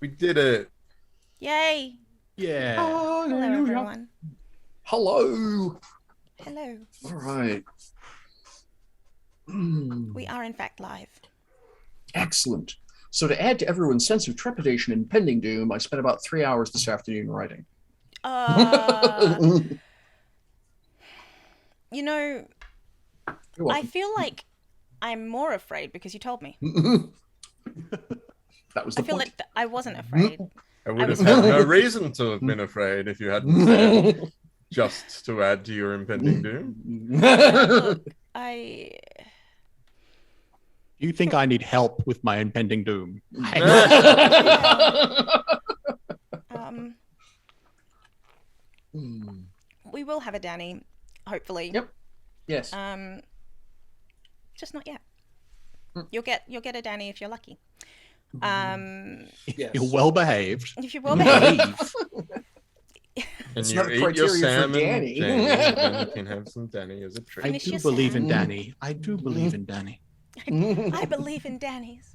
We did it. Yay! Yeah. Hello, Hallelujah. everyone. Hello. Hello. All right. We are, in fact, live. Excellent. So to add to everyone's sense of trepidation and impending doom, I spent about 3 hours this afternoon writing. You know, You're I welcome. feel like I'm more afraid because you told me. That was I the feel point. like I wasn't afraid. I would was have had no fine. reason to have been afraid if you hadn't said, just to add to your impending doom. Look, I... You think I need help with my impending doom? Hang on. Yeah. We will have a Danny, hopefully. Yep. Yes. Just not yet. You'll get a Danny if you're lucky. Yes. You're well behaved. If you're well behaved. And It's you not a eat your criteria for salmon, Danny. Jamie, then you can have some Danny as a I treat. Finish do your believe in salmon. Danny. I do believe in Danny. I believe in Danny's.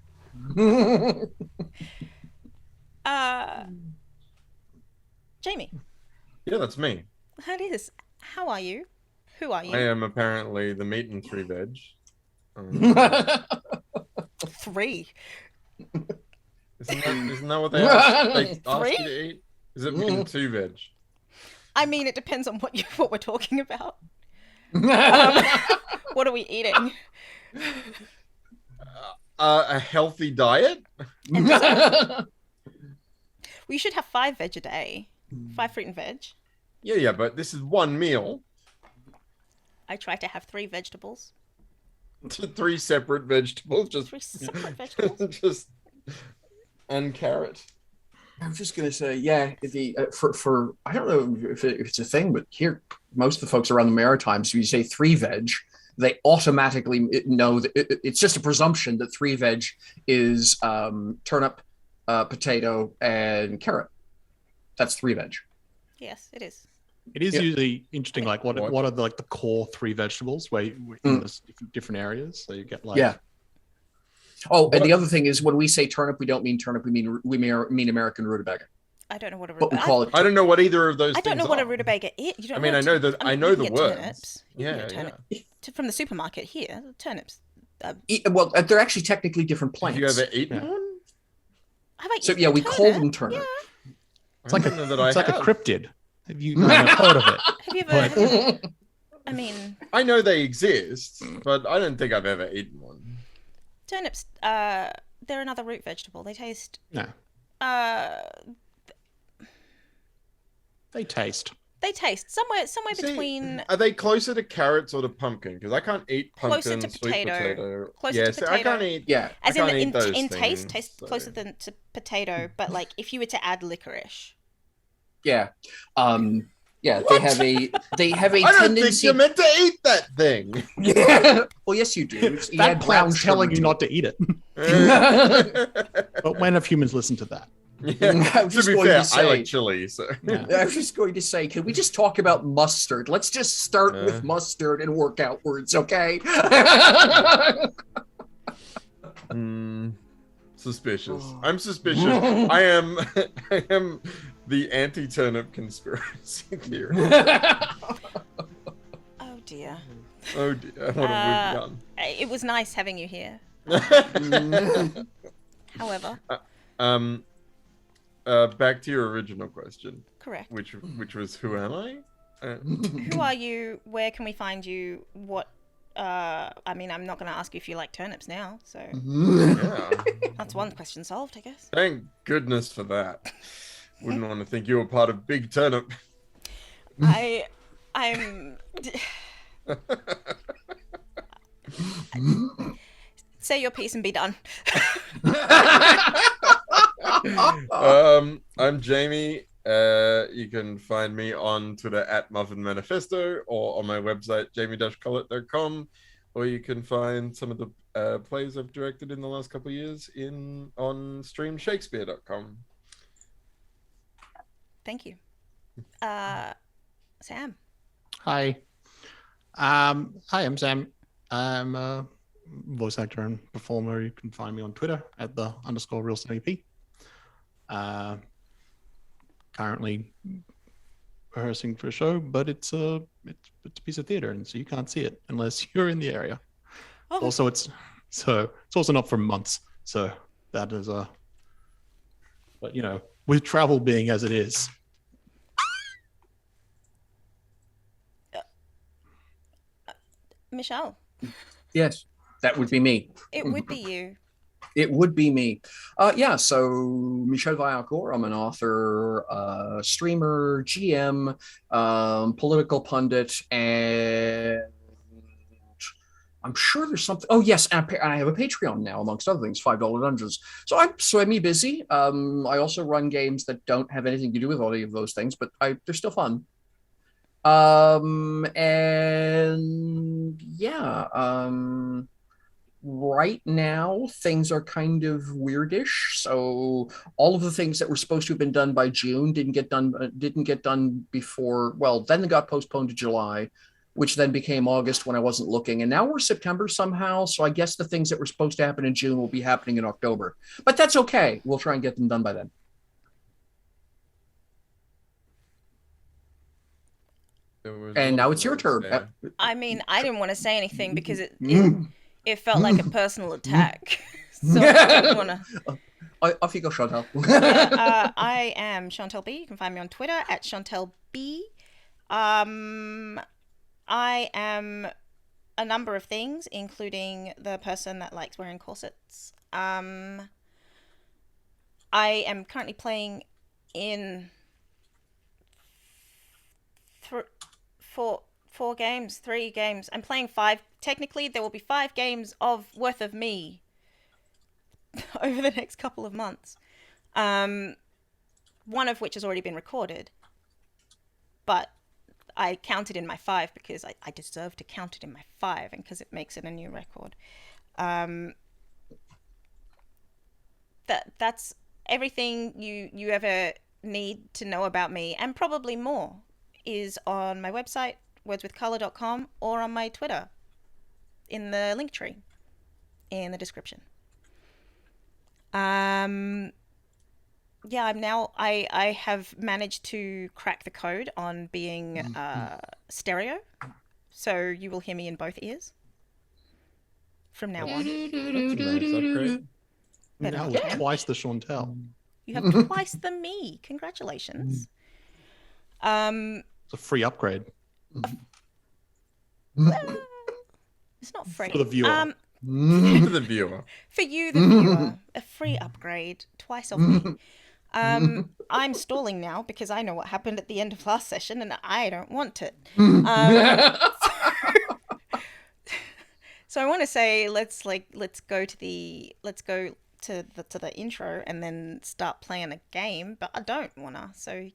Jamie, Yeah, that's me. that is. How are you? Who are you? I am apparently the meat and three veg. Three. Isn't that what they ask? They ask Three? you to eat? Is it meat and two veg? I mean, it depends on what we're talking about. What are we eating? A healthy diet? And dessert? We should have 5 veg a day. 5 fruit and veg. Yeah, but this is one meal. I try to have 3 vegetables. 3 separate vegetables, 3 separate vegetables. just and carrot. I was just gonna say, yeah, for I don't know if it's a thing, but here most of the folks around the Maritimes, so you say 3 veg, they automatically know that it's just a presumption that 3 veg is turnip, potato, and carrot. That's 3 veg. Yes, it is. It is usually interesting, like what What? are the core 3 vegetables where in the different areas. So you get like Oh, and the other thing is when we say turnip, we don't mean turnip. We mean American rutabaga. I don't know what a But we rutabaga. call it. I don't know what either of those I don't things know what a are. rutabaga is. You don't I mean, know I know you the can get words. Turnips. You Yeah, can get turnip. From the supermarket here, turnips. Well, they're actually technically different Have plants. you ever eaten one? Have I So eaten yeah, a we turnip? call them turnip. Yeah. it's like don't know that it's I like a have. cryptid. Have you heard of it? Have you ever? I mean, I know they exist, but I don't think I've ever eaten one. turnips. They're another root vegetable. They taste. No, they taste. They taste somewhere See, between Are they closer to carrots or to pumpkin? Because I can't eat pumpkin, Closer to sweet potato. potato. Closer yeah, to see, I potato. can't eat. Yeah. as I can't in eat those in things, taste so- closer than to potato. But like if you were to add licorice, Yeah. Yeah, they have a I don't think tendency. you're meant to eat that thing. Yeah. Well, yes, you do. You That add brown plant's sugar telling you to not to eat it. But when have humans listened to that? Yeah. I was To just be going fair, to I say- like chili, so Yeah. I was just going to say, can we just talk about mustard? Let's just start Yeah. with mustard and work outwards, okay? Suspicious. I'm suspicious. I am the anti-turnip conspiracy theory. oh dear. Oh dear, what have we done? It was nice having you here. However, Back to your original question, correct. which was who am I? Who are you? Where can we find you? What? I mean, I'm not going to ask you if you like turnips now, so Yeah. that's one question solved, I guess. Thank goodness for that. Wouldn't want to think you were part of Big Turnip. I'm. Say your piece and be done. I'm Jamie. You can find me on Twitter at Muffin Manifesto or on my website jamie-collett.com, or you can find some of the plays I've directed in the last couple of years on streamshakespeare.com. Thank you. Sam. Hi. Hi, I'm Sam. I'm a voice actor and performer. You can find me on Twitter at _RealStudyP. Currently rehearsing for a show, but it's a piece of theater, and so you can't see it unless you're in the area. Oh. Also, it's also not for months, so that is but with travel being as it is. Michelle. Yes, that would be me. It would be you. It would be me. Yeah, so Michel Vaillancourt, I'm an author, streamer, GM, political pundit, and I'm sure there's something. Oh, yes, and I have a Patreon now, amongst other things, $5 Dungeons. So I'm semi-busy. I also run games that don't have anything to do with any of those things, but they're still fun. And yeah, right now things are kind of weirdish. So all of the things that were supposed to have been done by June didn't get done before. Well, then they got postponed to July, which then became August when I wasn't looking. And now we're September somehow. So I guess the things that were supposed to happen in June will be happening in October, but that's okay. We'll try and get them done by then. And now it's your turn. I mean, I didn't want to say anything because it felt like a personal attack. So I didn't want to. Off you go, Chantal. I am Chantal B. You can find me on Twitter at Chantal B. I am a number of things, including the person that likes wearing corsets. I am currently playing in three games. I'm playing 5. Technically, there will be 5 games worth of me over the next couple of months. One of which has already been recorded. But I counted in my 5 because I deserve to count it in my 5 and because it makes it a new record. That's everything you ever need to know about me, and probably more, is on my website, wordswithcolor.com, or on my Twitter in the link tree in the description. Yeah, I have managed to crack the code on being stereo, so you will hear me in both ears from now on. That's a nice upgrade. Now with twice the Chantal. You have twice the me. Congratulations. It's a free upgrade. It's not free. For the viewer. For the viewer. For you, the viewer. A free upgrade. Twice of me. I'm stalling now because I know what happened at the end of last session and I don't want it. So I want to say let's go to the intro and then start playing a game, but I don't wanna. So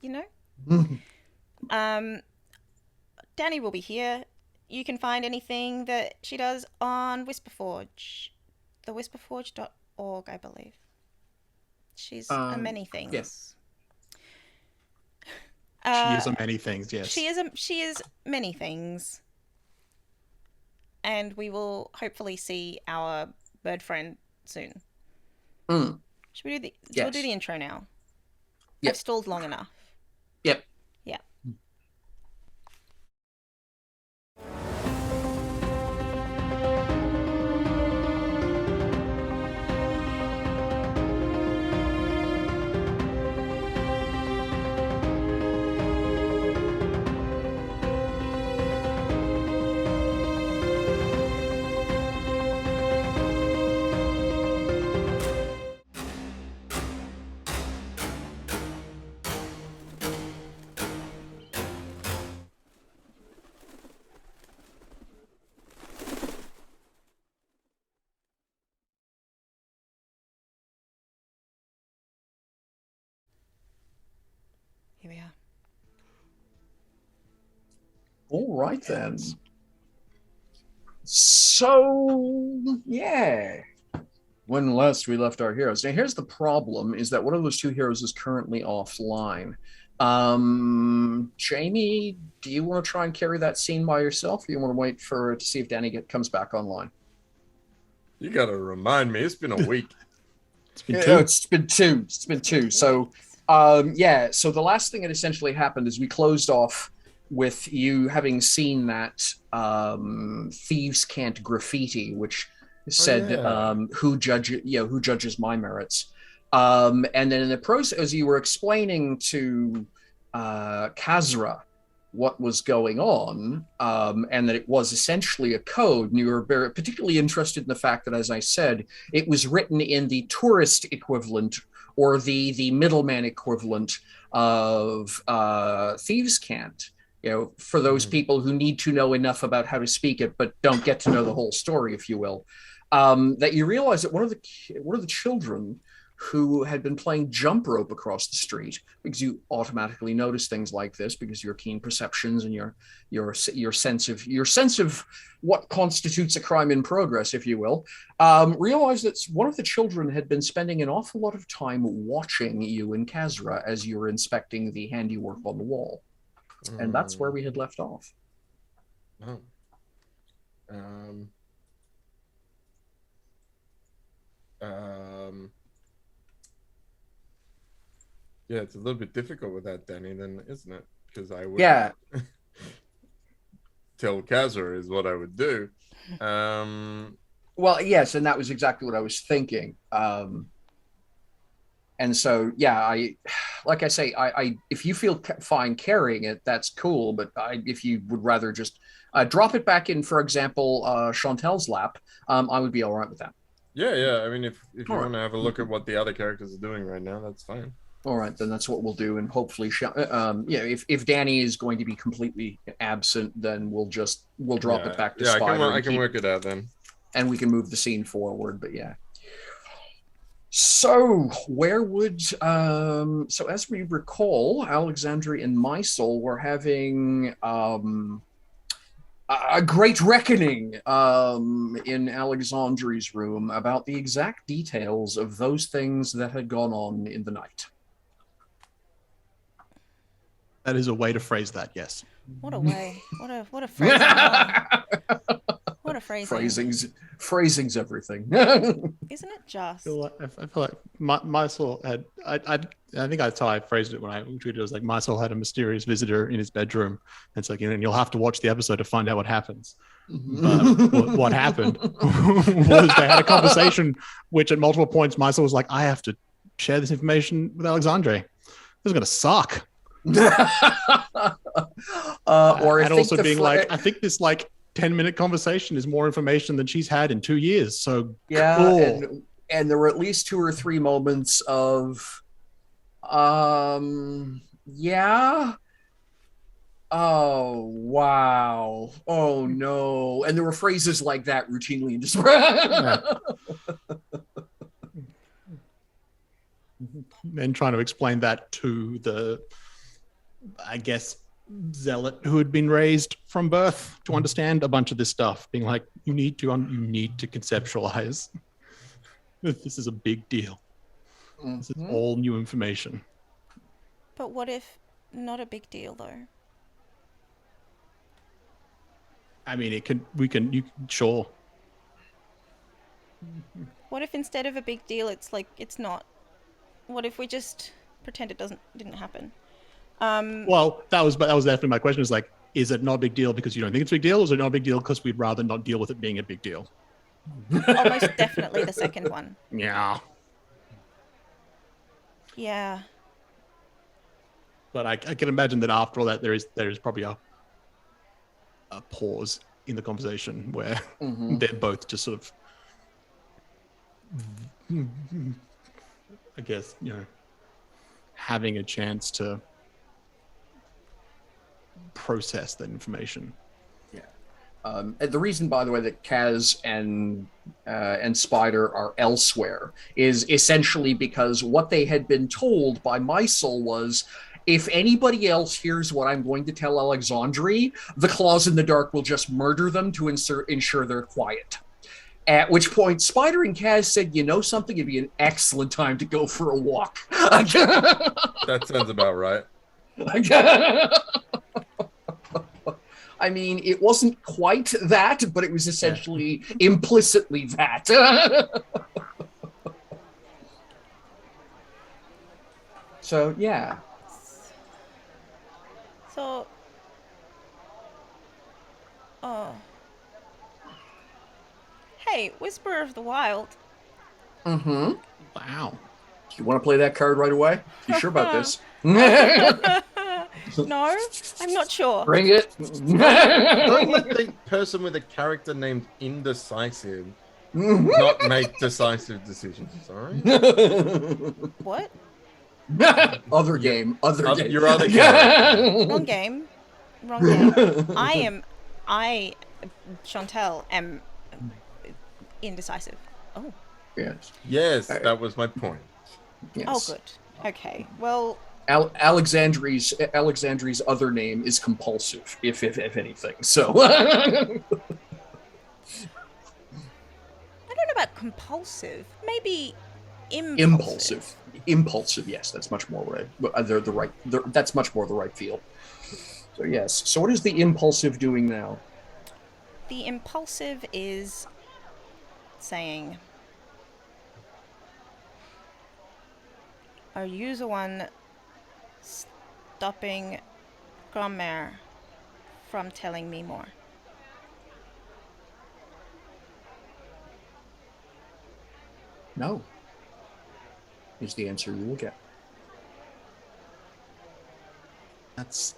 Danny will be here. You can find anything that she does on Whisperforge, thewhisperforge.org, I believe. She's a many things. Yes. She is a many things. Yes. She is many things. And we will hopefully see our bird friend soon. Should we do we'll do the intro now? Yep. I've stalled long enough. Yep. Yeah. Here we are. All right then. So yeah, when last we left our heroes. Now here's the problem: is that one of those 2 heroes is currently offline. Jamie, do you want to try and carry that scene by yourself, or do you want to wait to see if Danny comes back online? You gotta remind me. It's been a week. been two. It's been two. It's been two. So, so the last thing that essentially happened is we closed off with you having seen that Thieves Can't graffiti, which said who judges my merits. And then in the process, as you were explaining to Kazra what was going on, and that it was essentially a code, and you were very particularly interested in the fact that, as I said, it was written in the tourist equivalent or the middleman equivalent of Thieves Can't. For those people who need to know enough about how to speak it but don't get to know the whole story, if you will, that you realize that one of the children who had been playing jump rope across the street, because you automatically notice things like this because your keen perceptions and your sense of what constitutes a crime in progress, if you will, realized that one of the children had been spending an awful lot of time watching you and Kazra as you were inspecting the handiwork on the wall. And that's where we had left off. Oh. Yeah, it's a little bit difficult with that, Danny, then, isn't it? Because I would tell Kazra is what I would do. Well, yes, and that was exactly what I was thinking. And so, like I say, I if you feel fine carrying it, that's cool. But if you would rather just drop it back in, for example, Chantel's lap, I would be all right with that. Yeah. I mean, if you want to have a look at what the other characters are doing right now, that's fine. All right, then that's what we'll do, and hopefully, if Danny is going to be completely absent, then we'll drop it back to Spider. I can work it out then, and we can move the scene forward. But yeah. So where would so as we recall, Alexandria and Mysol were having a great reckoning in Alexandria's room about the exact details of those things that had gone on in the night. That is a way to phrase that, yes. What a way. What a phrasing. What a phrasing. Phrasing's everything. Isn't it just? I feel like Mysol had, I think that's how I phrased it when I tweeted it. It was like Mysol had a mysterious visitor in his bedroom. And it's like, and you'll have to watch the episode to find out what happens. But what happened was they had a conversation, which at multiple points Mysol was like, I have to share this information with Alexandre. This is going to suck. Or and also being like, I think this 10-minute conversation is more information than she's had in 2 years. So cool. And there were at least 2 or 3 moments of oh wow, oh no, and there were phrases like that routinely in and trying to explain that to the, I guess, zealot who had been raised from birth to understand a bunch of this stuff, being like, you need to conceptualize. This is a big deal. This is all new information. But what if not a big deal though? I mean, you can sure. What if instead of a big deal, it's not? What if we just pretend it didn't happen? Well, that was definitely my question. Is it not a big deal because you don't think it's a big deal, or is it not a big deal because we'd rather not deal with it being a big deal? Almost definitely the second one. Yeah. Yeah. But I can imagine that after all that, there is probably a pause in the conversation where they're both just sort of, I guess, having a chance to process that information. Yeah. The reason, by the way, that Kaz and Spider are elsewhere is essentially because what they had been told by Mysol was, if anybody else hears what I'm going to tell Alexandre, the Claws in the Dark will just murder them to ensure they're quiet. At which point, Spider and Kaz said, you know something? It'd be an excellent time to go for a walk. That sounds about right. I mean, it wasn't quite that, but it was essentially implicitly that. So yeah. So, oh, hey, Whisperer of the Wild. Mm-hmm. Wow. You want to play that card right away? You sure about this? No, I'm not sure. Bring it. Don't let the person with a character named Indecisive not make decisive decisions, alright? What? Other game. Your other character. Wrong game. Wrong game. I, Chantel, am indecisive. Oh. Yes. Yes, that was my point. Yes. Oh, good. Okay. Well, Alexandri's other name is compulsive, if anything. So I don't know about compulsive. Maybe impulsive. Impulsive. Yes, that's much more right. They're the right. That's much more the right feel. So yes. So what is the impulsive doing now? The impulsive is saying, "Are you the one stopping Grand-mère from telling me more?" No. Is the answer you will get. That's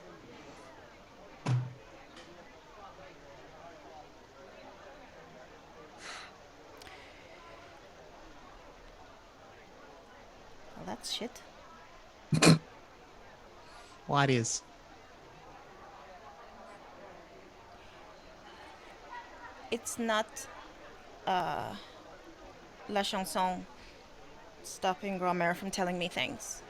Well, that's shit. what is. It's not La Chanson stopping Grand-mère from telling me things.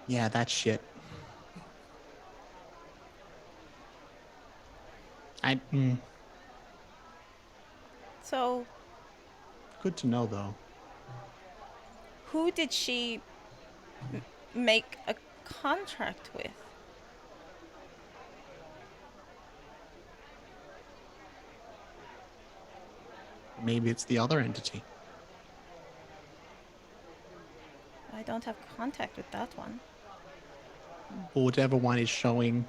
Yeah, that shit. So, Good to know, though. who did she make a contract with? Maybe it's the other entity. I don't have contact with that one. Or whatever one is showing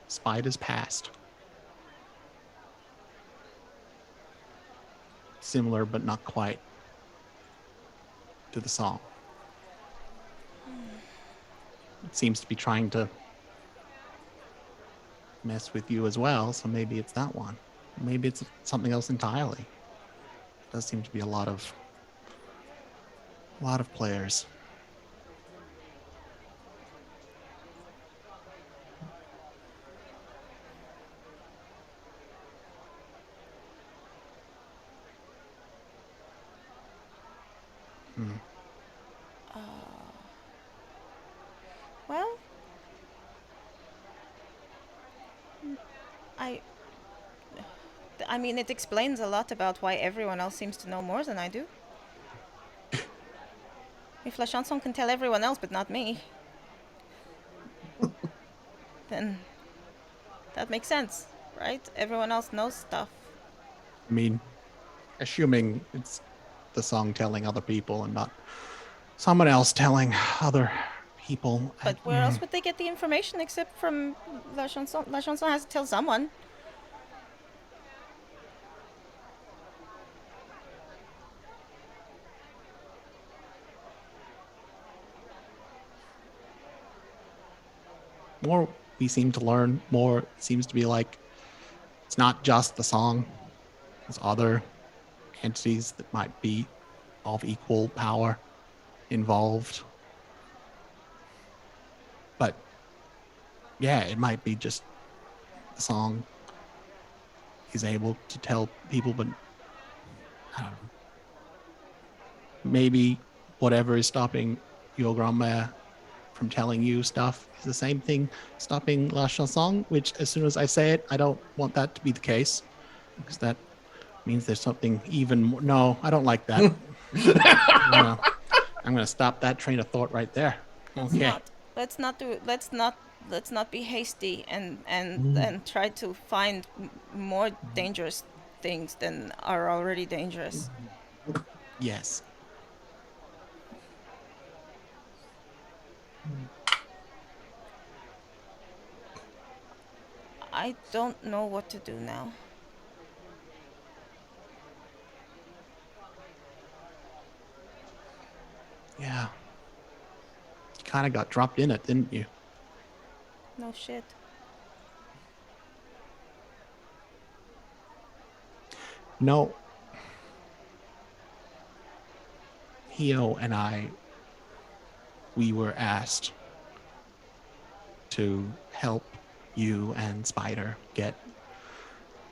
Spider's past. Similar, but not quite to the song. It seems to be trying to mess with you as well, so maybe it's that one. Maybe it's something else entirely. Does seem to be a lot of players. Well, I mean, it explains a lot about why everyone else seems to know more than I do. If La Chanson can tell everyone else but not me, then that makes sense, right? Everyone else knows stuff. I mean, assuming it's the song telling other people and not someone else telling other people. But where else would they get the information except from La Chanson? La Chanson has to tell someone. More we seem to learn, more it seems to be like it's not just the song. There's other entities that might be of equal power involved. But yeah, it might be just the song is able to tell people, but I don't know. Maybe whatever is stopping your grandma from telling you stuff is the same thing stopping La Chanson, which as soon as I say it, I don't want that to be the case, because that means there's something even more. No, I don't like that. I'm gonna stop that train of thought right there. Okay. Let's not let's not be hasty and try to find more dangerous things than are already dangerous. Yes. I don't know what to do now. Yeah. You kind of got dropped in it, didn't you? No shit. No. Hio and we were asked to help you and Spider get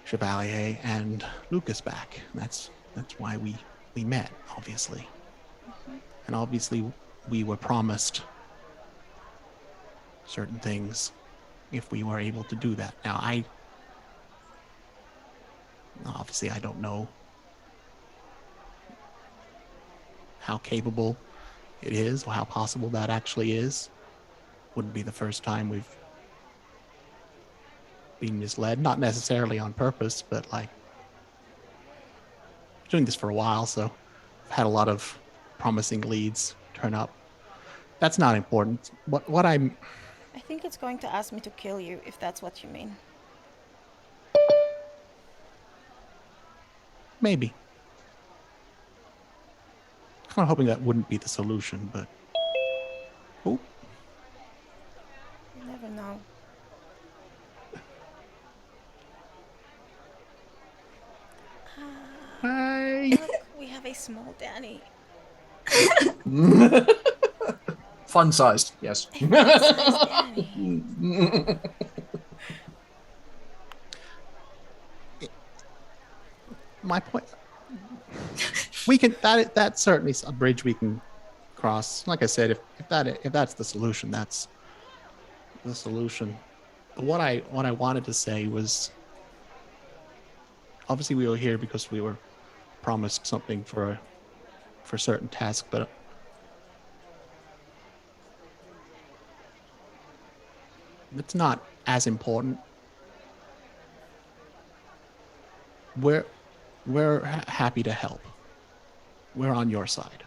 Chevalier and Lucas back. That's why we met, obviously. And obviously we were promised certain things if we were able to do that. Now obviously I don't know how capable it is or how possible that actually is. Wouldn't be the first time we've been misled, not necessarily on purpose, but like doing this for a while, so I've had a lot of promising leads turn up. That's not important. What I'm I think it's going to ask me to kill you, if that's what you mean. maybe kind of hoping that wouldn't be the solution, but oh, You never know. hey. Look, we have a small Danny. Fun sized, yes. Size Danny. My point. We can that's certainly a bridge we can cross. Like I said, if that's the solution, that's the solution. But what I wanted to say was, obviously we were here because we were promised something for a certain task, but it's not as important. We're happy to help. We're on your side.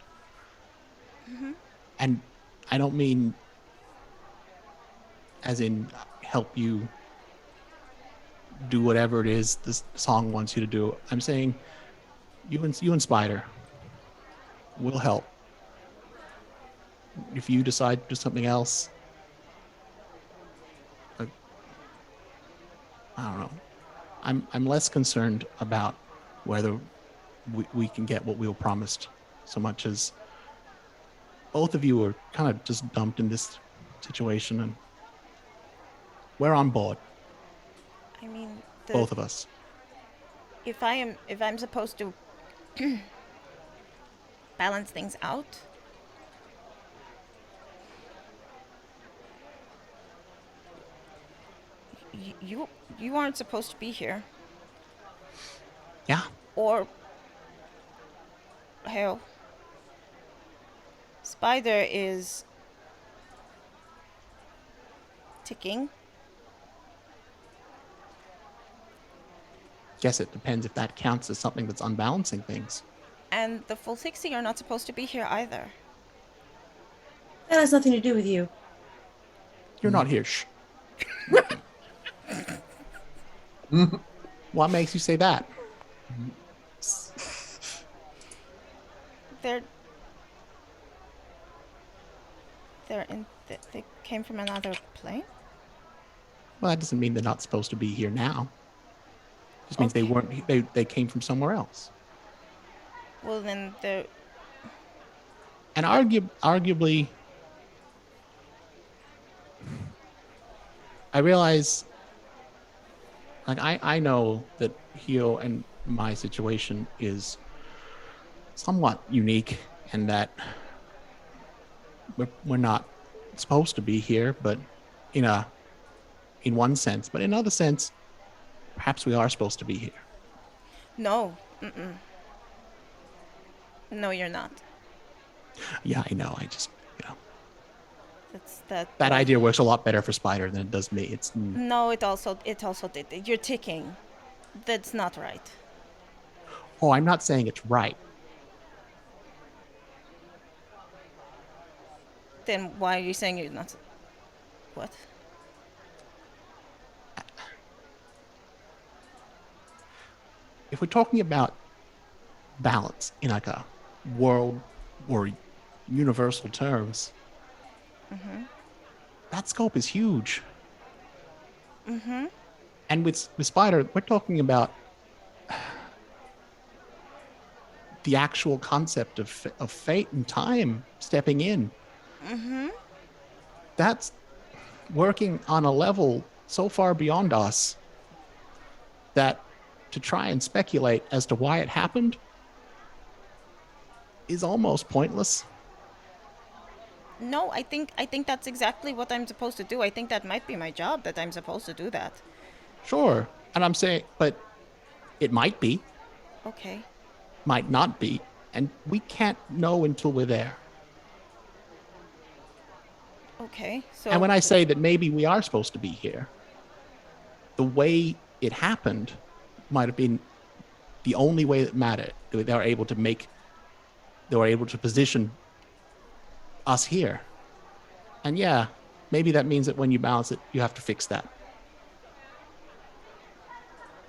Mm-hmm. And I don't mean as in help you do whatever it is this song wants you to do. I'm saying you and Spider will help. If you decide to do something else, like, I don't know. I'm less concerned about whether we can get what we were promised so much as both of you are kind of just dumped in this situation, and we're on board, I mean, both of us. if I'm supposed to balance things out, you aren't supposed to be here. Yeah. Or hell, Spider is ticking. Guess it depends if that counts as something that's unbalancing things. And the full 60 are not supposed to be here either. That has nothing to do with you. You're not here. Shh. What makes you say that? They're they came from another plane. Well, that doesn't mean they're not supposed to be here now. It just means Okay. they weren't. They came from somewhere else. Well, then they're And arguably, I realize, like I know that Hio and my situation is somewhat unique, and that we're not supposed to be here, but in one sense, but in another sense, perhaps we are supposed to be here. no. No, you're not. Yeah, I know. I just That's that. That idea works a lot better for Spider than it does me. It's No, it also did. You're ticking. That's not right. oh, I'm not saying it's right. Then why are you saying you're not? What? If we're talking about balance in like a world or universal terms, that scope is huge. And with Spider, we're talking about the actual concept of fate and time stepping in. That's working on a level so far beyond us that to try and speculate as to why it happened is almost pointless. No, I think that's exactly what I'm supposed to do. I think that might be my job, that I'm supposed to do that. Sure. And I'm saying, but it might be, Okay. might not be. And we can't know until we're there. Okay. So. And when I say that maybe we are supposed to be here, the way it happened might have been the only way that mattered. They were able to position us here. And yeah, maybe that means that when you balance it, you have to fix that.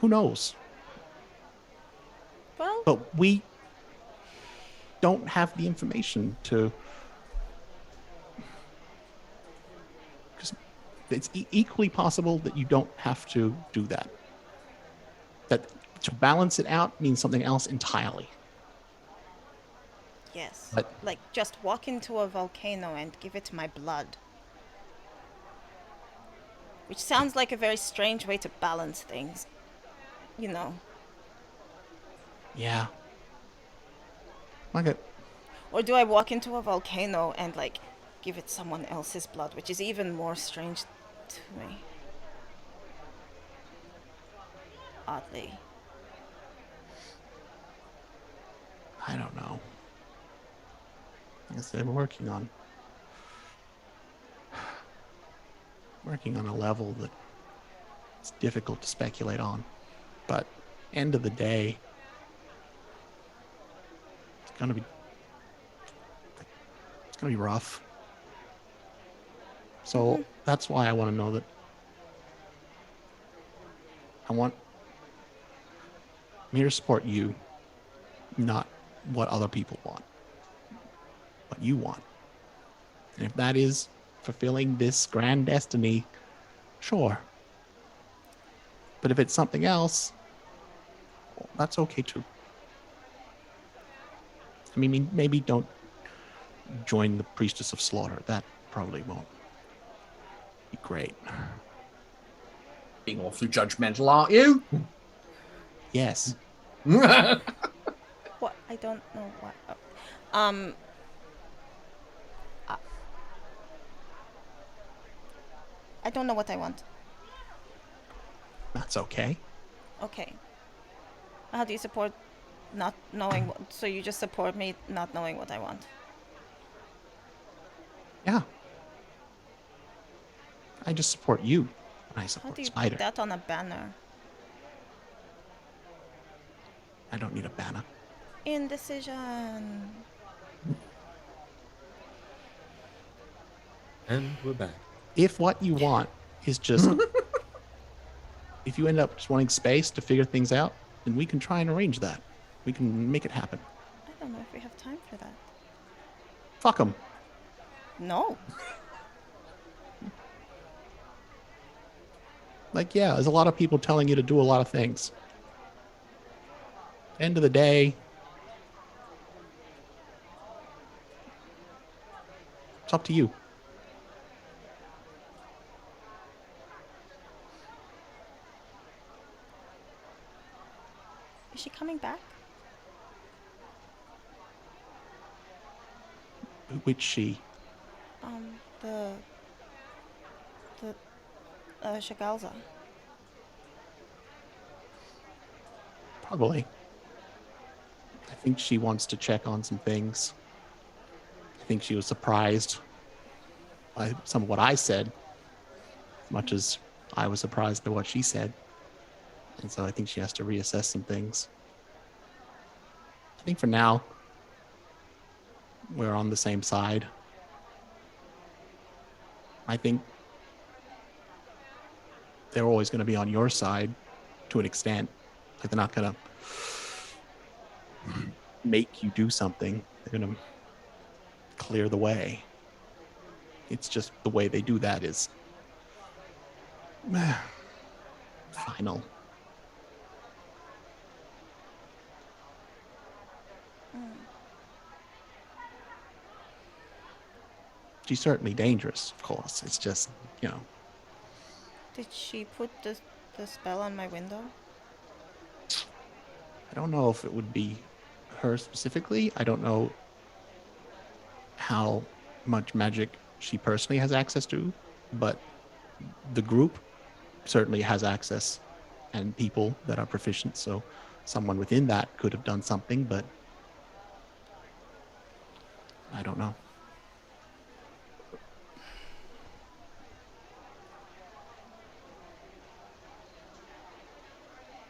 Who knows? Well. But we don't have the information to... Because it's equally possible that you don't have to do that. That to balance it out means something else entirely. Yes. But- Like just walk into a volcano and give it my blood. Which sounds like a very strange way to balance things. You know. Yeah. Okay. Or do I walk into a volcano and like give it someone else's blood, which is even more strange to me. Oddly. I don't know. Like I said, I'm working on a level that it's difficult to speculate on. But end of the day, it's gonna be rough. So that's why I want to know that I want me to support you, not what other people want. What you want. And if that is fulfilling this grand destiny, sure. But if it's something else, well, that's okay too. I mean, maybe don't join the Priestess of Slaughter. That probably won't be great. Being awfully judgmental, aren't you? Yes. What? I don't know what. I don't know what I want. That's okay. Okay. How do you support not knowing what, so you just support me not knowing what I want? Yeah. I just support you. And I How support do you Spider. put that on a banner? I don't need a banner. Indecision. And we're back. If what you want is just... if you end up just wanting space to figure things out, then we can try and arrange that. We can make it happen. I don't know if we have time for that. Fuck them. No. Like, yeah, there's a lot of people telling you to do a lot of things. End of the day, it's up to you. Is she coming back? Which she? The Shagalza. Probably. I think she wants to check on some things. I think she was surprised some of what I said, as much as I was surprised by what she said. And so I think she has to reassess some things. I think for now, we're on the same side. I think they're always going to be on your side to an extent. Like, they're not going to make you do something. They're going to clear the way. It's just the way they do that is final. She's certainly dangerous, of course. It's just, you know. Did she put the spell on my window? I don't know if it would be her specifically. I don't know how much magic she personally has access to, but the group certainly has access and people that are proficient. So someone within that could have done something, but I don't know.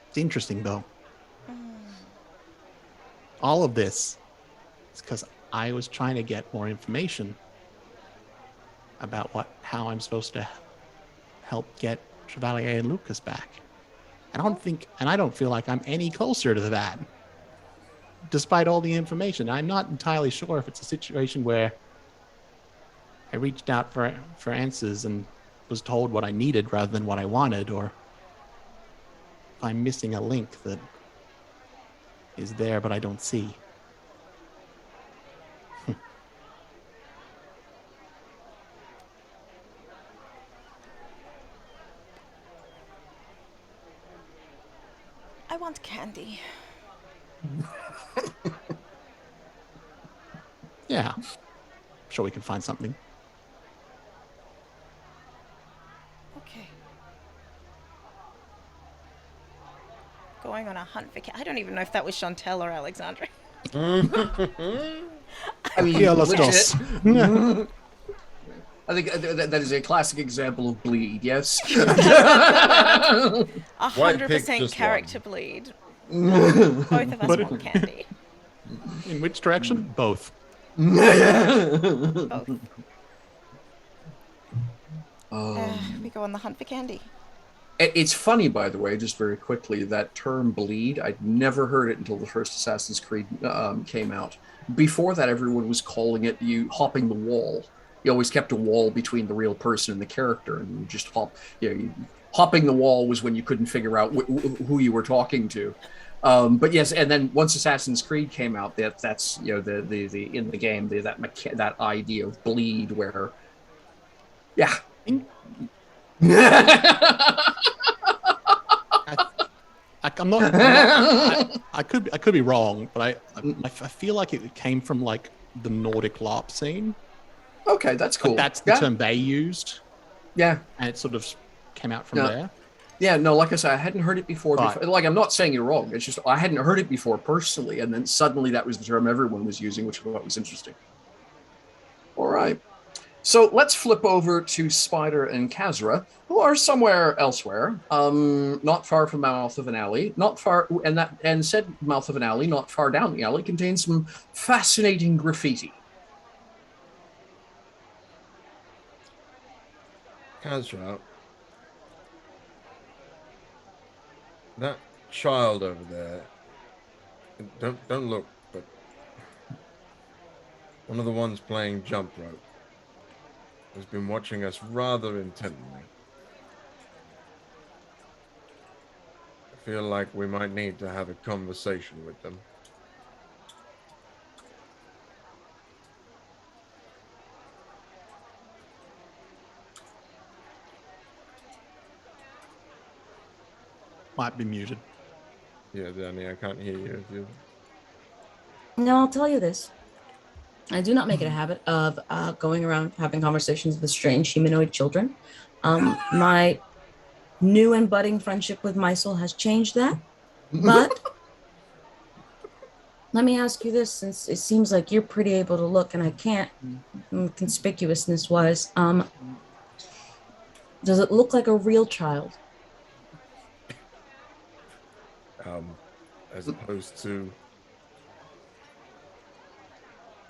It's interesting, though. All of this is because I was trying to get more information about how I'm supposed to help get Chevalier and Lucas back. I don't feel like I'm any closer to that, despite all the information. I'm not entirely sure if it's a situation where I reached out for answers and was told what I needed rather than what I wanted, or if I'm missing a link that is there but I don't see. I want candy. Yeah. I'm sure we can find something. Okay. Going on a hunt for candy. I don't even know if that was Chantel or Alexandra. I mean, Yeah, let's legit. go. I think that is a classic example of bleed, yes? 100% just character bleed. Both of us want candy. In which direction? Both. Both. We go on the hunt for candy. It's funny, by the way, just very quickly, that term bleed, I'd never heard it until the first Assassin's Creed came out. Before that, everyone was calling it you hopping the wall. You always kept a wall between the real person and the character, and you just hopping the wall was when you couldn't figure out who you were talking to. But yes, and then once Assassin's Creed came out, that's the in the game that idea of bleed, where I could be wrong, but I feel like it came from like the Nordic LARP scene. Okay, that's cool. Like, that's the term they used. Yeah, and it sort of came out from there. Yeah, no, like I said, I hadn't heard it before. Like, I'm not saying you're wrong. It's just I hadn't heard it before personally, and then suddenly that was the term everyone was using, which I thought was interesting. All right. So let's flip over to Spider and Kazra, who are somewhere elsewhere, not far from the mouth of an alley, not far, and said mouth of an alley, not far down the alley, contains some fascinating graffiti. Kazra, that child over there, don't look, but one of the ones playing jump rope has been watching us rather intently. I feel like we might need to have a conversation with them. Might be muted. Yeah, Danny, I can't hear you if you... No, I'll tell you this. I do not make it a habit of going around having conversations with strange humanoid children. My new and budding friendship with Mysel has changed that. But Let me ask you this, since it seems like you're pretty able to look, and I can't, conspicuousness wise. Does it look like a real child? As opposed to.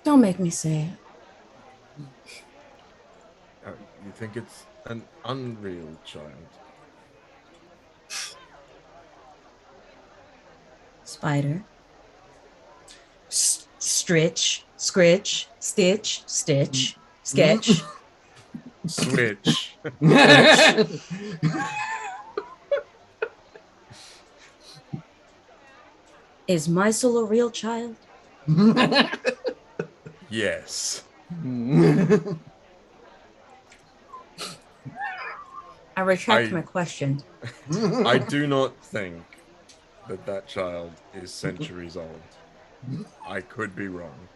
Don't make me say it. You think it's an unreal child? Spider. Stritch, scritch, stitch, stitch, sketch. Switch. Is Mysel a real child? Yes. I retract my question. I do not think that child is centuries old. I could be wrong.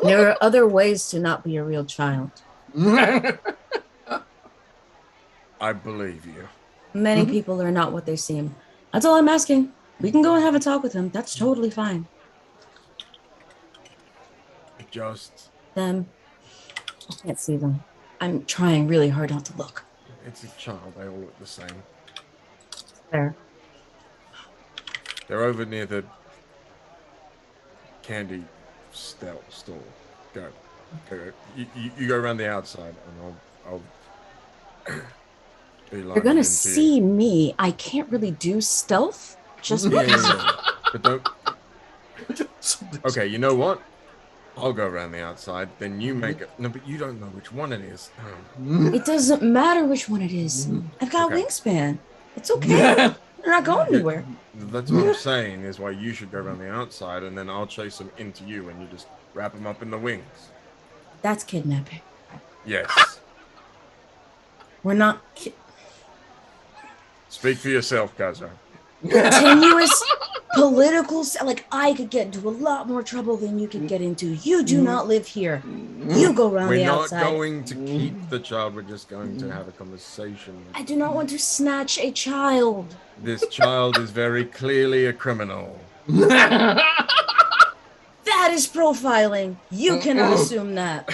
There are other ways to not be a real child. I believe you. Many people are not what they seem. That's all I'm asking. We can go and have a talk with him. That's totally fine. Just. Them. I can't see them. I'm trying really hard not to look. It's a child. They all look the same. There. They're over near the candy store. Go. You go around the outside, and I'll be You're gonna see me. I can't really do stealth. Just because. But don't. Okay, you know what? I'll go around the outside. Then you make it. No, but you don't know which one it is. It doesn't matter which one it is. I've got a wingspan. It's okay. They're not going anywhere. That's what I'm saying. Is why you should go around the outside, and then I'll chase them into you, and you just wrap them up in the wings. That's kidnapping. Yes. We're not. Speak for yourself, Gaza. Continuous political, like I could get into a lot more trouble than you could get into. You do not live here. You go around the outside. We're not going to keep the child. We're just going to have a conversation. I do not want to snatch a child. This child is very clearly a criminal. That is profiling. You cannot assume that.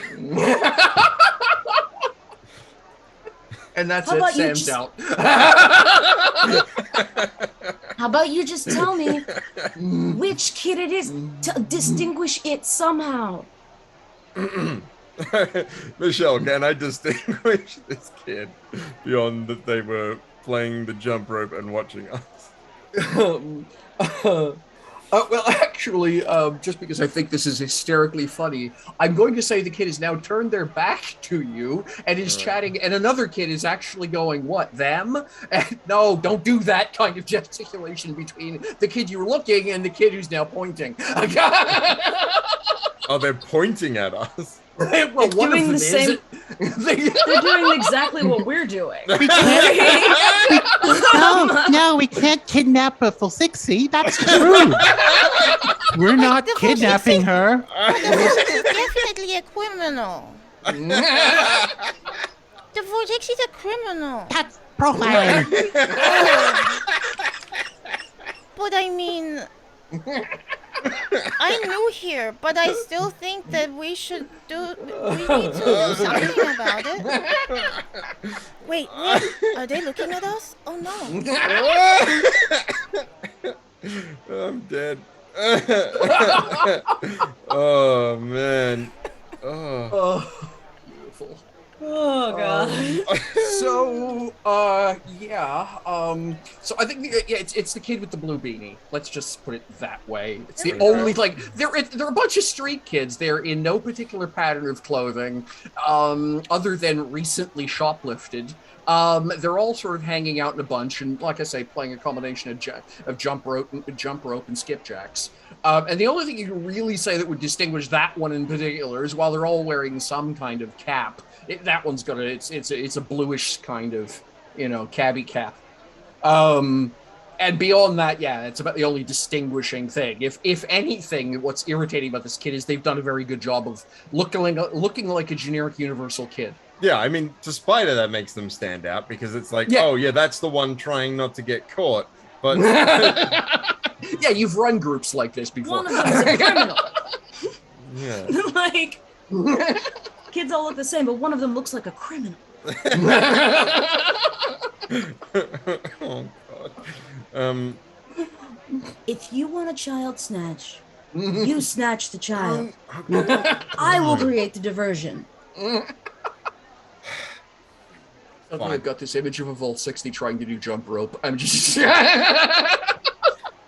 And that's it. Sam's out. How about you just tell me which kid it is to distinguish it somehow? Michelle, can I distinguish this kid beyond that they were playing the jump rope and watching us? Well, actually, just because I think this is hysterically funny, I'm going to say the kid has now turned their back to you and is chatting, and another kid is actually going, what, them? And, no, don't do that kind of gesticulation between the kid you were looking and the kid who's now pointing. Oh, they're pointing at us. Well, one of them is. They're doing exactly what we're doing. No, we can't kidnap a Fulsixie. That's true. We're not kidnapping her. She's definitely a criminal. The Vortex is a criminal. That's profiling. But I mean, I'm new here, but I still think that we need to do something about it. Wait, are they looking at us? Oh no. I'm dead. Oh man. Oh. Beautiful. Oh god. So I think it's the kid with the blue beanie. Let's just put it that way. It's the only, like, they're a bunch of street kids. They're in no particular pattern of clothing, other than recently shoplifted. They're all sort of hanging out in a bunch, and like I say, playing a combination of jump rope and skipjacks. And the only thing you can really say that would distinguish that one in particular is while they're all wearing some kind of cap, that one's got it's a bluish kind of, cabbie cap. And beyond that, it's about the only distinguishing thing. If anything, what's irritating about this kid is they've done a very good job of looking like a generic universal kid. Yeah, I mean, despite of that makes them stand out because it's like, oh yeah, that's the one trying not to get caught. But Yeah, you've run groups like this before. One of them is a criminal. Yeah. Like, kids all look the same, but one of them looks like a criminal. Oh God. If you want a child snatch, you snatch the child. I will create the diversion. I've got this image of a Volt 60 trying to do jump rope. I'm just.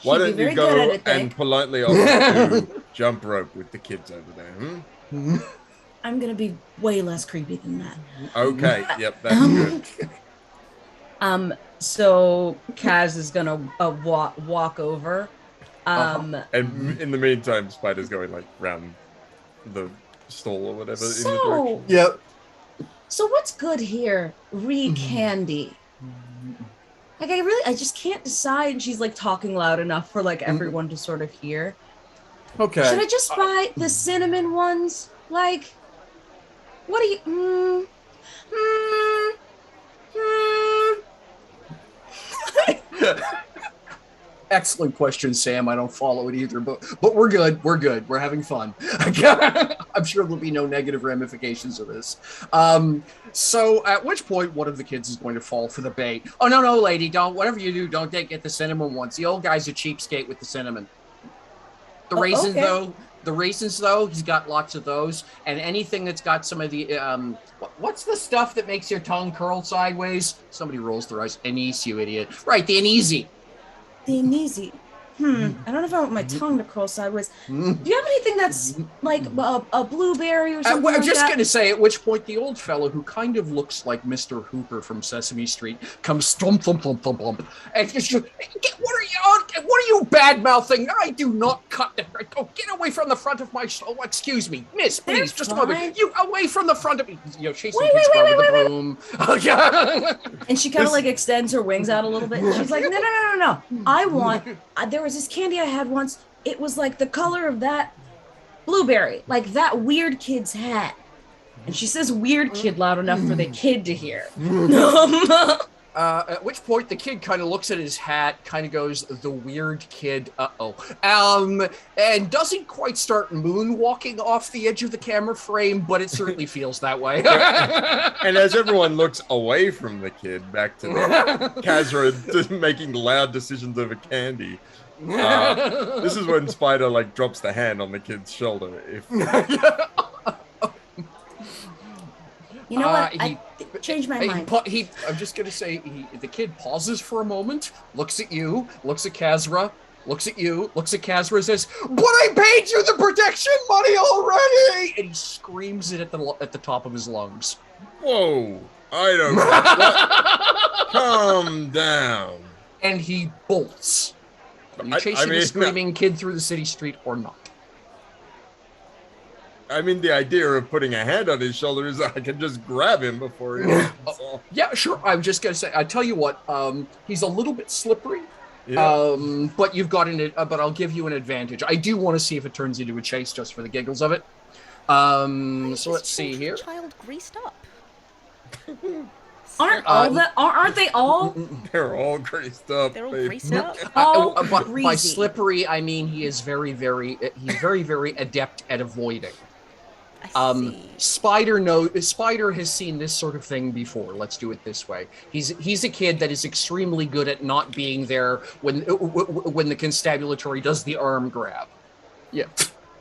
Why She'd be don't you very go good at it, and Dick. politely offer to jump rope with the kids over there? I'm gonna be way less creepy than that. Okay, yep, that's good. So Kaz is gonna walk over. And in the meantime, Spider's going like round the stall or whatever in the direction. Yep. So what's good here? Candy. Like I just can't decide. And she's like talking loud enough for like everyone to sort of hear. Okay. Should I just buy the cinnamon ones? Like, what do you? Excellent question, Sam. I don't follow it either, but we're good. We're good. We're having fun. I'm sure there'll be no negative ramifications of this. So at which point one of the kids is going to fall for the bait. Oh no, lady, don't. Whatever you do, don't get the cinnamon ones. The old guy's a cheapskate with the cinnamon. The raisins, okay. though, he's got lots of those, and anything that's got some of the what's the stuff that makes your tongue curl sideways? Somebody rolls their eyes. Anise, you idiot. Right, the anisey. The anisey. I don't know if I want my tongue to curl sideways. Do you have anything that's like a blueberry or something? I'm just going to say, at which point the old fellow who kind of looks like Mr. Hooper from Sesame Street comes thump, thump, thump, thump, thump. And what are you bad mouthing? I do not cut the. Oh, get away from the front of my. Oh, excuse me, miss, please, just a moment. You away from the front of me. Chasing kids around with the broom. And she kind of like extends her wings out a little bit. And she's like, no. I want. There was this candy I had once. It was like the color of that blueberry, like that weird kid's hat. And she says "weird kid" loud enough for the kid to hear. At which point the kid kind of looks at his hat, kind of goes, "The weird kid, and doesn't quite start moonwalking off the edge of the camera frame, but it certainly feels that way." And as everyone looks away from the kid, back to Kazra making loud decisions over candy. This is when Spider like drops the hand on the kid's shoulder. You know what? I changed my mind. I'm just gonna say, the kid pauses for a moment, looks at you, looks at Kazra, looks at you, looks at Kazra, and says, "But I paid you the protection money already!" And he screams it at the top of his lungs. Whoa! I don't know. Calm down. And he bolts. Are you chasing the screaming kid through the city street or not? I mean, the idea of putting a hand on his shoulder is I can just grab him before he Yeah, sure. I'm just going to say, I tell you what, he's a little bit slippery, Yeah. but you've got but I'll give you an advantage. I do want to see if it turns into a chase just for the giggles of it. So let's see here. Child greased up. Aren't they all? They're all greased up. They're all babe. greased up. By slippery, I mean he's very, very adept at avoiding. I see. Spider has seen this sort of thing before. Let's do it this way. He's a kid that is extremely good at not being there when the constabulary does the arm grab. Yeah.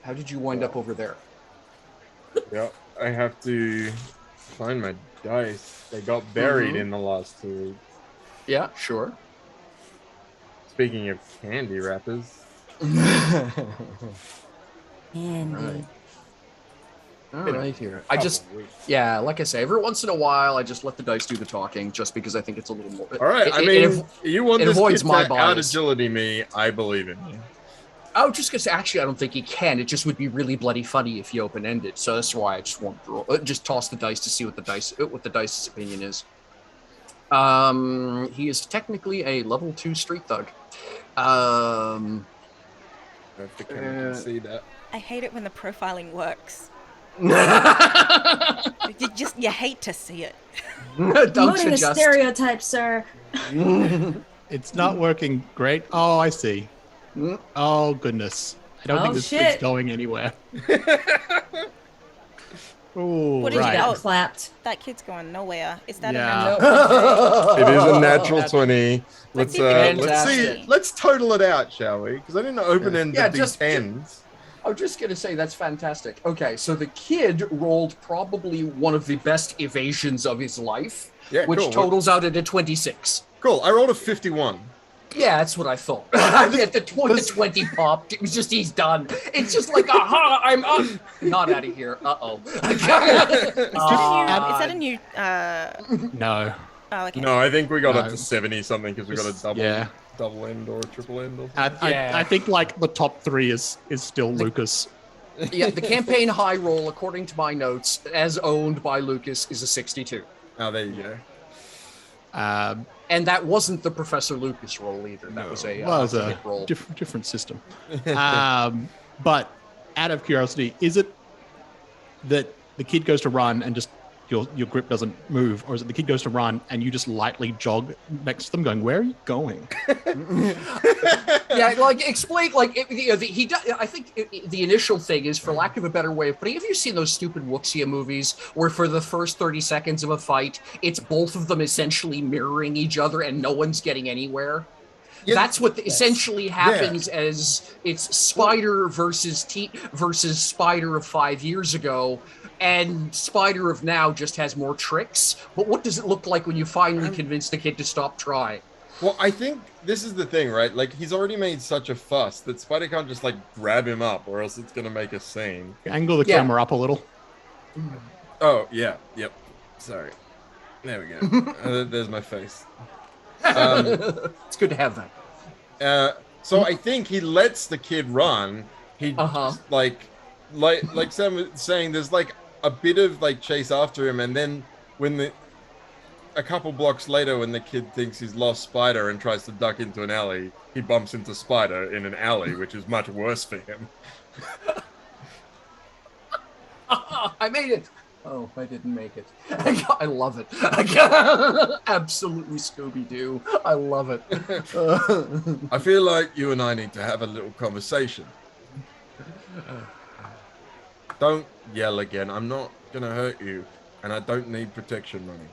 How did you wind up over there? Yeah, I have to find my dice. They got buried in the last 2 weeks. Yeah, sure. Speaking of candy wrappers. Candy. All right here. Like I say, every once in a while, I just let the dice do the talking, just because I think it's a little more. All right, you want this kid to out-agility me, I believe in you. I was just gonna say, actually, I don't think he can. It just would be really bloody funny if you open-ended. So that's why I just want to just toss the dice to see what the dice's opinion is. He is technically a level 2 street thug. I have to kind of see that. I hate it when the profiling works. You hate to see it. Promoting a stereotype, sir. It's not working great. Oh, I see. Oh goodness! I don't think Oh, this shit. thing's going anywhere. Oh, What did you right. get? Got Oh, clapped. that kid's going nowhere. Is that Yeah. a natural 20? It is a natural 20. Let's Let's see if it let's see. Fantastic. Let's total it out, shall we? Because I didn't know open ended Yeah, D10s. I was just gonna say that's fantastic. Okay, so the kid rolled probably one of the best evasions of his life, Yeah, which cool. totals out at a 26. Cool. I rolled a 51. Yeah, that's what I thought. At the 20 popped. It was just he's done. It's just like, aha, I'm up. Not out of here. Uh-oh. Is that a new? No. Oh, okay. No, I think we got up No. to 70 something because we got a double end or a triple end. Or something. I think like the top 3 is still Lucas. Yeah, the campaign high roll, according to my notes, as owned by Lucas, is a 62. Oh, there you go. And that wasn't the Professor Lucas roll either. That was a Well, it was a hit roll. different system. But out of curiosity, is it that the kid goes to run and just your grip doesn't move, or is it the kid goes to run and you just lightly jog next to them, going, "Where are you going?" Yeah, like explain, like he does. I think the initial thing is, for lack of a better way of putting it, have you seen those stupid Wuxia movies where for the first 30 seconds of a fight, it's both of them essentially mirroring each other and no one's getting anywhere? Yeah, that's what essentially happens as it's Spider versus Spider of 5 years ago, and Spider of now just has more tricks. But what does it look like when you finally convince the kid to stop trying? Well, I think this is the thing, right? Like, he's already made such a fuss that Spider can't just, like, grab him up or else it's going to make a scene. Angle the camera up a little. Oh, yeah. Yep. Sorry. There we go. There's my face. It's good to have that. So I think he lets the kid run. He just, like Sam was saying, there's, like, a bit of, like, chase after him, and then when a couple blocks later, when the kid thinks he's lost Spider and tries to duck into an alley, he bumps into Spider in an alley, which is much worse for him. I made it. Oh, I didn't make it. I love it. Absolutely Scooby-Doo. I love it. I feel like you and I need to have a little conversation. Don't yell again. I'm not going to hurt you, and I don't need protection money.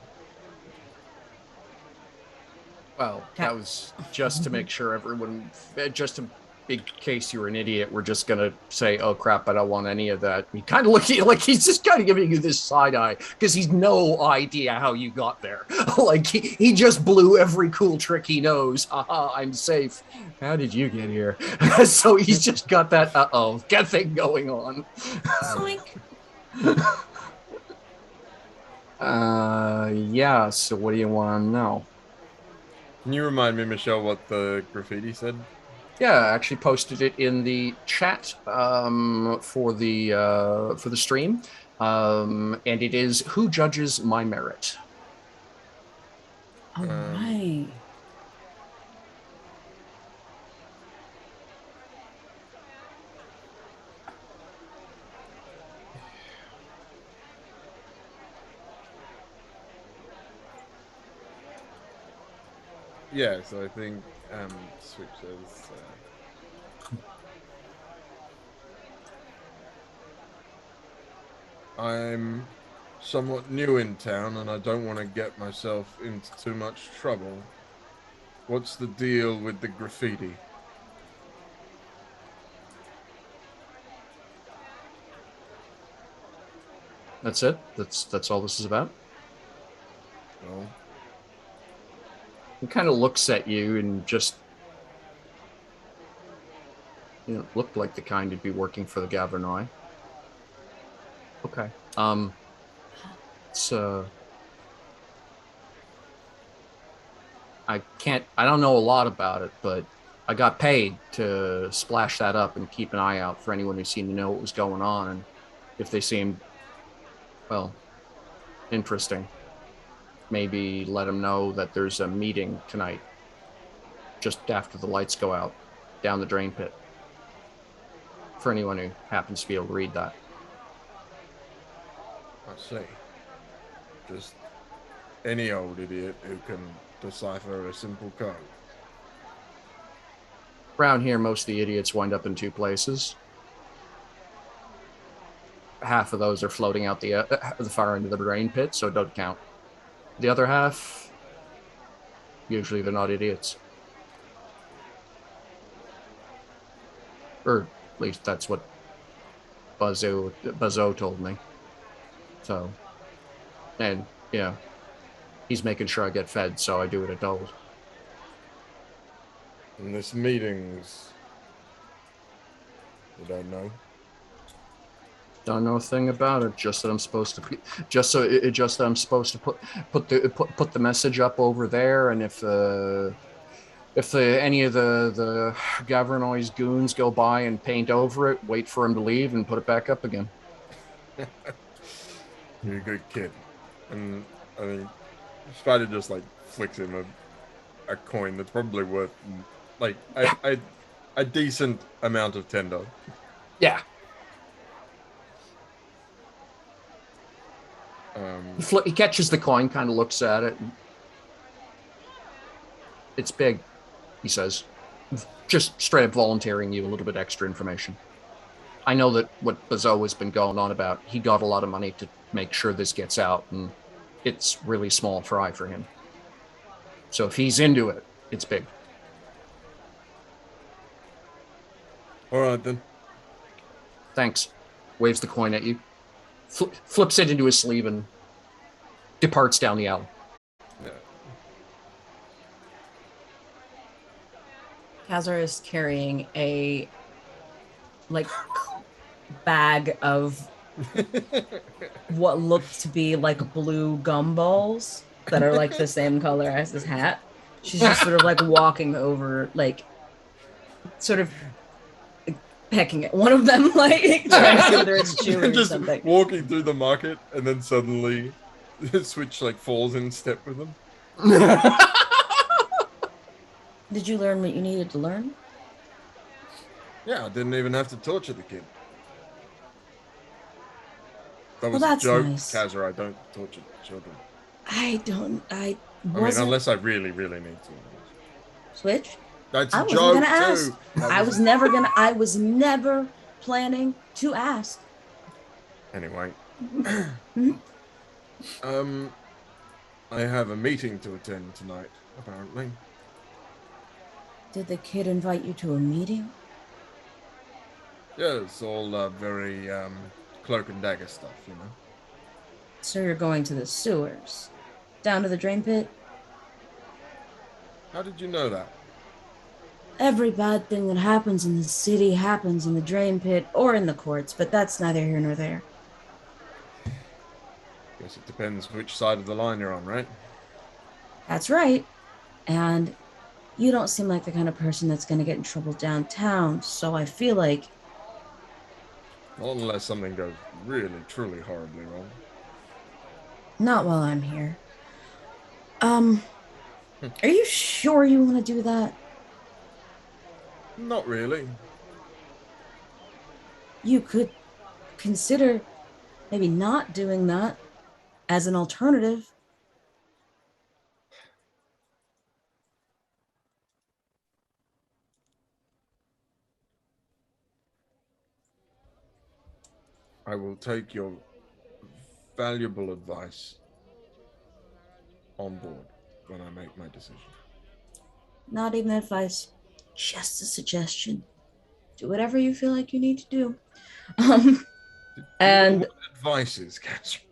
Well, that was just to make sure everyone, just in case you were an idiot, we're just going to say, oh crap, I don't want any of that. He kind of looks like he's just kind of giving you this side eye because he's no idea how you got there. Like he just blew every cool trick he knows. Haha, I'm safe. How did you get here? So he's just got that get thing going on. Yeah, so what do you want to know? Can you remind me, Michelle, what the graffiti said? Yeah, I actually posted it in the chat for the stream, and it is "Who judges my merit?" All right. Yeah, so I think Switch says I'm somewhat new in town and I don't want to get myself into too much trouble. What's the deal with the graffiti? That's it. That's all this is about. Well, He kind of looks at you and just, looked like the kind who'd be working for the Gavernoi. Okay. It's I don't know a lot about it, but I got paid to splash that up and keep an eye out for anyone who seemed to know what was going on, and if they seemed, well, interesting, maybe let them know that there's a meeting tonight just after the lights go out down the drain pit for anyone who happens to be able to read that. I see. Just any old idiot who can decipher a simple code. Around here, most of the idiots wind up in two places. Half of those are floating out the far end of the drain pit, so it doesn't count. The other half, usually they're not idiots. Or at least that's what Buzzo told me. So, and yeah, he's making sure I get fed, so I do what it told. And this meeting's, you don't know. Don't know a thing about it. Just that I'm supposed to, just that I'm supposed to put the message up over there, and if any of the Gavernoy's goons go by and paint over it, wait for him to leave and put it back up again. You're a good kid. And I mean, Spider just like flicks him a coin that's probably worth like a decent amount of $10. Yeah. He catches the coin, kind of looks at it. And it's big, he says. Just straight up volunteering you a little bit extra information. I know that what Bazo has been going on about, he got a lot of money to make sure this gets out, and it's really small fry for him. So if he's into it, it's big. All right, then. Thanks. Waves the coin at you. Flips it into his sleeve and departs down the alley. Yeah. Kazar is carrying a bag of what looked to be like blue gumballs that are like the same color as his hat. She's just sort of like walking over, like sort of pecking at one of them, like trying to see whether it's chewing or Just something. walking through the market, and then suddenly the switch like falls in step with them. Did you learn what you needed to learn? Yeah, I didn't even have to torture the kid. That Well, was that's a joke, nice. Kazar. I don't torture children. I I mean, unless I really, really need to. Switch? That's I a wasn't joke gonna ask. too. I was never planning to ask. Anyway, I have a meeting to attend tonight. Apparently, Did the kid invite you to a meeting? yeah, it's all very cloak and dagger stuff, you know. So you're going to the sewers? Down to the drain pit? How did you know that? Every bad thing that happens in the city happens in the drain pit or in the courts, but that's neither here nor there. Guess it depends which side of the line you're on, right? That's right. And you don't seem like the kind of person that's going to get in trouble downtown, so I feel like... Not unless something goes really, truly horribly wrong. Not while I'm here. Are you sure you want to do that? Not really. You could consider maybe not doing that as an alternative. I will take your valuable advice on board when I make my decision. Not even advice, just a suggestion. Do whatever you feel like you need to do. Do you And- know what advice is, Catherine?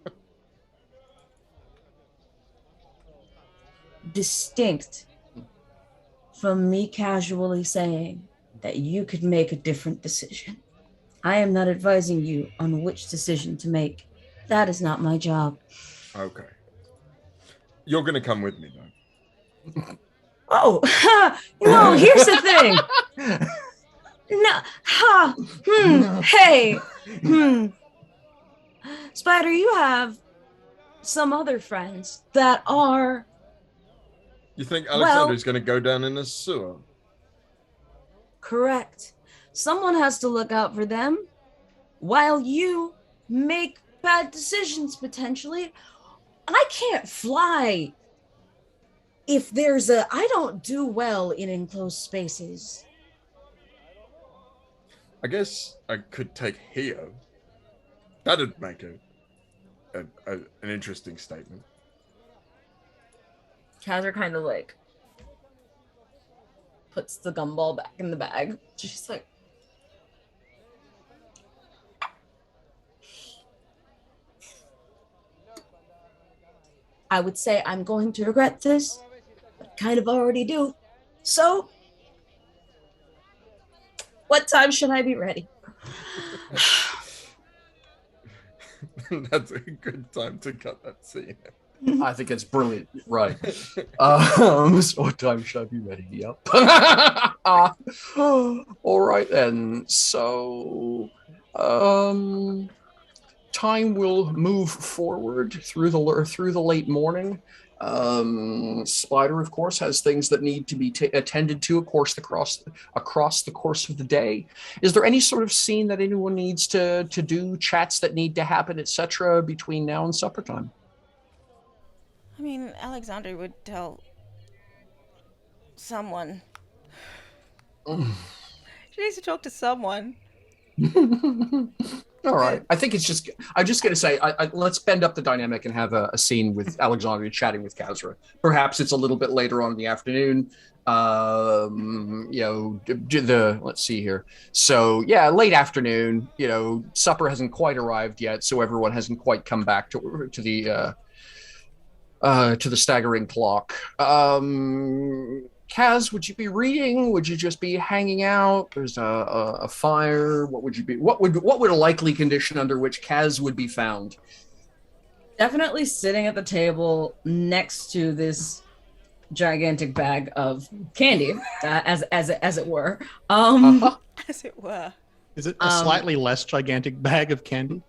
Distinct from me casually saying that you could make a different decision. I am not advising you on which decision to make. That is not my job. Okay. You're gonna come with me, though. Oh, no, here's the thing. No, hey, Spider, you have some other friends that are... You think Alexander's gonna go down in a sewer? Correct. Someone has to look out for them while you make bad decisions, potentially. I can't fly if there's a... I don't do well in enclosed spaces. I guess I could take here. That'd make an interesting statement. Kazra kind of like puts the gumball back in the bag. She's like, I would say I'm going to regret this, but kind of already do. So, what time should I be ready? That's a good time to cut that scene. I think it's brilliant. Right. So what time should I be ready? Yep. All right then. So, time will move forward through the late morning. Spider, of course, has things that need to be attended to, of course, across the course of the day. Is there any sort of scene that anyone needs to do, chats that need to happen, etc., between now and supper time? I mean, Alexandra would tell someone. She needs to talk to someone. All right. I think it's just. I'm just gonna say. Let's bend up the dynamic and have a scene with Alexandria chatting with Kazra. Perhaps it's a little bit later on in the afternoon. Let's see here. So yeah, late afternoon. Supper hasn't quite arrived yet, so everyone hasn't quite come back to the staggering clock. Kaz, would you be reading? Would you just be hanging out? There's a fire. What would you be? What would a likely condition under which Kaz would be found? Definitely sitting at the table next to this gigantic bag of candy, as it were. As it were. Is it a slightly less gigantic bag of candy?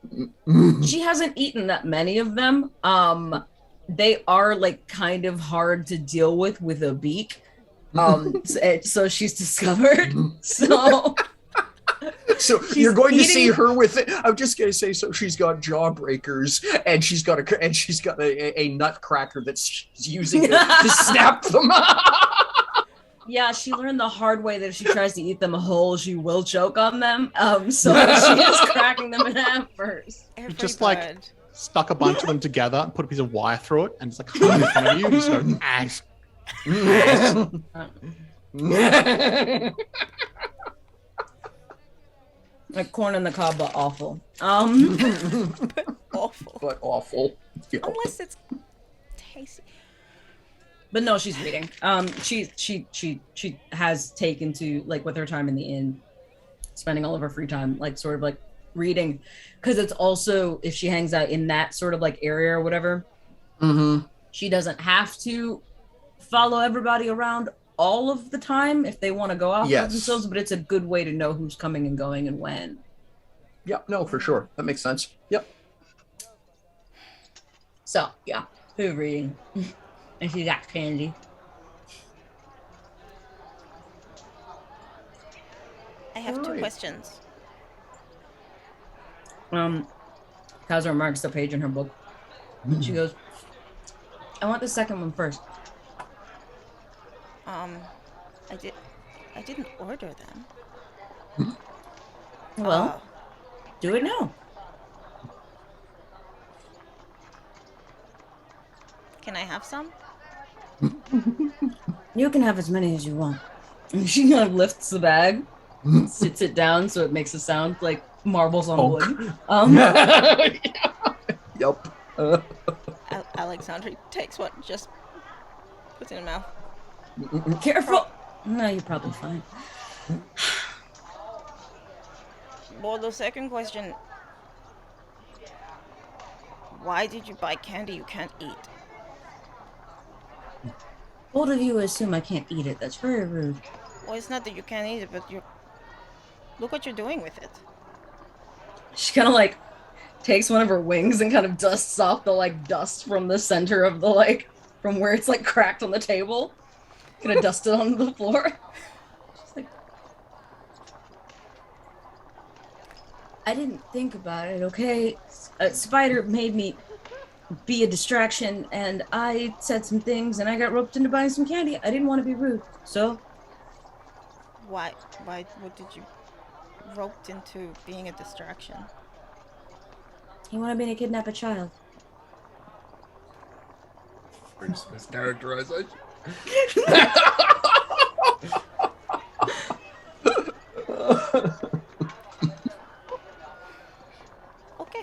She hasn't eaten that many of them. They are like kind of hard to deal with a beak. So she's discovered. So you're going to see her with it. I'm just going to say, so she's got jawbreakers and she's got a nutcracker that's she's using to snap them. Yeah, she learned the hard way that if she tries to eat them whole, she will choke on them. So she is cracking them in half first. Just like stuck a bunch of them together and put a piece of wire through it, and it's like hung in front of you. Just go, ash. Like corn on the cob, but awful. Awful. But awful. Yeah. Unless it's tasty. But no, she's reading. She has taken to, like, with her time in the inn, spending all of her free time, like, sort of like reading, because it's also, if she hangs out in that sort of like area or whatever, she doesn't have to follow everybody around all of the time if they want to go off of themselves, but it's a good way to know who's coming and going and when. Yep, no, for sure. That makes sense. Yep. So, yeah, who's reading? And she got candy. I have two questions. Kazra marks the page in her book. She goes, I want the second one first. I didn't order them. Well, do it now. Can I have some? You can have as many as you want. And she kind of lifts the bag, sits it down so it makes a sound like marbles on wood. Yep. Alexandra takes one, just puts it in her mouth. Careful. No, you're probably fine. Well, the second question. Why did you buy candy you can't eat? Both of you assume I can't eat it. That's very rude. Well, it's not that you can't eat it, but look what you're doing with it. She kind of like takes one of her wings and kind of dusts off the like dust from the center of the like, from where it's like cracked on the table. Gonna dust it onto the floor. She's like, I didn't think about it, okay? A spider made me be a distraction, and I said some things, and I got roped into buying some candy. I didn't want to be rude, so... Why, what did you roped into being a distraction. You wanted me to kidnap a child. Bruce mischaracterization. Okay.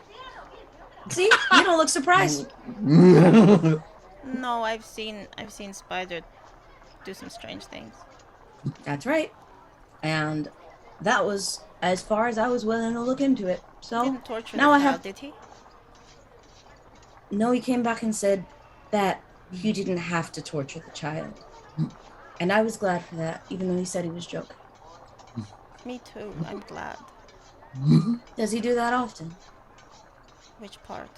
See? You don't look surprised. No, I've seen Spider do some strange things. That's right. And that was as far as I was willing to look into it. So Didn't torture now the I child, have. did he? No, he came back and said that you didn't have to torture the child. And I was glad for that, even though he said he was joking. Me too. I'm glad. Does he do that often? Which part?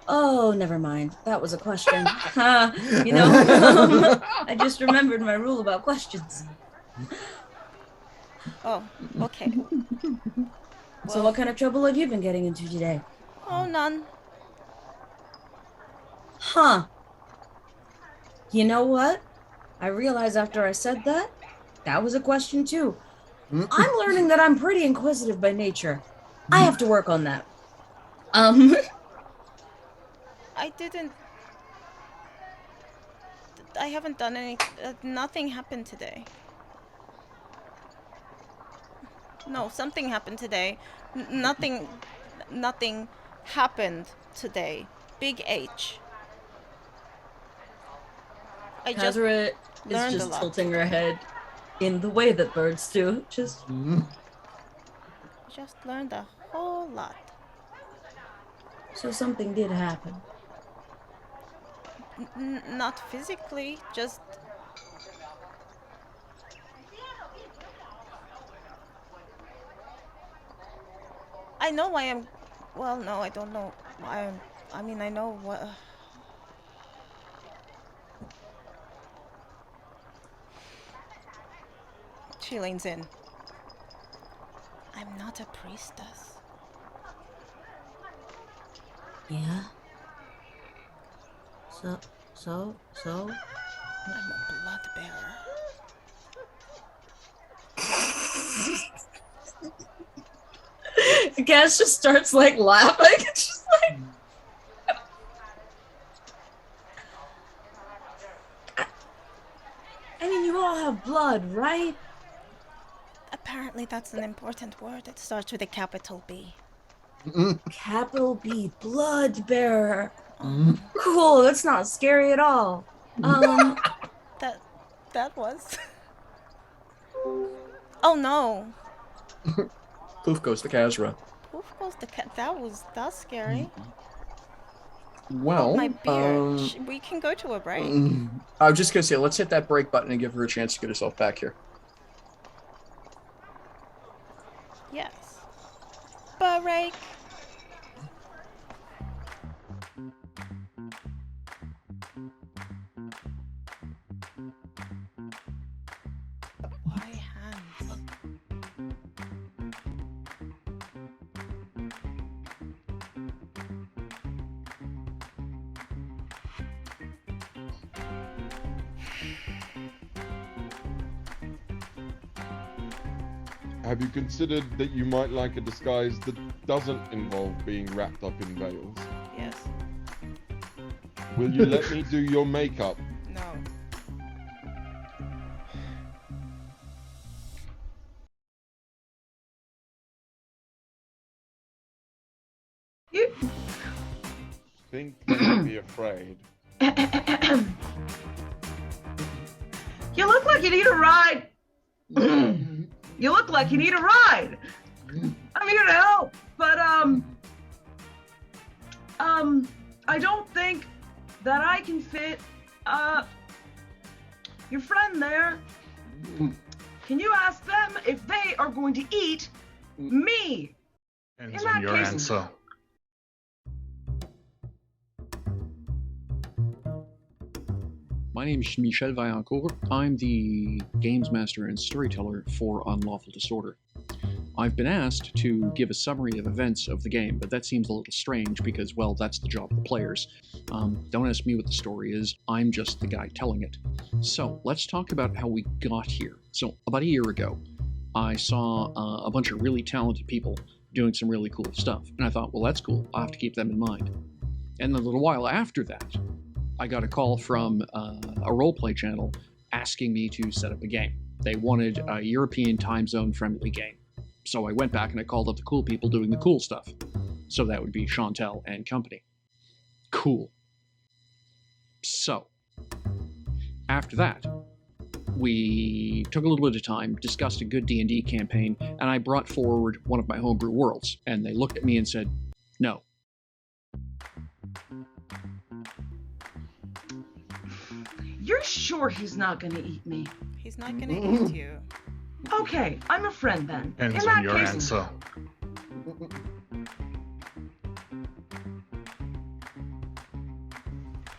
Oh, never mind. That was a question. I just remembered my rule about questions. Oh, okay. So what kind of trouble have you been getting into today? Oh, none. Huh. You know what? I realized after I said that, that was a question too. I'm learning that I'm pretty inquisitive by nature. I have to work on that. I haven't done any. Nothing happened today. No, something happened today. Nothing happened today. Big H. I just Kazra is learned a just lot. tilting her head in the way that birds do. Just learned a whole lot. so something did happen. Not physically, just. I know why I'm. Well, no, I don't know why I'm. I mean, I know what. She leans in. I'm not a priestess. Yeah. So. I'm a blood bearer. Gaz just starts like laughing. It's just like. I mean, you all have blood, right? Apparently, that's an important word. It starts with a capital B. Capital B, blood bearer. Cool. That's not scary at all. That was. Oh no. Poof goes the Kazra. Poof goes the cat. That's scary. Well, My beard. We can go to a break. I was just gonna say, let's hit that break button and give her a chance to get herself back here. Yes. Break. Why hands? Have you considered that you might like a disguise that doesn't involve being wrapped up in veils? Yes. Will you let me do your makeup? No. Think they might be afraid. You look like you need a ride. You look like you need a ride. I'm here to help, but I don't think that I can fit your friend there. Can you ask them if they are going to eat me? Depends In on that your case- answer. My name is Michel Vaillancourt. I'm the games master and storyteller for Unlawful Disorder. I've been asked to give a summary of events of the game, but that seems a little strange because, well, that's the job of the players. Don't ask me what the story is, I'm just the guy telling it. So, let's talk about how we got here. So, about a year ago, I saw a bunch of really talented people doing some really cool stuff. And I thought, well, that's cool. I'll have to keep them in mind. And a little while after that, I got a call from a roleplay channel asking me to set up a game. They wanted a European time zone friendly game. So I went back and I called up the cool people doing the cool stuff. So that would be Chantel and company. Cool. So, after that, we took a little bit of time, discussed a good D&D campaign, and I brought forward one of my homebrew worlds, and they looked at me and said, no. You're sure he's not gonna eat me? He's not gonna eat you. Okay, I'm a friend then. Depends In on that your case, answer.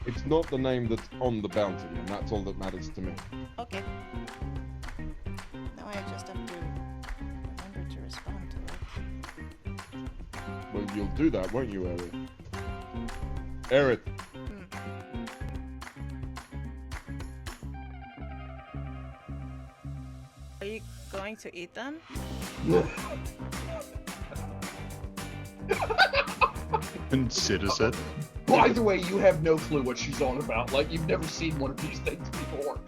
It's not the name that's on the bounty, and that's all that matters to me. Okay. Now I just have to remember to respond to it. Well, you'll do that, won't you, Eric? Eric. Are you going to eat them? Considers it. By the way, you have no clue what she's on about. Like, you've never seen one of these things before.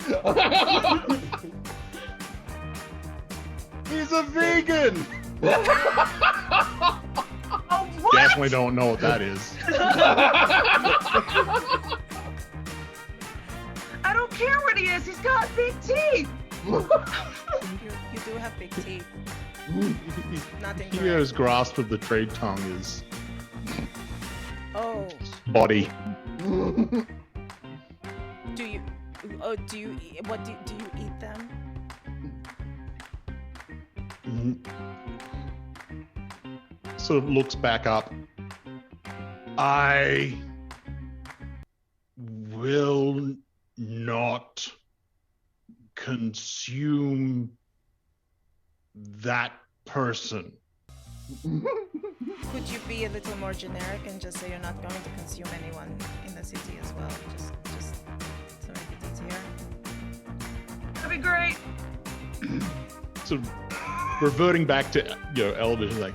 He's a vegan! Oh, what? Definitely don't know what that is. I don't care what he is. He's got big teeth. You do have big teeth. Not incorrect. Theo's grasp of the trade tongue is Oh, body. do you? Oh, do you? What do you eat them? Sort of looks back up. I will not consume that person. Could you be a little more generic and just say you're not going to consume anyone in the city as well? Just to make it easier. That'd be great. So reverting back to Elvish, like,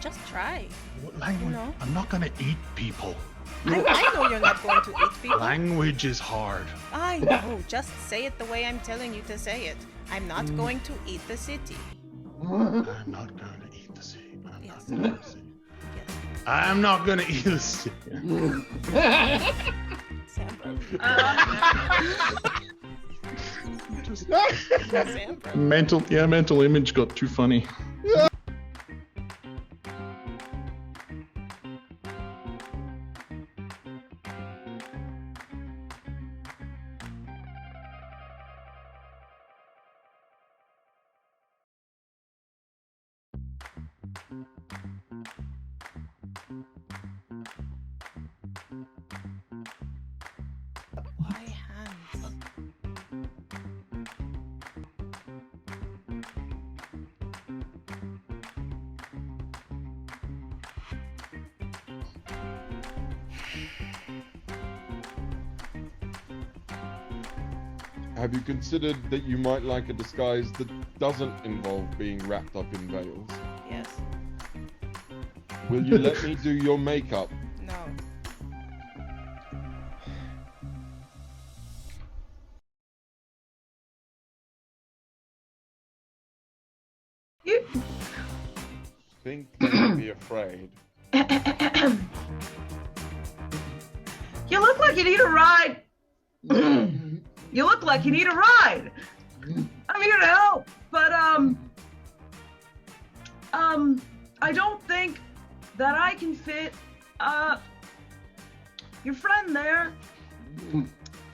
Just try. what language? know? I'm not gonna eat people. I know you're not going to eat people. Language is hard. I know. Just say it the way I'm telling you to say it. I'm not going to eat the city. I'm not gonna eat the city. Yes. Not gonna eat the city. Yes. I'm not gonna eat the city. Sandra. Sandra. Mental image got too funny. Why hands? Have you considered that you might like a disguise that doesn't involve being wrapped up in veils? Yes. Will you let me do your makeup? No. You... Think don't be afraid. You look like you need a ride. You look like you need a ride. I'm here to help, but I don't think that I can fit your friend there.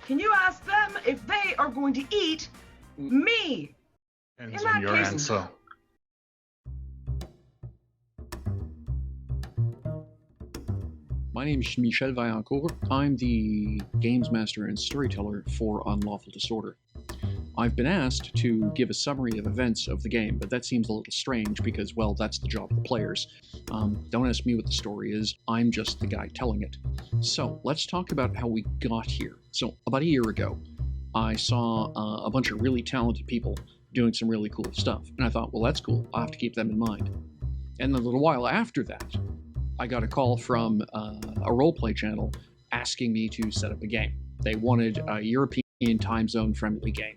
Can you ask them if they are going to eat me? Depends In on that your case- answer. My name is Michel Vaillancourt. I'm the games master and storyteller for Unlawful Disorder. I've been asked to give a summary of events of the game, but that seems a little strange because, well, that's the job of the players. Don't ask me what the story is, I'm just the guy telling it. So, let's talk about how we got here. So, about a year ago, I saw a bunch of really talented people doing some really cool stuff. And I thought, well, that's cool. I'll have to keep them in mind. And a little while after that, I got a call from a roleplay channel asking me to set up a game. They wanted a European time zone friendly game.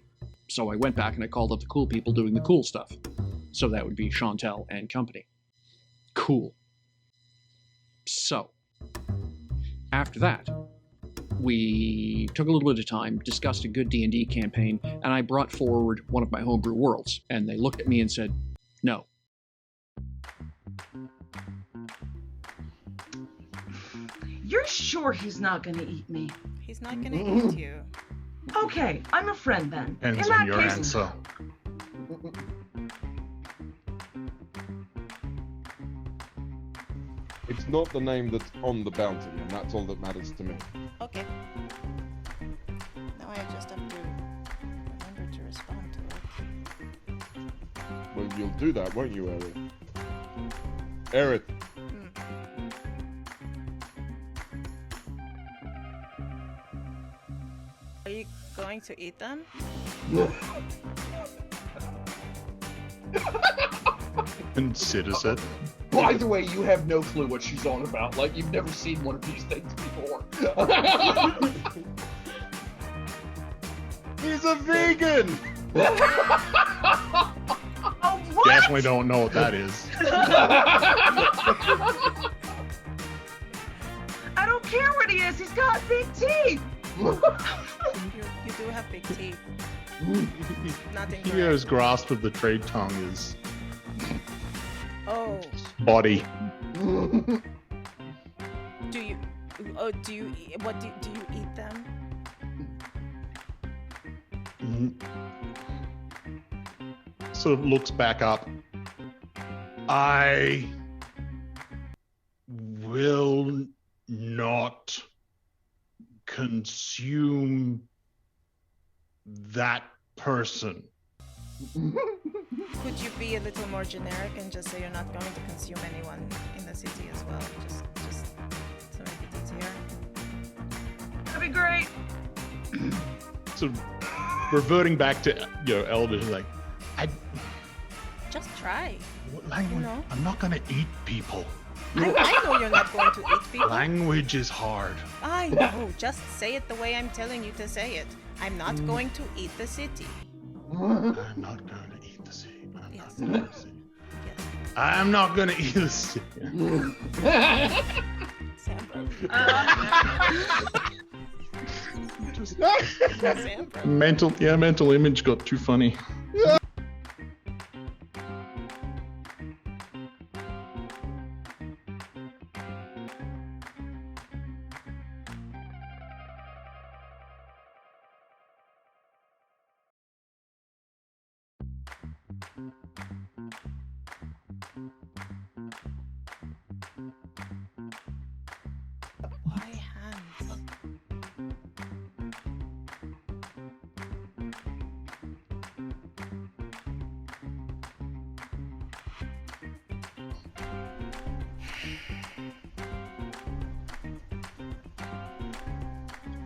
So I went back and I called up the cool people doing the cool stuff. So that would be Chantel and company. Cool. So, after that, we took a little bit of time, discussed a good D&D campaign, and I brought forward one of my homebrew worlds, and they looked at me and said, no. You're sure he's not gonna eat me? He's not gonna eat you. Okay, I'm a friend then. Depends In on that your case, answer. It's not the name that's on the bounty, and that's all that matters to me. Okay. Now I just have to remember to respond to it. Well, you'll do that, won't you, Eric? Eric, Are you going to eat them? Considers it. By the way, you have no clue what she's on about. Like, you've never seen one of these things before. he's a vegan! oh, what? Definitely don't know what that is. I don't care what he is. He's got big teeth. You do have big teeth. Nothing. Hero's grasp of the trade tongue is Oh, body. do you? Oh, do you? What do you eat them? Sort of looks back up. I will not consume that person. Could you be a little more generic and just say you're not going to consume anyone in the city as well? Just to make it easier. That'd be great. So reverting back to Elvish, like Just try. what language? know? I'm not gonna eat people. I know you're not going to eat people. Language is hard. I know. Just say it the way I'm telling you to say it. I'm not going to eat the city. I'm not going to eat the city. Yes. Yes. I'm not gonna eat the city. Sandra. Just Sandra. mental image got too funny. Why hands?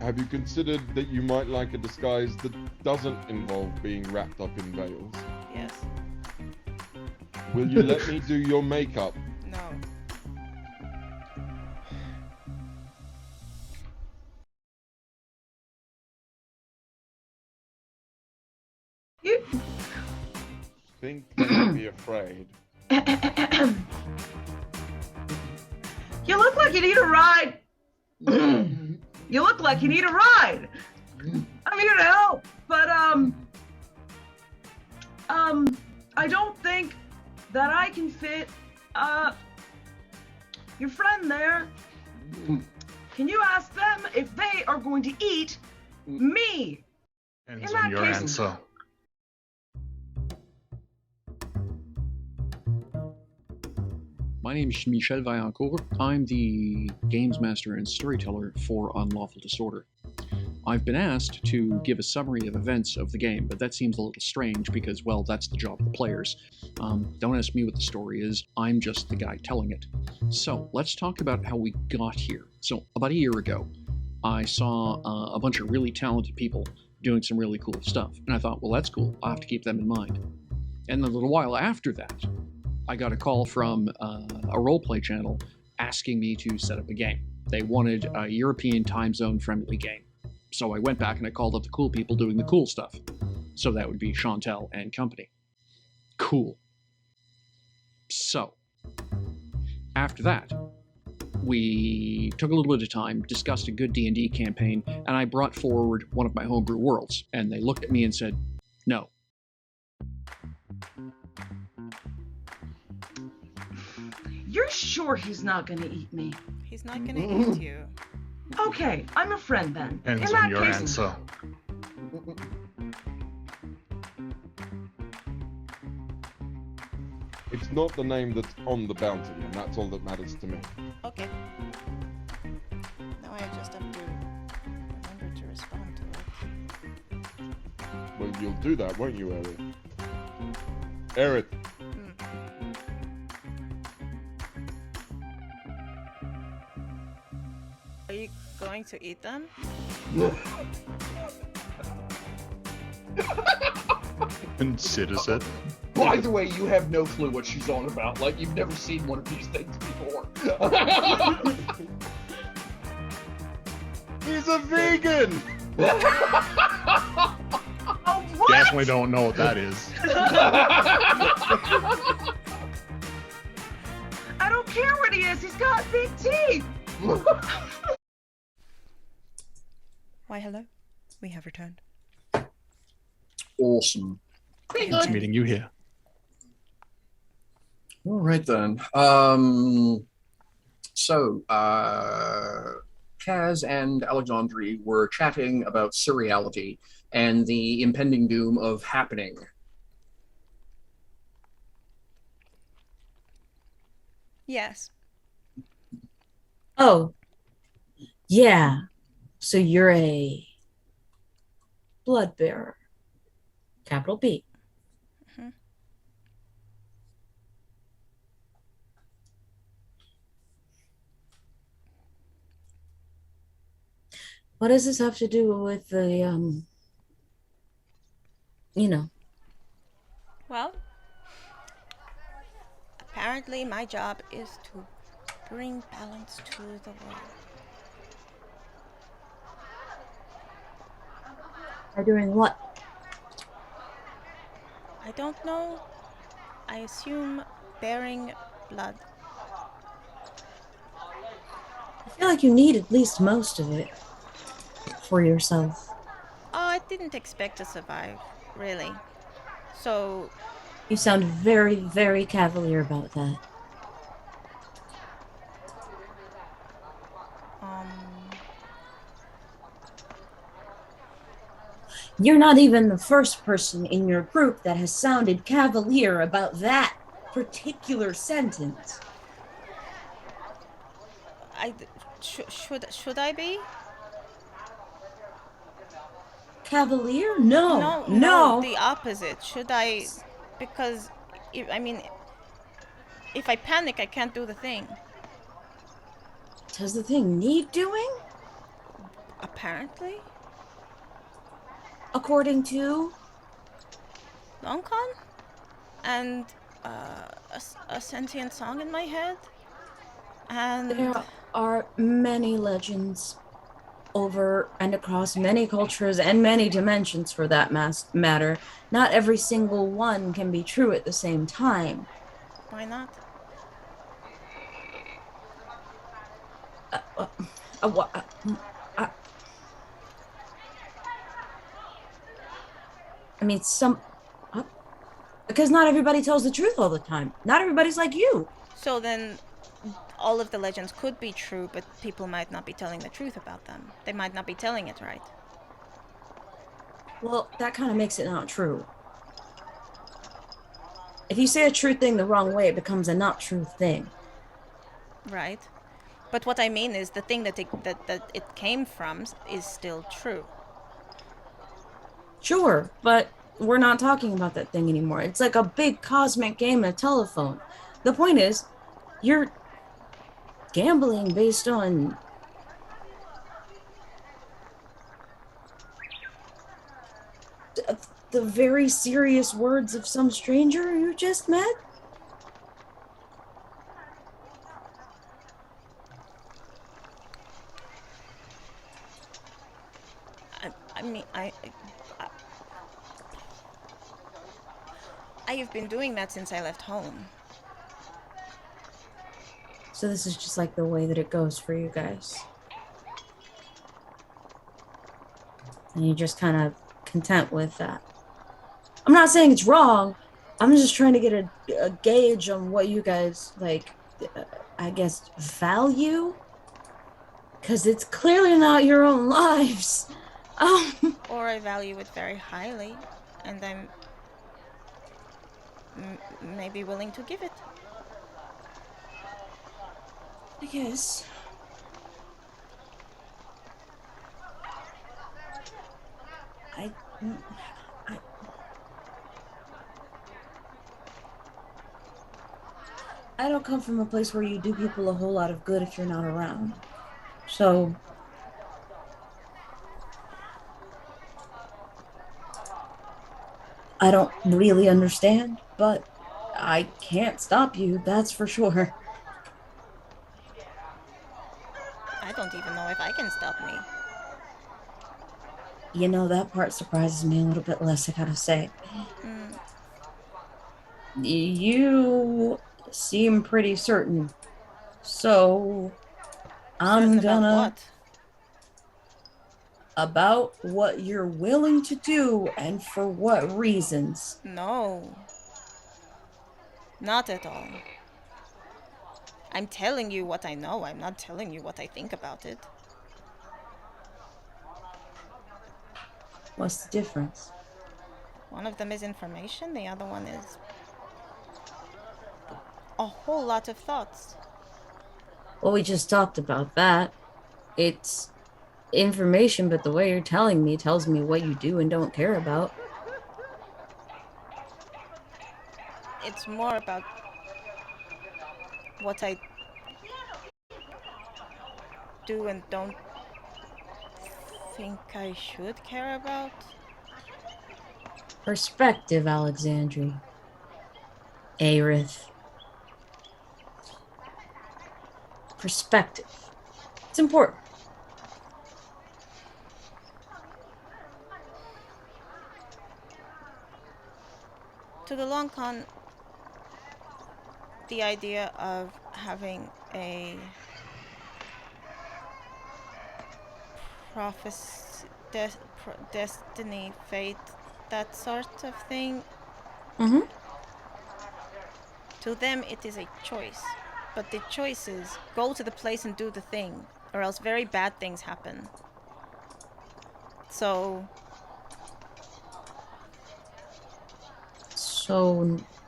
Have you considered that you might like a disguise that doesn't involve being wrapped up in veils? Yes. Will you let me do your makeup? No. You... Think don't be afraid. You look like you need a ride. You look like you need a ride. I'm here to help, but I don't think that I can fit your friend there. Can you ask them if they are going to eat me? Depends In on that your case- answer. My name is Michel Vaillancourt. I'm the games master and storyteller for Unlawful Disorder. I've been asked to give a summary of events of the game, but that seems a little strange because, well, that's the job of the players. Don't ask me what the story is, I'm just the guy telling it. So, let's talk about how we got here. So, about a year ago, I saw a bunch of really talented people doing some really cool stuff. And I thought, well, that's cool. I'll have to keep them in mind. And a little while after that, I got a call from a roleplay channel asking me to set up a game. They wanted a European time zone friendly game. So I went back and I called up the cool people doing the cool stuff. So that would be Chantel and company. Cool. So, after that, we took a little bit of time, discussed a good D&D campaign, and I brought forward one of my homebrew worlds. And they looked at me and said, no. You're sure he's not gonna eat me? He's not gonna eat you. Okay, I'm a friend then. Depends In on that your case, answer. It's not the name that's on the bounty, and that's all that matters to me. Okay. Now I just have to remember to respond to it. Well, you'll do that, won't you, Eric? Eric. Are you going to eat them? Considers it. By the way, you have no clue what she's on about. Like, you've never seen one of these things before. He's a vegan! oh, what? Definitely don't know what that is. I don't care what he is. He's got big teeth. Why, hello. We have returned. Awesome. It's meeting you here. All right then. So Kaz and Alexandri were chatting about seriality and the impending doom of happening. Yes. Oh, yeah. So you're a blood bearer. Capital B. Mhm. What does this have to do with the, you know? Well, apparently my job is to bring balance to the world. By doing what? I don't know. I assume bearing blood. I feel like you need at least most of it for yourself. Oh, I didn't expect to survive, really. So, You sound very, very cavalier about that. You're not even the first person in your group that has sounded cavalier about that particular sentence. should I be? Cavalier? No. No, the opposite. Should I? Because, if I panic, I can't do the thing. Does the thing need doing? Apparently. According to? Longcon? And a sentient song in my head? And There are many legends over and across many cultures and many dimensions for that matter. Not every single one can be true at the same time. why not? I mean, because not everybody tells the truth all the time. Not everybody's like you. So then, all of the legends could be true, but people might not be telling the truth about them. They might not be telling it right. Well, that kind of makes it not true. If you say a true thing the wrong way, it becomes a not true thing. Right. But what I mean is the thing that it came from is still true. Sure, but we're not talking about that thing anymore. It's like a big cosmic game of telephone. The point is, you're gambling based on the very serious words of some stranger you just met? I have been doing that since I left home. So this is just like the way that it goes for you guys. And you're just kind of content with that. I'm not saying it's wrong. I'm just trying to get a gauge on what you guys, like, I guess, value. Because it's clearly not your own lives. Or I value it very highly, and I'm maybe willing to give it. I guess. I don't come from a place where you do people a whole lot of good if you're not around. So I don't really understand, but I can't stop you, that's for sure. I don't even know if I can stop me. You know, that part surprises me a little bit less, I gotta say. You seem pretty certain. So I'm gonna... About what you're willing to do and for what reasons. No. Not at all. I'm telling you what I know. I'm not telling you what I think about it. What's the difference? One of them is information, the other one is a whole lot of thoughts. Well, we just talked about that. It's information, but the way you're telling me tells me what you do and don't care about. It's more about what I do and don't think I should care about. Perspective, Alexandri. Aerith. Perspective. It's important. To the long con, the idea of having a prophecy, destiny, fate, that sort of thing. Mm-hmm. To them, it is a choice. But the choice is go to the place and do the thing, or else very bad things happen. So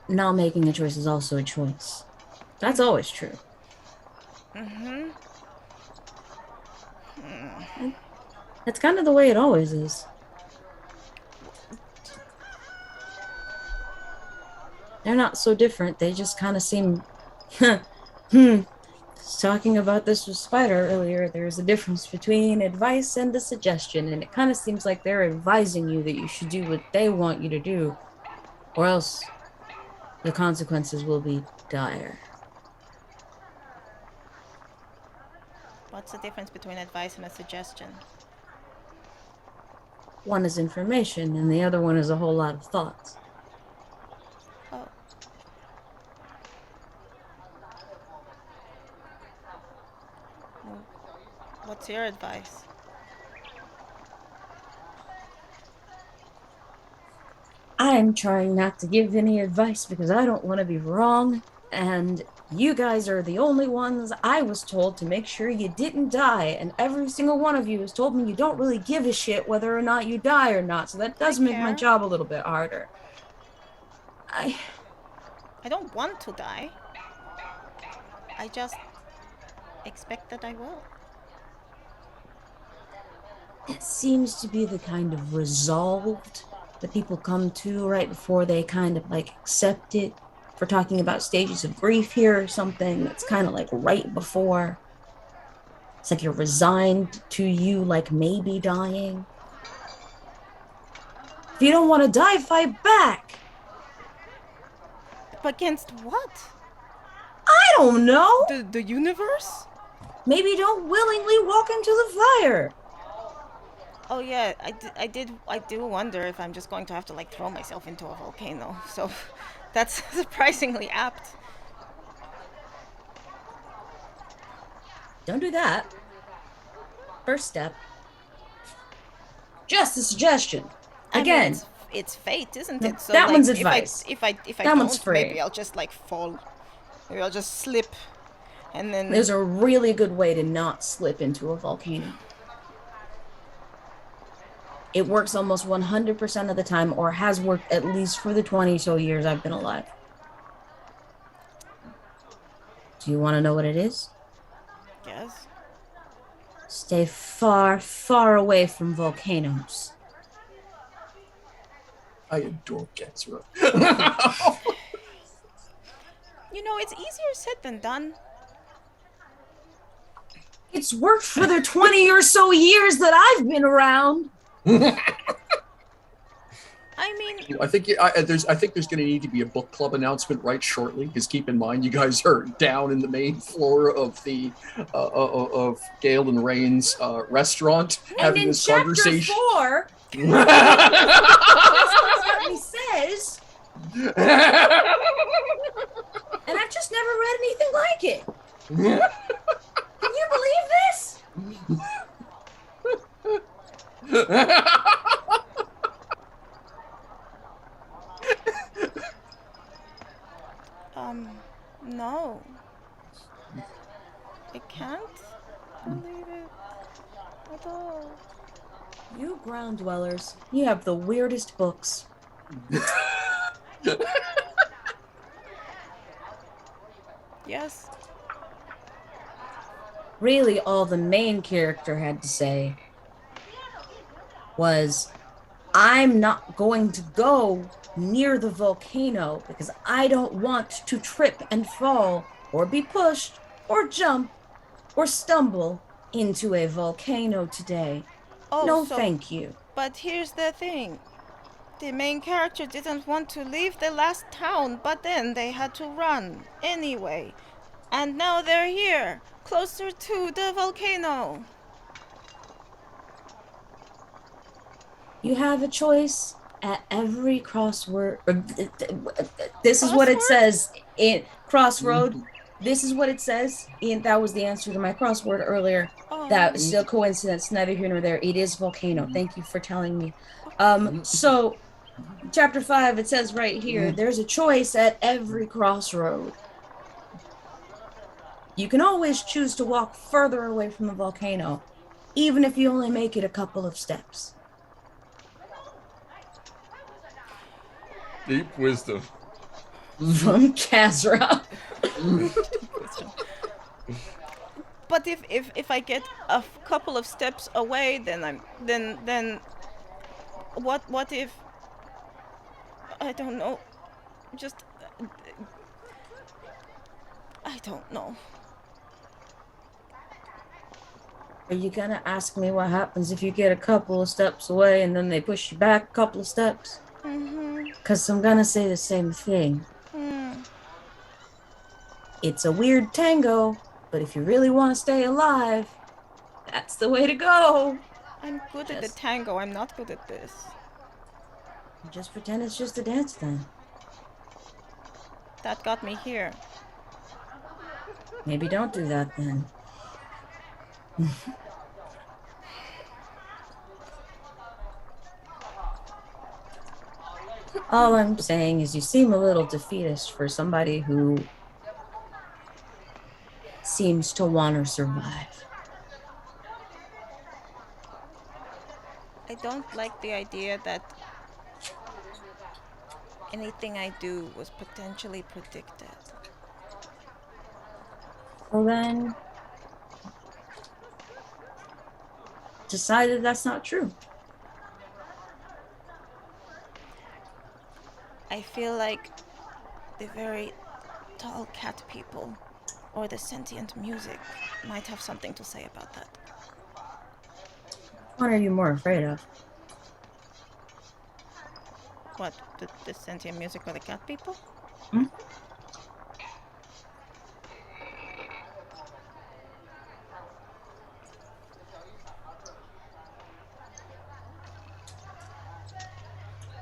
not making a choice is also a choice. That's always true. Mm-hmm. That's kind of the way it always is. They're not so different. They just kind of seem... Talking about this with Spider earlier, there's a difference between advice and a suggestion, and it kind of seems like they're advising you that you should do what they want you to do, or else the consequences will be dire. What's the difference between advice and a suggestion? One is information, and the other one is a whole lot of thoughts. Oh. Well, what's your advice? I'm trying not to give any advice because I don't want to be wrong, and you guys are the only ones I was told to make sure you didn't die, and every single one of you has told me you don't really give a shit whether or not you die or not, so that does make my job a little bit harder. I don't want to die. I just expect that I will. It seems to be the kind of resolved that people come to right before they kind of like accept it. If we're talking about stages of grief here or something, it's kind of like right before. It's like you're resigned to you like maybe dying. you don't want to die, fight back. Against what? I don't know. The universe? Maybe don't willingly walk into the fire. Oh yeah, I do wonder if I'm just going to have to like throw myself into a volcano. So that's surprisingly apt. Don't do that. First step. Just a suggestion. Again, I mean, it's fate, isn't it? So that like, one's advice. If I That don't, one's free. maybe I'll just like fall. Maybe I'll just slip, and then There's a really good way to not slip into a volcano. It works almost 100% of the time, or has worked at least for the 20 so years I've been alive. Do you want to know what it is? yes. Stay far, far away from volcanoes. I adore Getsura. You know, it's easier said than done. It's worked for the 20 or so years that I've been around. I mean, I think there's going to need to be a book club announcement right shortly, because keep in mind you guys are down in the main floor of the of Gale and Rain's restaurant And having in this chapter conversation. 4, he says, and I've just never read anything like it. Can you believe this? no. I can't believe it at all. You ground dwellers, you have the weirdest books. Yes. Really, all the main character had to say was, I'm not going to go near the volcano because I don't want to trip and fall or be pushed or jump or stumble into a volcano today. Oh, No, so, thank you. But here's the thing. The main character didn't want to leave the last town, but then they had to run anyway. And now they're here, closer to the volcano. You have a choice at every crossword. This is what it says in Crossroad. This is what it says. That was the answer to my crossword earlier. Oh. That is still coincidence, neither here nor there. It is volcano. Thank you for telling me. So, chapter 5, it says right here, there's a choice at every crossroad. You can always choose to walk further away from the volcano, even if you only make it a couple of steps. Deep wisdom. From Kazra. But if I get a couple of steps away, then what if I don't know, just I don't know. Are you gonna ask me what happens if you get a couple of steps away and then they push you back a couple of steps? Because I'm gonna say the same thing. It's a weird tango, but if you really want to stay alive, that's the way to go. I'm good at the tango, I'm not good at this. Just pretend it's just a dance then. That got me here. Maybe don't do that then. All I'm saying is you seem a little defeatist for somebody who seems to want to survive. I don't like the idea that anything I do was potentially predicted. Well then, decided that's not true. I feel like the very tall cat people or the sentient music might have something to say about that. What are you more afraid of? What? The sentient music by the cat people? Hmm?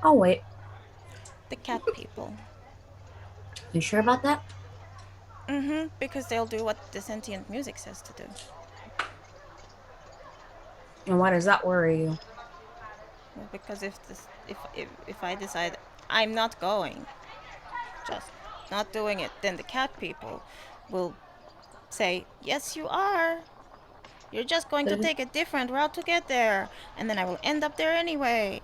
Oh wait, The cat people. you sure about that? Mm-hmm. Because they'll do what the sentient music says to do. And why does that worry you? Well, because if I decide I'm not going, just not doing it, then the cat people will say, yes, you are. You're just going to take a different route to get there, and then I will end up there anyway.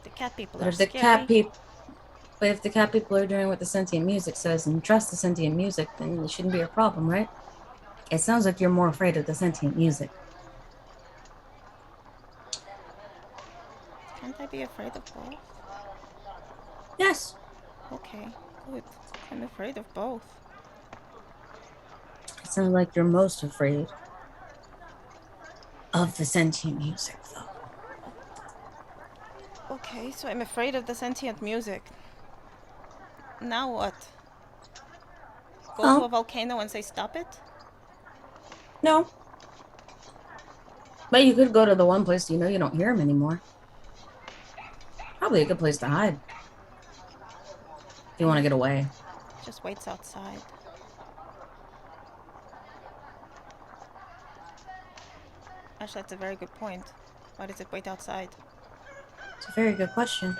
The cat people But are if the scary. cat people are doing what the sentient music says and you trust the sentient music, then it shouldn't be a problem, right? It sounds like you're more afraid of the sentient music. Can't I be afraid of both? Yes. Okay, good. I'm afraid of both. It sounds like you're most afraid of the sentient music, though. Okay, so I'm afraid of the sentient music. Now what? Go to a volcano and say stop it? No. But you could go to the one place you know you don't hear him anymore. Probably a good place to hide. If you want to get away. Just waits outside. Actually, that's a very good point. Why does it wait outside? It's a very good question.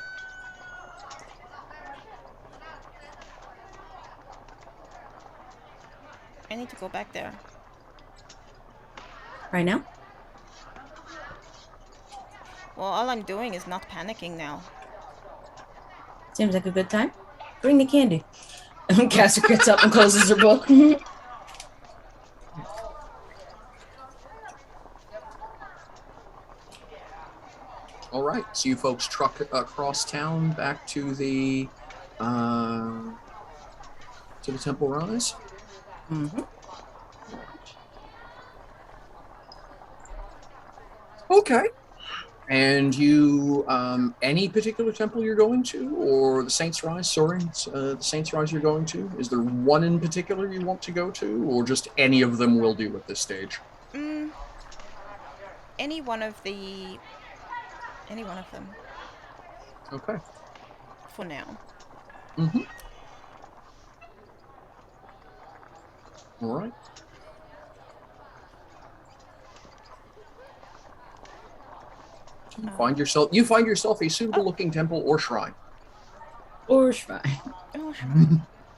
I need to go back there. Right now? Well, all I'm doing is not panicking now. Seems like a good time. Bring the candy. Cassie gets up and closes her book. All right, so you folks truck across town back to the Temple Rise. Mm-hmm. Okay. And you, any particular temple you're going to, or the Saints Rise, the Saints Rise you're going to? Is there one in particular you want to go to, or just any of them will do at this stage? Any one of them. Okay. For now. Mm-hmm. All right. You find yourself a suitable looking temple or shrine. Or shrine. Oh, sure.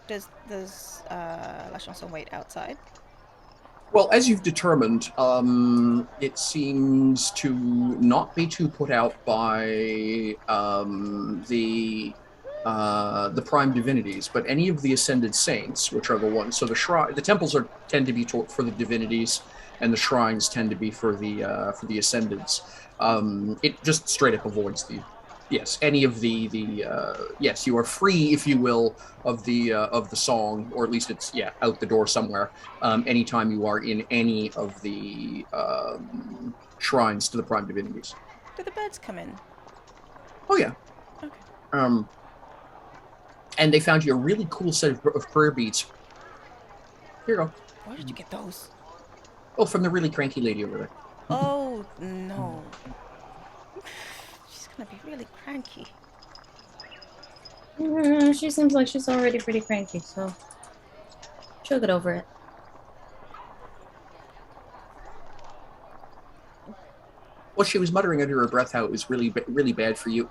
Does La Chanson wait outside? Well, as you've determined, it seems to not be too put out by the prime divinities, but any of the ascended saints, which are the ones. So the temples tend to be for the divinities, and the shrines tend to be for the ascendeds. It just straight up avoids the. Yes, any of yes, you are free, if you will, of the song, or at least it's out the door somewhere. Anytime you are in any of the shrines to the prime divinities. Do the birds come in? Oh yeah. Okay. And they found you a really cool set of prayer beads. Here you go. Where did you get those? Oh, from the really cranky lady over there. Oh no. She's gonna be really cranky. She seems like she's already pretty cranky, so she'll get over it. Well, she was muttering under her breath how it was really, really bad for you,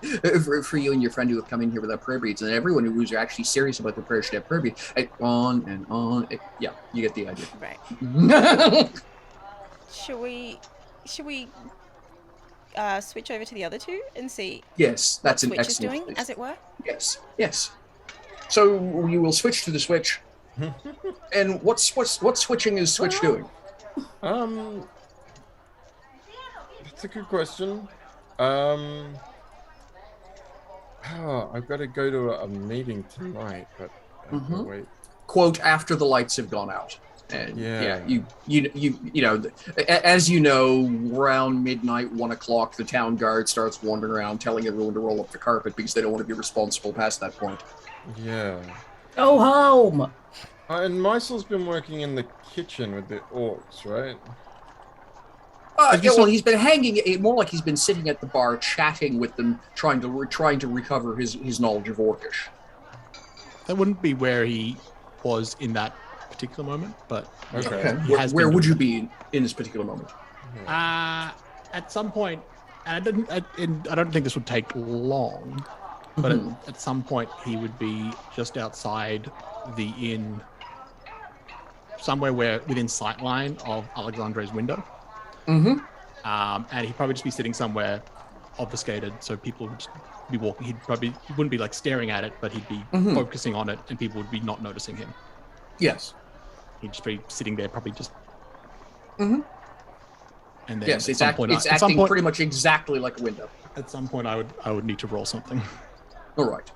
for you and your friend who have come in here without prayer beads, and everyone who was actually serious about the prayer should have prayer beads. On and on. Yeah, you get the idea. Right. Should we switch over to the other two and see? Yes, that's an Switch excellent is doing, place. as it were. Yes. So you will switch to the Switch, and what switching is Switch doing? That's a good question. I've got to go to a meeting tonight, but wait. Quote, after the lights have gone out. And Yeah. you know, as you know, around midnight, 1 o'clock, the town guard starts wandering around telling everyone to roll up the carpet because they don't want to be responsible past that point. Yeah. Go home. And Meisel's been working in the kitchen with the orcs, right? Yeah, well, he's been hanging. More like he's been sitting at the bar, chatting with them, trying to recover his knowledge of Orcish. That wouldn't be where he was in that particular moment, but Okay. Where would you be in this particular moment? At some point, and I don't think this would take long, but at some point he would be just outside the inn, somewhere within sightline of Alexandre's window. Mm-hmm. And he'd probably just be sitting somewhere obfuscated, so people would just be walking. He wouldn't be like staring at it, but he'd be focusing on it, and people would be not noticing him. Yes. He'd just be sitting there, probably just. Mm-hmm. And then yes, it's acting pretty much exactly like a window. At some point, I would need to roll something. All right.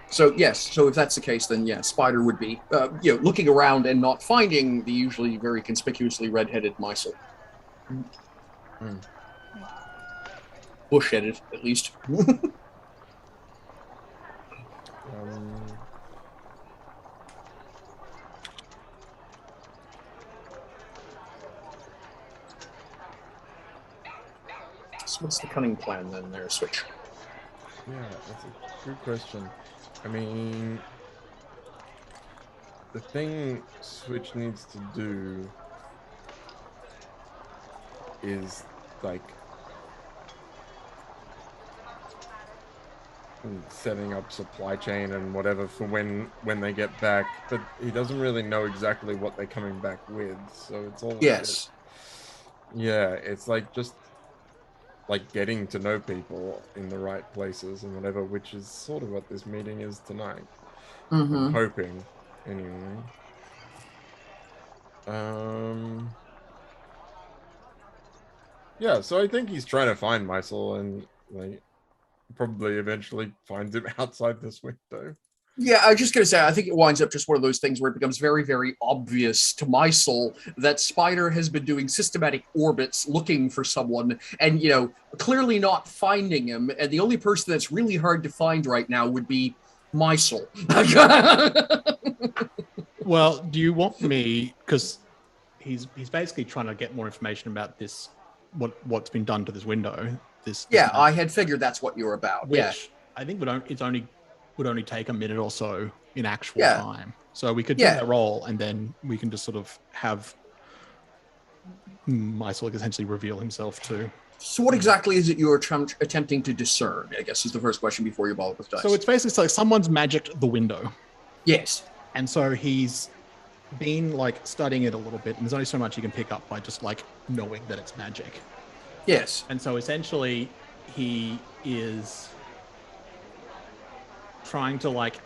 So yes, so if that's the case, then yeah, Spider would be, looking around and not finding the usually very conspicuously red-headed Meisel. Bush-headed, at least. So what's the cunning plan then there, Switch? Yeah, that's a good question. I mean, the thing Switch needs to do is like setting up supply chain and whatever for when they get back, but he doesn't really know exactly what they're coming back with, so it's all yes. Yeah, it's like just like getting to know people in the right places and whatever, which is sort of what this meeting is tonight. I'm hoping, anyway. Yeah, so I think he's trying to find Meisel and like probably eventually finds him outside this window. Yeah, I was just going to say, I think it winds up just one of those things where it becomes very, very obvious to Meisel that Spider has been doing systematic orbits looking for someone and, clearly not finding him. And the only person that's really hard to find right now would be Meisel. Well, do you want me, because he's basically trying to get more information about this, what's been done to this window. Yeah, I had figured that's what you were about. Which yeah, I think would only take a minute or so in actual time. So we could do that roll, and then we can just sort of have Meisel essentially reveal himself too. So what exactly is it you're attempting to discern, I guess, is the first question before you ball it with dice. So it's basically like someone's magicked the window. Yes. And so he's been like studying it a little bit, and there's only so much you can pick up by just like knowing that it's magic. Yes. And so essentially he is trying to like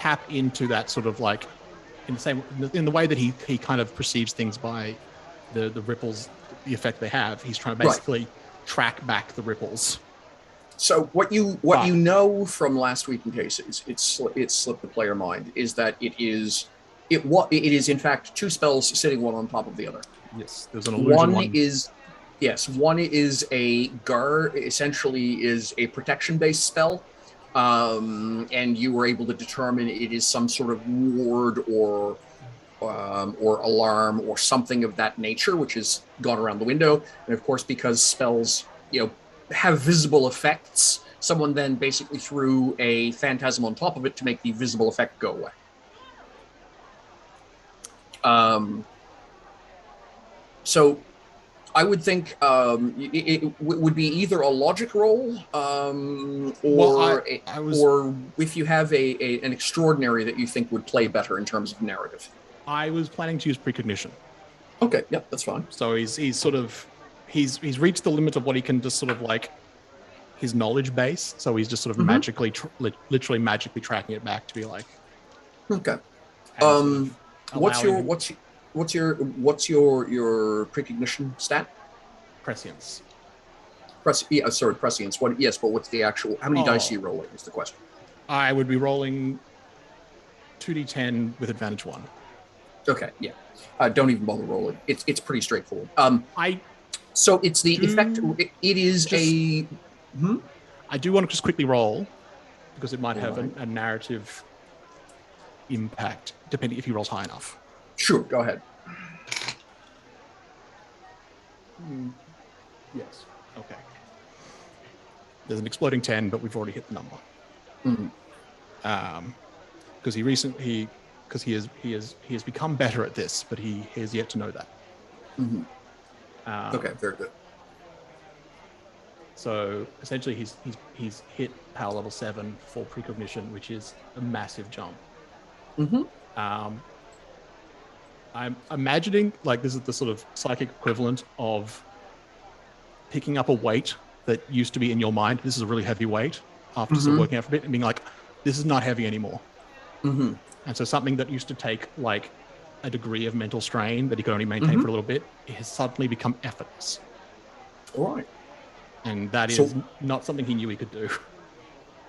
tap into that sort of like in the way that he kind of perceives things by the ripples, the effect they have. He's trying to basically track back the ripples. So what you know from last week, in case it slipped the player mind, is that it is in fact two spells sitting one on top of the other. Yes, there's an illusion one is a essentially is a protection-based spell, and you were able to determine it is some sort of ward or alarm or something of that nature, which has gone around the window. And of course, because spells, have visible effects, someone then basically threw a phantasm on top of it to make the visible effect go away. So I would think it would be either a logic roll, or if you have an extraordinary that you think would play better in terms of narrative. I was planning to use precognition. Okay, yep, that's fine. So he's reached the limit of what he can just sort of like his knowledge base. So he's just sort of literally magically tracking it back to be like. Okay. What's your precognition stat? Prescience. Prescience. What? Yes, but what's the actual? How many dice are you rolling? Is the question. I would be rolling 2d10 with advantage 1. Okay, yeah. Don't even bother rolling. It's pretty straightforward. So it's the Do effect. It is just- a. I do want to just quickly roll because it might have Alright. a narrative impact depending if he rolls high enough. Sure, go ahead. Yes. Okay. There's an exploding 10, but we've already hit the number. Mhm. Because he has become better at this, but he has yet to know that. Mhm. Okay, very good. So essentially, he's hit power level 7 for precognition, which is a massive jump. I'm imagining like this is the sort of psychic equivalent of picking up a weight that used to be in your mind. This is a really heavy weight after sort of working out for a bit and being like, this is not heavy anymore. And so something that used to take like a degree of mental strain that he could only maintain for a little bit, it has suddenly become effortless. All right. And that is not something he knew he could do.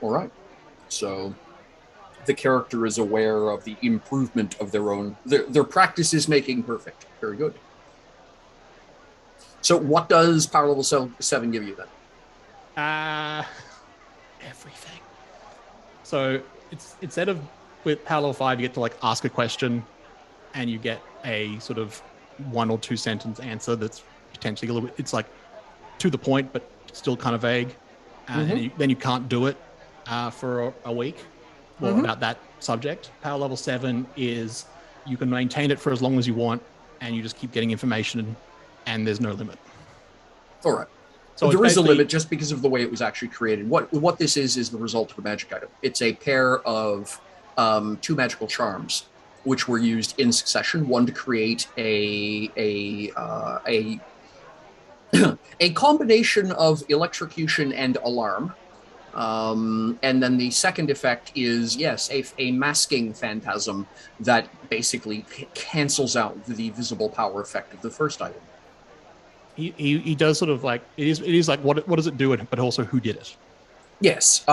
All right. So the character is aware of the improvement of their practice is making perfect. Very good. So what does power level 7 give you then? Everything. So it's instead of with power level 5, you get to like ask a question and you get a sort of 1 or 2 sentence answer that's potentially a little bit, it's like to the point, but still kind of vague. And then you can't do it for a week about that subject. Power level 7 is you can maintain it for as long as you want and you just keep getting information and there's no limit. All right. So there is a limit just because of the way it was actually created. What this is the result of a magic item. It's a pair of 2 magical charms, which were used in succession. One to create a combination of electrocution and alarm. And then the second effect is, yes, a masking phantasm that basically cancels out the visible power effect of the first item. He does sort of like it is like what does it do, but also who did it? Yes.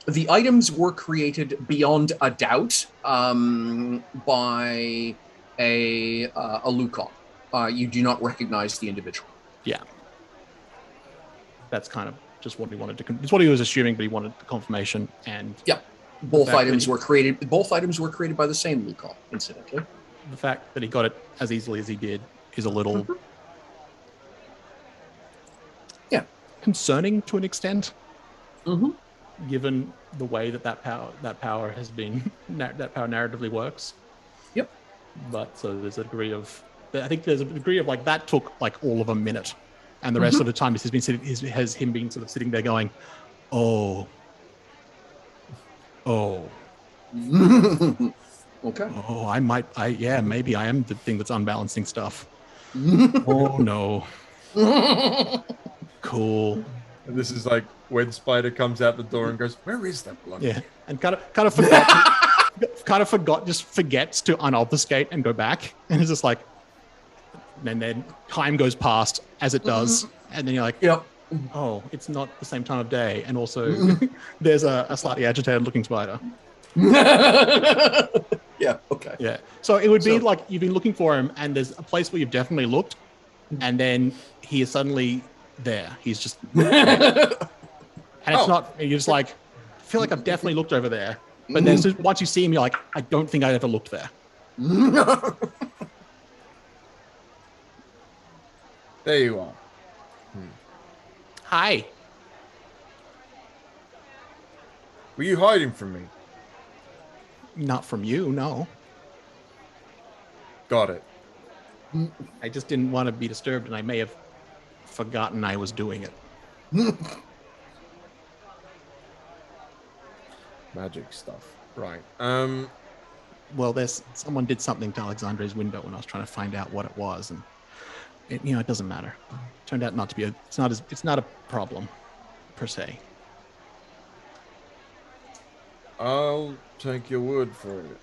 The items were created beyond a doubt by a Lukon. You do not recognize the individual. Yeah. That's kind of just what he wanted to. It's what he was assuming, but he wanted the confirmation. And yeah, both items were created. Both items were created by the same Lukon, incidentally. The fact that he got it as easily as he did is a little. Concerning to an extent, given the way that power has been that power narratively works. Yep. But so there's a degree of like that took like all of a minute, and the rest of the time has been has him been sort of sitting there going, oh. Okay. Oh, maybe I am the thing that's unbalancing stuff. Oh no. Cool. And this is like when Spider comes out the door and goes, "Where is that bloke?" Yeah, and kind of forgot, just forgets to unobfuscate and go back, and it's just like, and then time goes past as it does, and then you're like, yep. Oh, it's not the same time of day, and also there's a slightly agitated looking spider. Yeah. Okay. Yeah. So it would be like you've been looking for him, and there's a place where you've definitely looked, and then he is suddenly there. He's just there. And it's not, you're just like, I feel like I've definitely looked over there. But then once you see him, you're like, I don't think I ever looked there. There you are. Hi. Were you hiding from me? Not from you, no. Got it. I just didn't want to be disturbed, and I may have forgotten I was doing it. Magic stuff. Right. Well, someone did something to Alexandre's window when I was trying to find out what it was, and it doesn't matter. It turned out not to be it's not a problem per se. I'll take your word for it.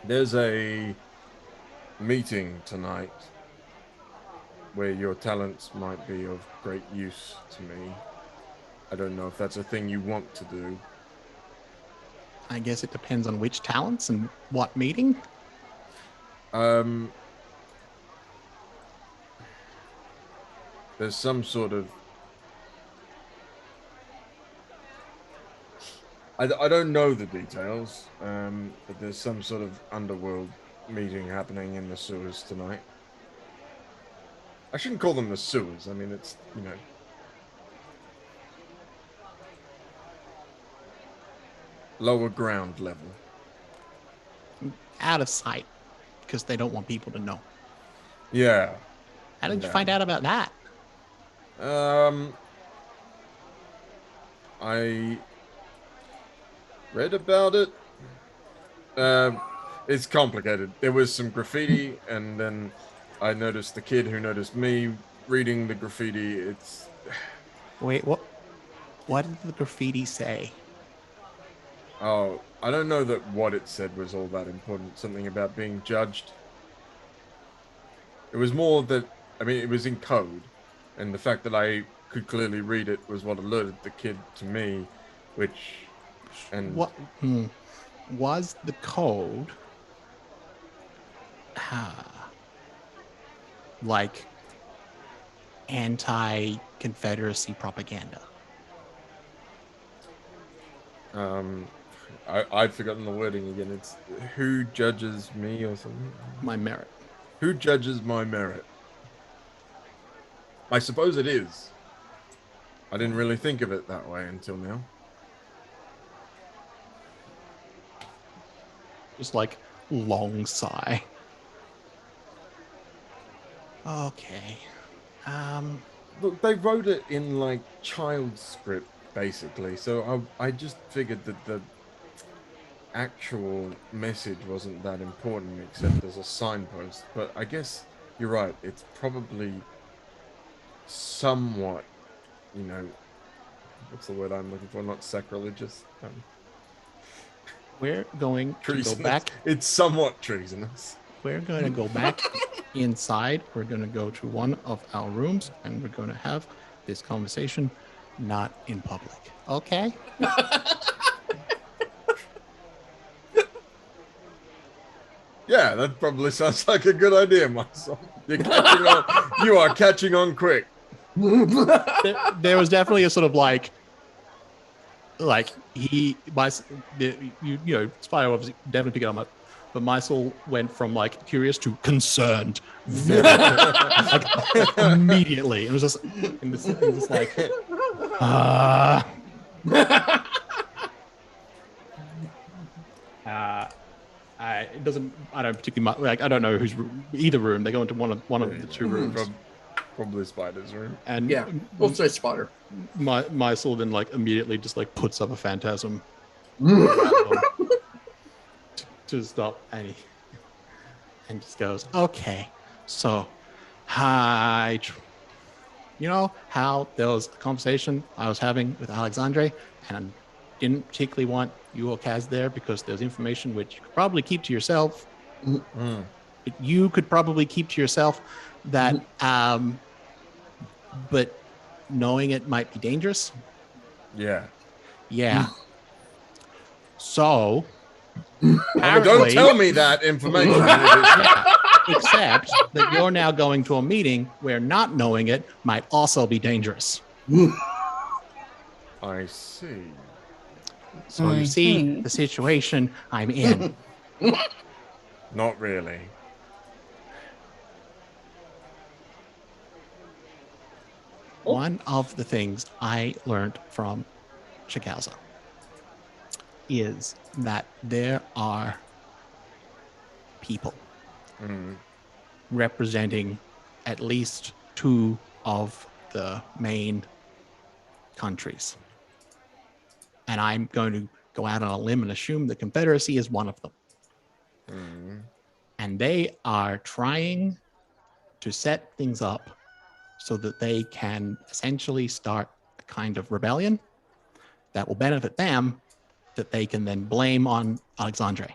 There's a meeting tonight where your talents might be of great use to me. I don't know if that's a thing you want to do. I guess it depends on which talents and what meeting. There's some sort of... I don't know the details, but there's some sort of underworld meeting happening in the sewers tonight. I shouldn't call them the sewers. I mean, it's, you know... lower ground level. Out of sight, because they don't want people to know. Yeah. How did you find out about that? I read about it. It's complicated. There was some graffiti, and then I noticed the kid who noticed me reading the graffiti. It's... Wait, what? What did the graffiti say? Oh, I don't know that what it said was all that important. Something about being judged. It was more that, I mean, it was in code, and the fact that I could clearly read it was what alerted the kid to me, which... and What was the code? Like anti-Confederacy propaganda. I've forgotten the wording again. It's who judges me or something. My merit. Who judges my merit? I suppose it is. I didn't really think of it that way until now. Just like long sigh. Okay. Look, they wrote it in like child script, basically. So I just figured that the actual message wasn't that important, except as a signpost. But I guess you're right. It's probably somewhat, you know, what's the word I'm looking for? Not sacrilegious. We're going to go back. It's somewhat treasonous. We're going to go back inside. We're going to go to one of our rooms, and we're going to have this conversation, not in public. Okay? Yeah, that probably sounds like a good idea, my son. You're catching on. You are catching on quick. There was definitely a sort of like you know, Spire obviously definitely picked it up, but my soul went from like curious to concerned very like immediately. It was just like it doesn't. I don't particularly like. I don't know who's either room. They go into one of the two rooms. Probably Spider's room. And yeah, we'll say Spider. My soul then like immediately just like puts up a phantasm to stop, and just goes, okay, so hi. You know how there was a conversation I was having with Alexandre, and I didn't particularly want you or Kaz there because there's information which you could probably keep to yourself. You could probably keep to yourself that, but knowing it might be dangerous. Yeah. So, don't tell me that information. Except that you're now going to a meeting where not knowing it might also be dangerous. I see. So you see the situation I'm in. Not really. One of the things I learned from Ch4 is that there are people representing at least two of the main countries. And I'm going to go out on a limb and assume the Confederacy is one of them. And they are trying to set things up so that they can essentially start a kind of rebellion that will benefit them, that they can then blame on Alexandre.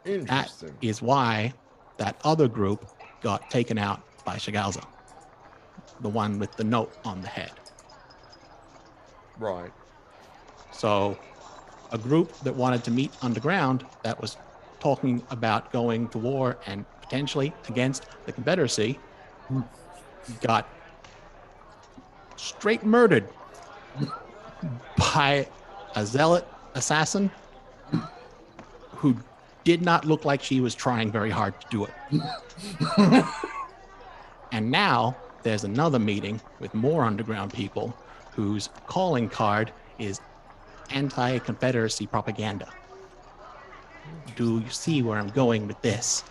That is why that other group got taken out by Ch4, the one with the note on the head. Right. So a group that wanted to meet underground that was talking about going to war and potentially against the Confederacy got straight murdered by a zealot assassin who did not look like she was trying very hard to do it. And now there's another meeting with more underground people whose calling card is anti-Confederacy propaganda. Do you see where I'm going with this?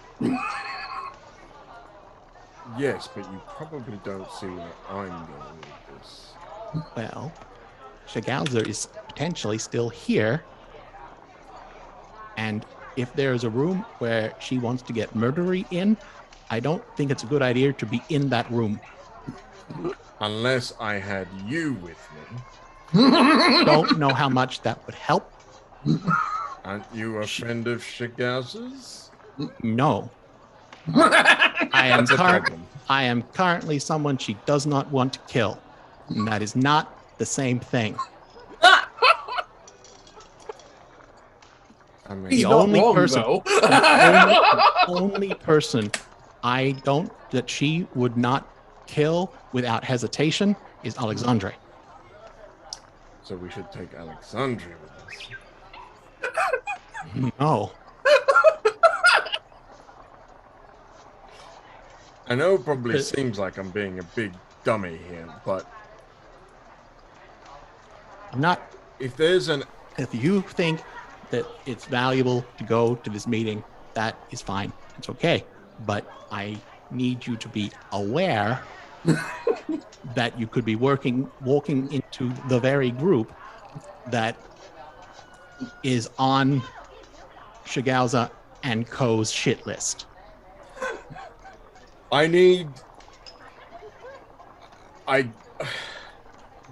Yes, but you probably don't see where I'm going with this. Well, Shagauza is potentially still here. And if there's a room where she wants to get murdery in, I don't think it's a good idea to be in that room. Unless I had you with me. Don't know how much that would help. Aren't you a friend of Shagauza's? No. I That's a problem. am currently someone she does not want to kill. And that is not the same thing. I mean, He's The not only wrong, person- though. The only person that she would not kill without hesitation is Alexandre. so we should take Alexandria with us. No. I know it probably But- seems like I'm being a big dummy here, but I'm not. if there's an If you think that it's valuable to go to this meeting, that is fine. It's okay. But I need you to be aware that you could be walking into the very group that is on Shagauza and Co.'s shit list. I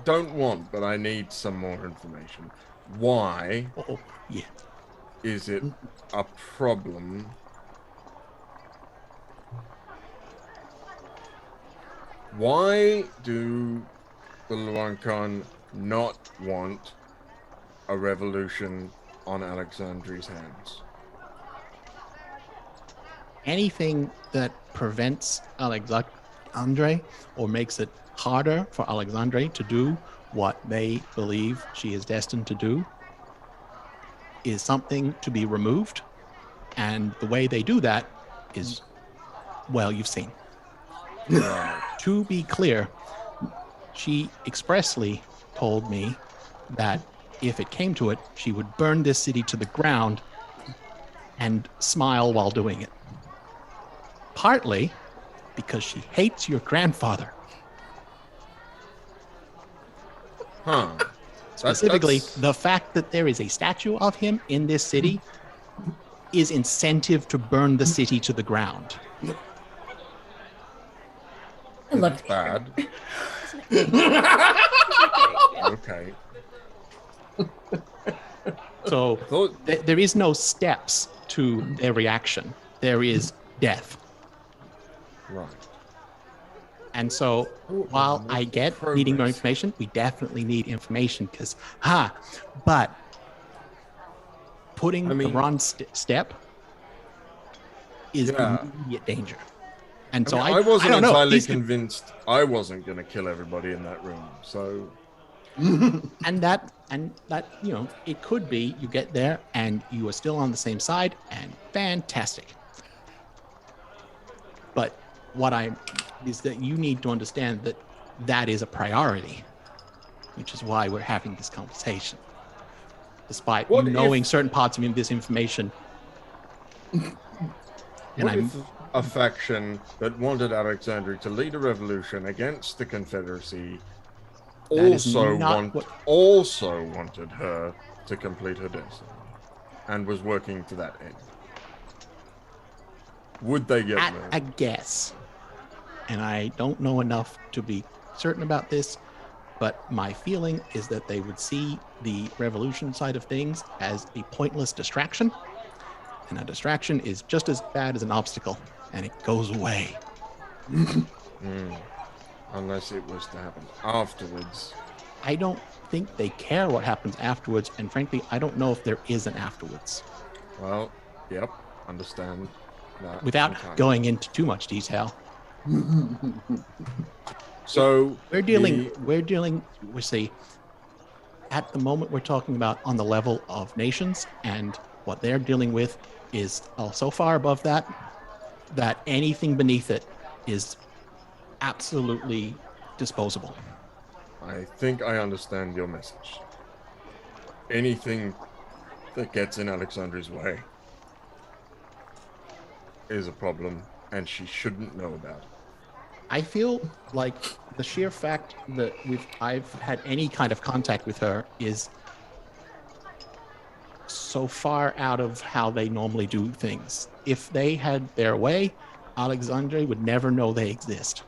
don't want, but I need some more information. Why Oh, yeah. is it a problem? Why do the Luankan not want a revolution on Alexandria's hands? Anything that prevents Alexandre or makes it harder for Alexandre to do what they believe she is destined to do is something to be removed. And the way they do that is, well, you've seen. Right. To be clear, she expressly told me that if it came to it, she would burn this city to the ground and smile while doing it. Partly because she hates your grandfather. Huh. Specifically, That's- the fact that there is a statue of him in this city is incentive to burn the city to the ground. It's bad. Okay. So Thought- there is no steps to their reaction. There is death. Right. And so while I get needing more information, we definitely need information because, but putting the wrong step is immediate danger. And so I wasn't don't know. entirely These- convinced I wasn't going to kill everybody in that room. So and that it could be you get there and you are still on the same side and fantastic. But is that you need to understand that that is a priority, which is why we're having this conversation. Despite What you knowing if- certain parts of this information. And what if a faction that wanted Alexandria to lead a revolution against the Confederacy That is also not what- also wanted her to complete her destiny and was working to that end? Would they get at murdered? a guess, and I don't know enough to be certain about this, but my feeling is that they would see the revolution side of things as a pointless distraction, and a distraction is just as bad as an obstacle, and it goes away. Unless it was to happen afterwards. I don't think they care what happens afterwards, and frankly, I don't know if there is an afterwards. Well, yep, understand that. Without entirely. going into too much detail, So we see, at the moment we're talking about on the level of nations, and what they're dealing with is so far above that anything beneath it is absolutely disposable. I think I understand your message. Anything that gets in Alexandra's way is a problem, and she shouldn't know about it. I feel like the sheer fact that I've had any kind of contact with her is so far out of how they normally do things. If they had their way, Alexandre would never know they exist.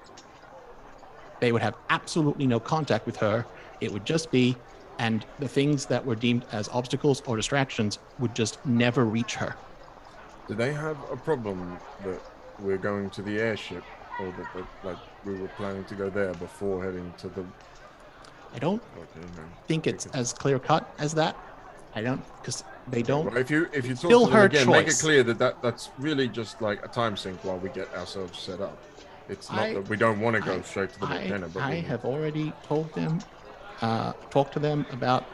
They would have absolutely no contact with her. It would just be, and the things that were deemed as obstacles or distractions would just never reach her. Do they have a problem that we're going to the airship, or that we were planning to go there before heading to the... I don't think it's as clear cut as that. I don't, because they don't. Well, if you talk still to them her again, make it choice. clear that's really just like a time sink while we get ourselves set up. It's not that we don't want to go straight to the volcano. But I have already told them, talked to them about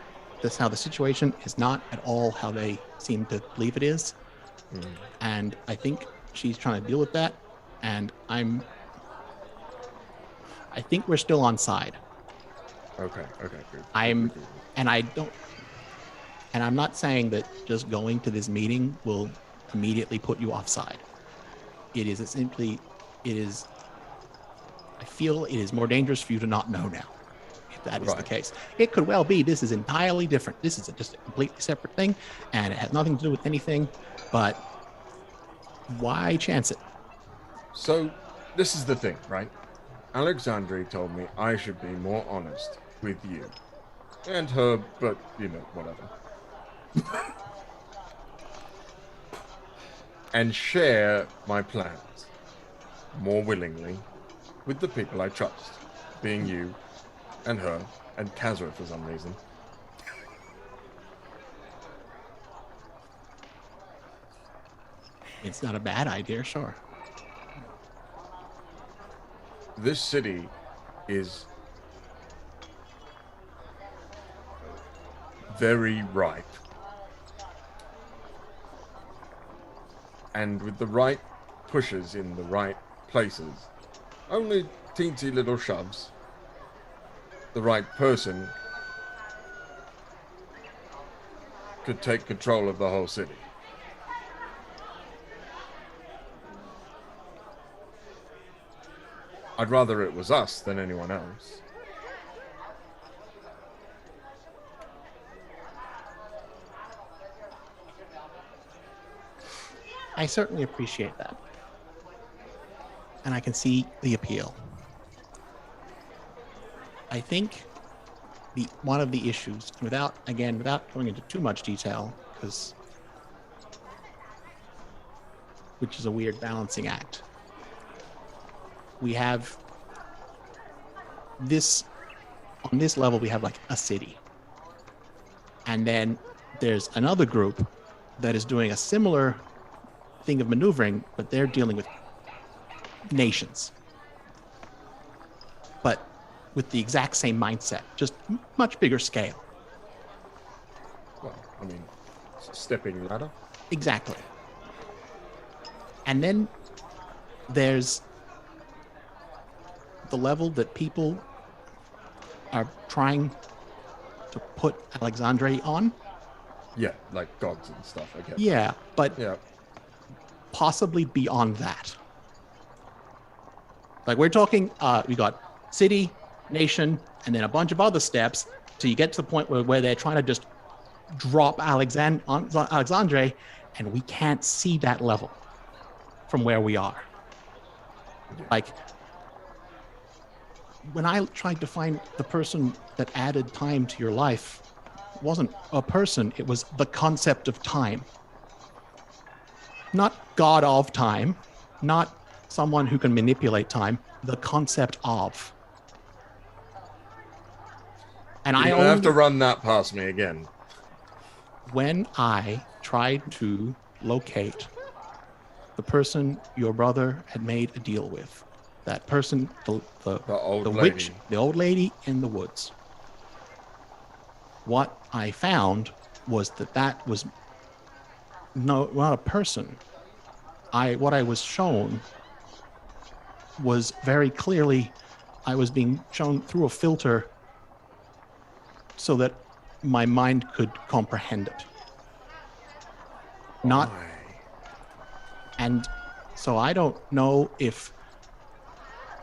this, how the situation is not at all how they seem to believe it is. And I think she's trying to deal with that. And I think we're still on side. Okay, good. And I'm not saying that just going to this meeting will immediately put you offside. It is simply, I feel it is more dangerous for you to not know now, if that is the case. It could well be this is entirely different. This is just a completely separate thing, and it has nothing to do with anything, but why chance it? So, this is the thing, right? Alexandre told me I should be more honest with you. And her, but, whatever. And share my plans more willingly with the people I trust, being you and her and Kazra for some reason. It's not a bad idea, sure. This city is very ripe. And with the right pushes in the right places, only teensy little shoves, the right person could take control of the whole city. I'd rather it was us than anyone else. I certainly appreciate that. And I can see the appeal. I think one of the issues, without going into too much detail, which is a weird balancing act. We have this, on this level, we have like a city. And then there's another group that is doing a similar thing of maneuvering, but they're dealing with nations. But with the exact same mindset, just much bigger scale. Well, I mean, stepping ladder. Exactly. And then there's the level that people are trying to put Alexandre on. Yeah, like gods and stuff, I guess. Yeah, but yeah, possibly beyond that. Like we're talking, we got city, nation, and then a bunch of other steps till you get to the point where they're trying to just drop Alexandre, and we can't see that level from where we are. Like, when I tried to find the person that added time to your life, it wasn't a person, it was the concept of time. Not God of time, not someone who can manipulate time, the concept of. And You I don't have only, to run that past me again. when I tried to locate the person your brother had made a deal with, that person, the old witch, lady. the old lady in the woods, what I found was that was not a person. What I was shown was very clearly, I was being shown through a filter so that my mind could comprehend it. Not, Why? and so I don't know if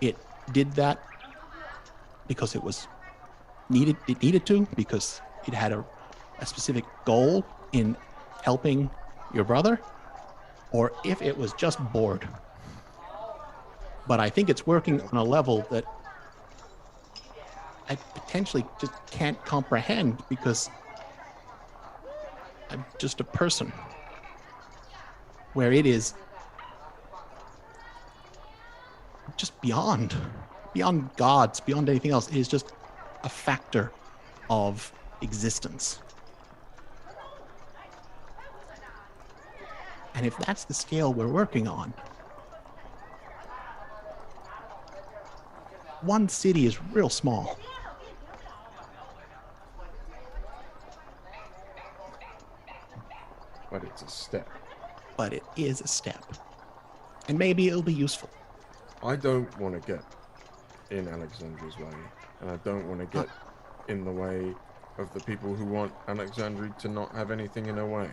it did that because it needed to, because it had a specific goal in helping your brother, or if it was just bored. But I think it's working on a level that I potentially just can't comprehend because I'm just a person. Where it is just beyond gods, beyond anything else. It is just a factor of existence. And if that's the scale we're working on, one city is real small. But it's a step. But it is a step. And maybe it'll be useful. I don't want to get in Alexandra's way. And I don't want to get in the way of the people who want Alexandria to not have anything in her way.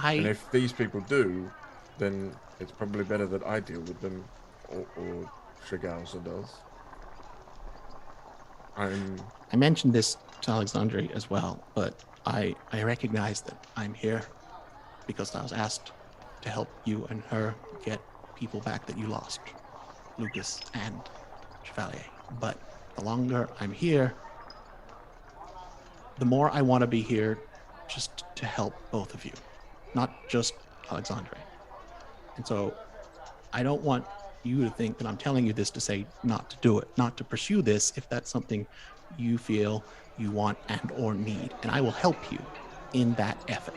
And if these people do, then it's probably better that I deal with them, or Shigalsa does. I mentioned this to Alexandria as well, but I recognize that I'm here because I was asked to help you and her get people back that you lost, Lucas and Chevalier. But the longer I'm here, the more I want to be here just to help both of you, not just Alexandria. And so I don't want you to think that I'm telling you this to say not to do it, not to pursue this if that's something you feel you want and or need. And I will help you in that effort.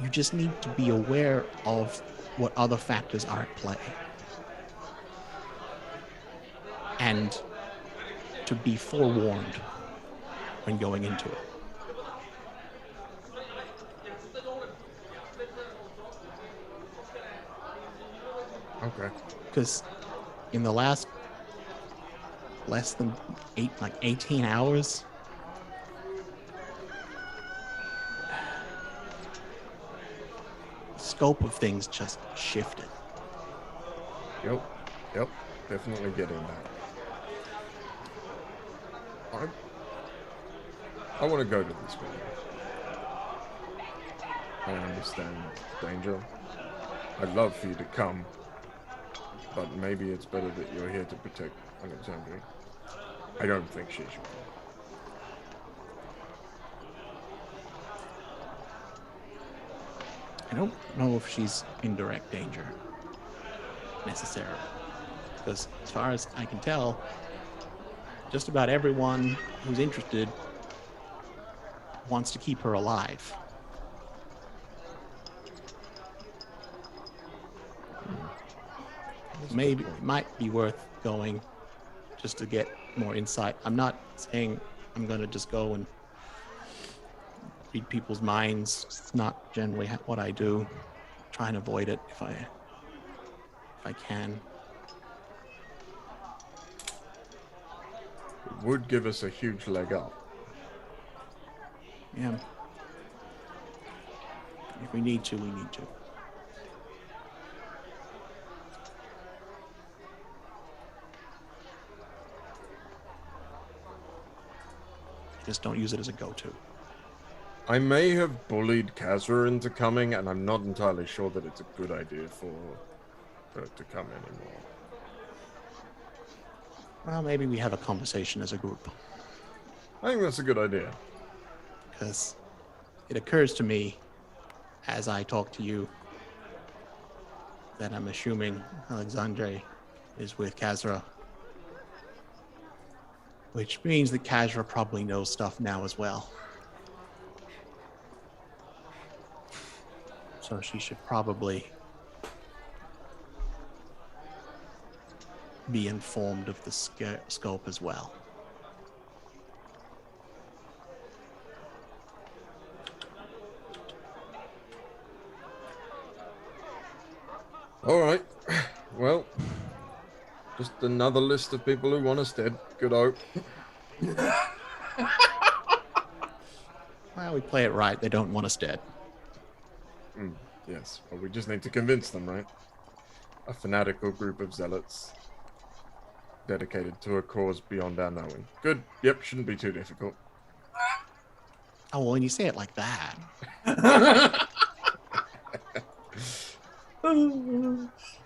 You just need to be aware of what other factors are at play. And to be forewarned when going into it. Okay. Because in the last less than 18 hours, the scope of things just shifted. Yep, definitely getting that. I want to go to this meeting. I understand danger. I'd love for you to come, but maybe it's better that you're here to protect Alexandria. I don't think she should. I don't know if she's in direct danger, necessarily. Because as far as I can tell, just about everyone who's interested wants to keep her alive. Maybe it might be worth going just to get more insight. I'm not saying I'm going to just go and read people's minds. It's not generally what I do. Try and avoid it if I can. It would give us a huge leg up. Yeah. If we need to, we need to. Just don't use it as a go-to. I may have bullied Kazra into coming, and I'm not entirely sure that it's a good idea for her to come anymore. Well, maybe we have a conversation as a group. I think that's a good idea. Because it occurs to me, as I talk to you, that I'm assuming Alexandre is with Kazra. Which means that Kazra probably knows stuff now as well. So she should probably be informed of the scope as well. All right. Well, just another list of people who want us dead. Good hope. Well, we play it right. They don't want us dead. Yes. Well, we just need to convince them, right? A fanatical group of zealots dedicated to a cause beyond our knowing. Good. Yep. Shouldn't be too difficult. Oh, well, when you say it like that.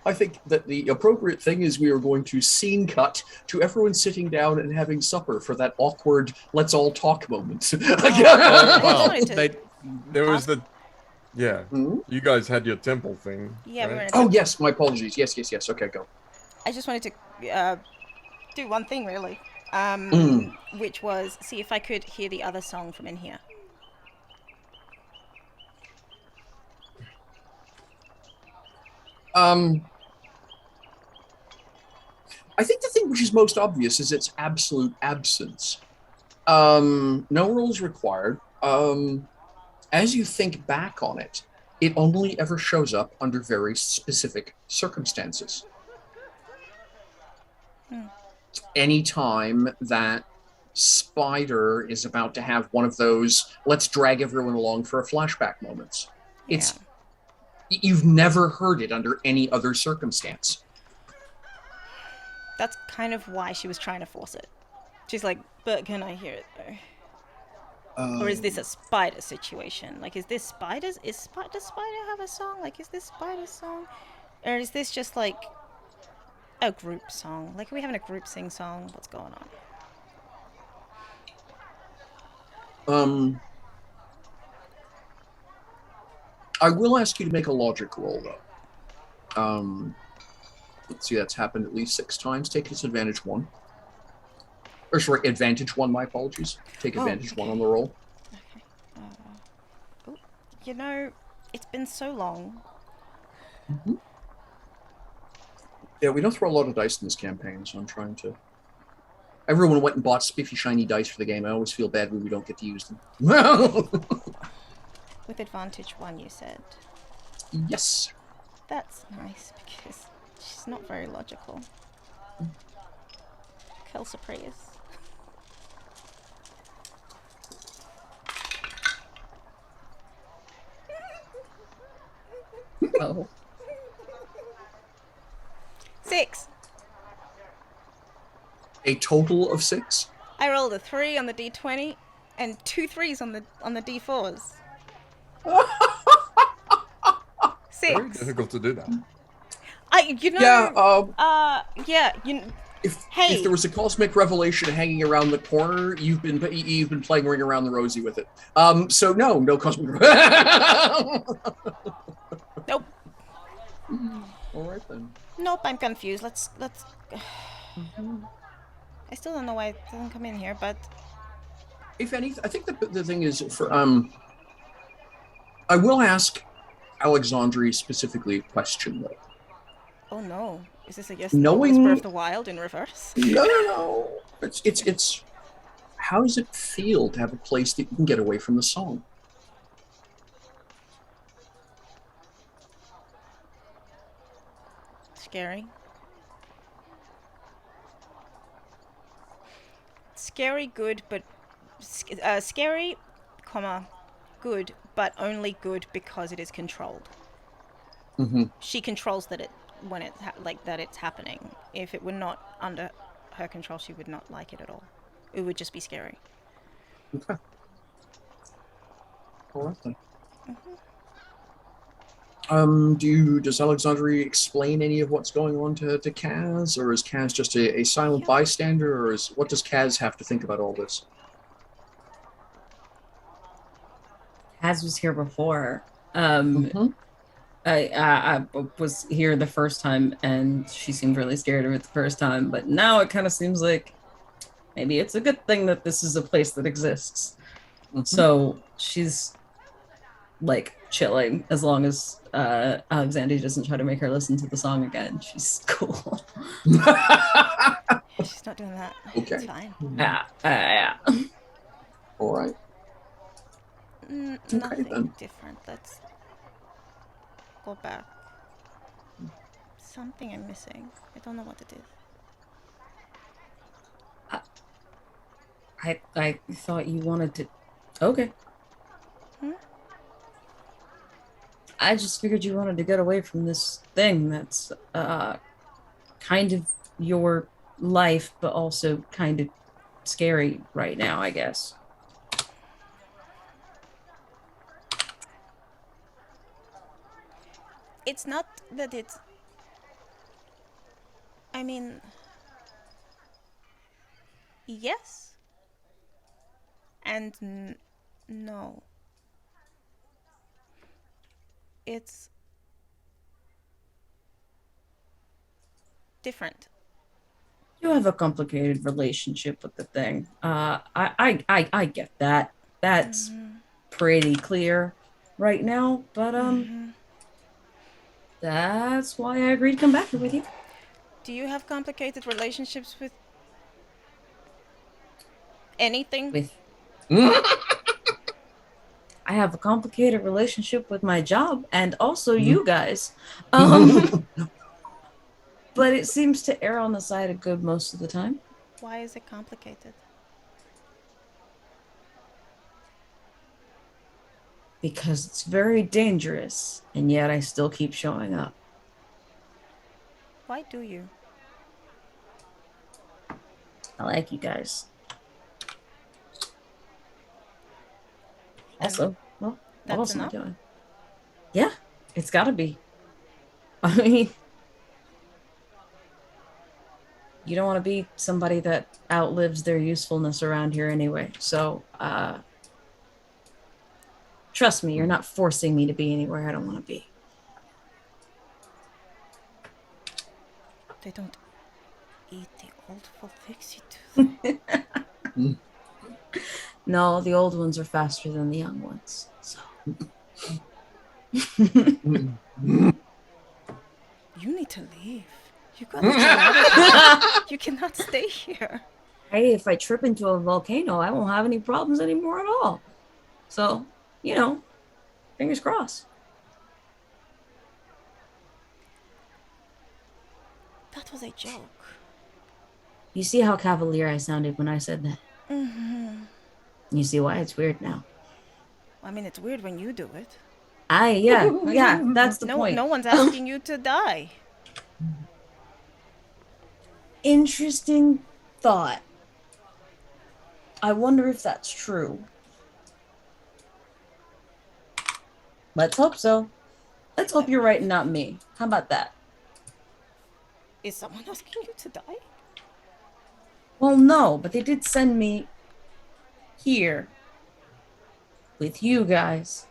I think that the appropriate thing is we are going to scene cut to everyone sitting down and having supper for that awkward let's all talk moment. There was the... Yeah. Hmm? You guys had your temple thing. Yeah, we right? were in a Oh, temple. yes, my apologies. Yes. Okay, go. I just wanted to do one thing, really, which was see if I could hear the other song from in here. I think the thing which is most obvious is its absolute absence. No rules required. As you think back on it, it only ever shows up under very specific circumstances. Anytime that Spider is about to have one of those let's drag everyone along for a flashback moments. It's you've never heard it under any other circumstance. That's kind of why she was trying to force it. She's like, but can I hear it though? Or is this a Spider situation? Like, is this Spider's? Does Spider have a song? Like, is this Spider's song? Or is this just like a group song? Like, are we having a group sing song? What's going on? I will ask you to make a logic roll, though. Let's see, that's happened at least 6 times. Take disadvantage 1. Or sorry, advantage 1, my apologies. Take advantage 1 on the roll. Okay. You know, it's been so long. Mm-hmm. Yeah, we don't throw a lot of dice in this campaign, so I'm trying to... Everyone went and bought spiffy, shiny dice for the game. I always feel bad when we don't get to use them. With advantage 1, you said. Yes. That's nice, because she's not very logical. Kelsa Prius. Oh. 6. A total of 6? I rolled a 3 on the d20 and 2 3s on the d4s. 6. Very difficult to do that. If there was a cosmic revelation hanging around the corner, you've been playing Ring Around the Rosie with it. So no cosmic. Nope. All right then. Nope, I'm confused. Let's. I still don't know why it doesn't come in here, but If any, I think the thing is for I will ask Alexandria specifically a question though. oh no, is this a yes? Knowing- Whisper of the Wild in reverse? No. It's how does it feel to have a place that you can get away from the song? Scary. Scary, good, but scary, comma, good, but only good because it is controlled. Mm-hmm. She controls that that it's happening. If it were not under her control, she would not like it at all. It would just be scary. Okay. All right then. Does Alexandria explain any of what's going on to Kaz, or is Kaz just a silent bystander, or what does Kaz have to think about all this? Kaz was here before. I was here the first time, and she seemed really scared of it the first time. But now it kind of seems like maybe it's a good thing that this is a place that exists. So she's like chilling as long as Alexandria doesn't try to make her listen to the song again. She's cool. She's not doing that. Okay. It's fine. Yeah. All right. Nothing then. different. Let's go back. Something I'm missing. I don't know what it is. I thought you wanted to. Okay. I just figured you wanted to get away from this thing that's kind of your life, but also kind of scary right now, I guess. It's not that it's... I mean... Yes. And no. It's... different. You have a complicated relationship with the thing. I get that. That's pretty clear right now, but that's why I agreed to come back here with you. Do you have complicated relationships with anything? With I have a complicated relationship with my job and also you guys. But it seems to err on the side of good most of the time. Why is it complicated? Because it's very dangerous, and yet I still keep showing up. Why do you? I like you guys. Also, well, what else am I doing? Yeah, it's gotta be. I mean, you don't want to be somebody that outlives their usefulness around here anyway. So, trust me, you're not forcing me to be anywhere I don't want to be. They don't eat the old for Dixit, do they? No, the old ones are faster than the young ones. So. You need to leave. You gotta get out of here. You cannot stay here. Hey, if I trip into a volcano, I won't have any problems anymore at all. So, you know, fingers crossed. That was a joke. You see how cavalier I sounded when I said that? You see why it's weird now. I mean, it's weird when you do it. Yeah, that's the point. No one's asking you to die. Interesting thought. I wonder if that's true. Let's hope so. Let's hope you're right and not me. How about that? Is someone asking you to die? Well, no, but they did send me here with you guys.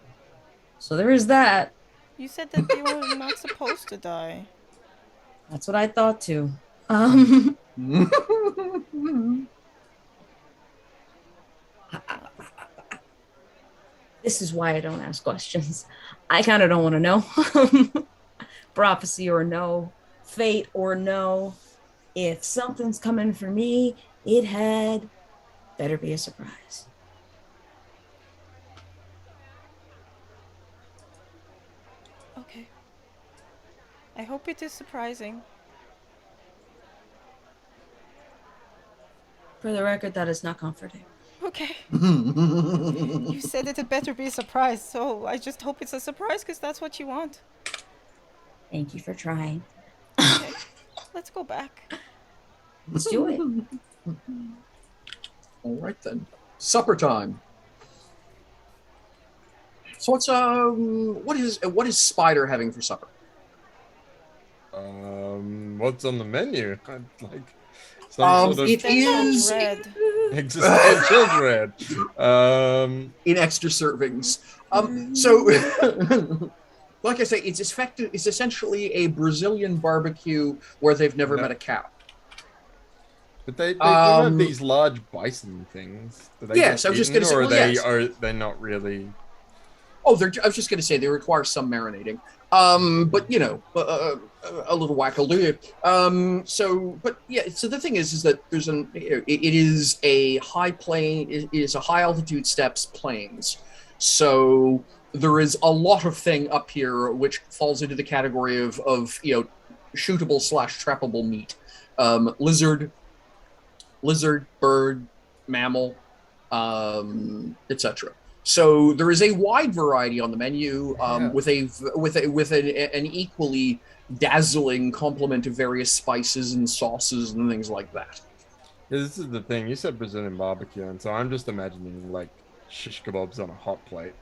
So there is that. You said that you were not supposed to die. That's what I thought too. This is why I don't ask questions. I kind of don't want to know. Prophecy or no, fate or no. If something's coming for me, it had better be a surprise. Okay. I hope it is surprising. For the record, that is not comforting. Okay. You said it had better be a surprise, so I just hope it's a surprise because that's what you want. Thank you for trying. Okay. Let's go back. Let's do it. All right then. Supper time. So what is Spider having for supper? What's on the menu? Like some sort of it is Red. existential dread. in extra servings. So like I say, it's essentially a Brazilian barbecue where they've never met a cow. But they do have these large bison things. Yes, I was just going to say, are they not really? Oh, I was just going to say they require some marinating. But you know, a little whack will do. So the thing is that there's it is a high plane. It is a high altitude steppes plains. So there is a lot of thing up here which falls into the category of shootable / trappable meat. Lizard, bird, mammal, etc. So there is a wide variety on the menu, with an equally dazzling complement of various spices and sauces and things like that. Yeah, this is the thing. You said Brazilian barbecue, and so I'm just imagining like shish kebabs on a hot plate.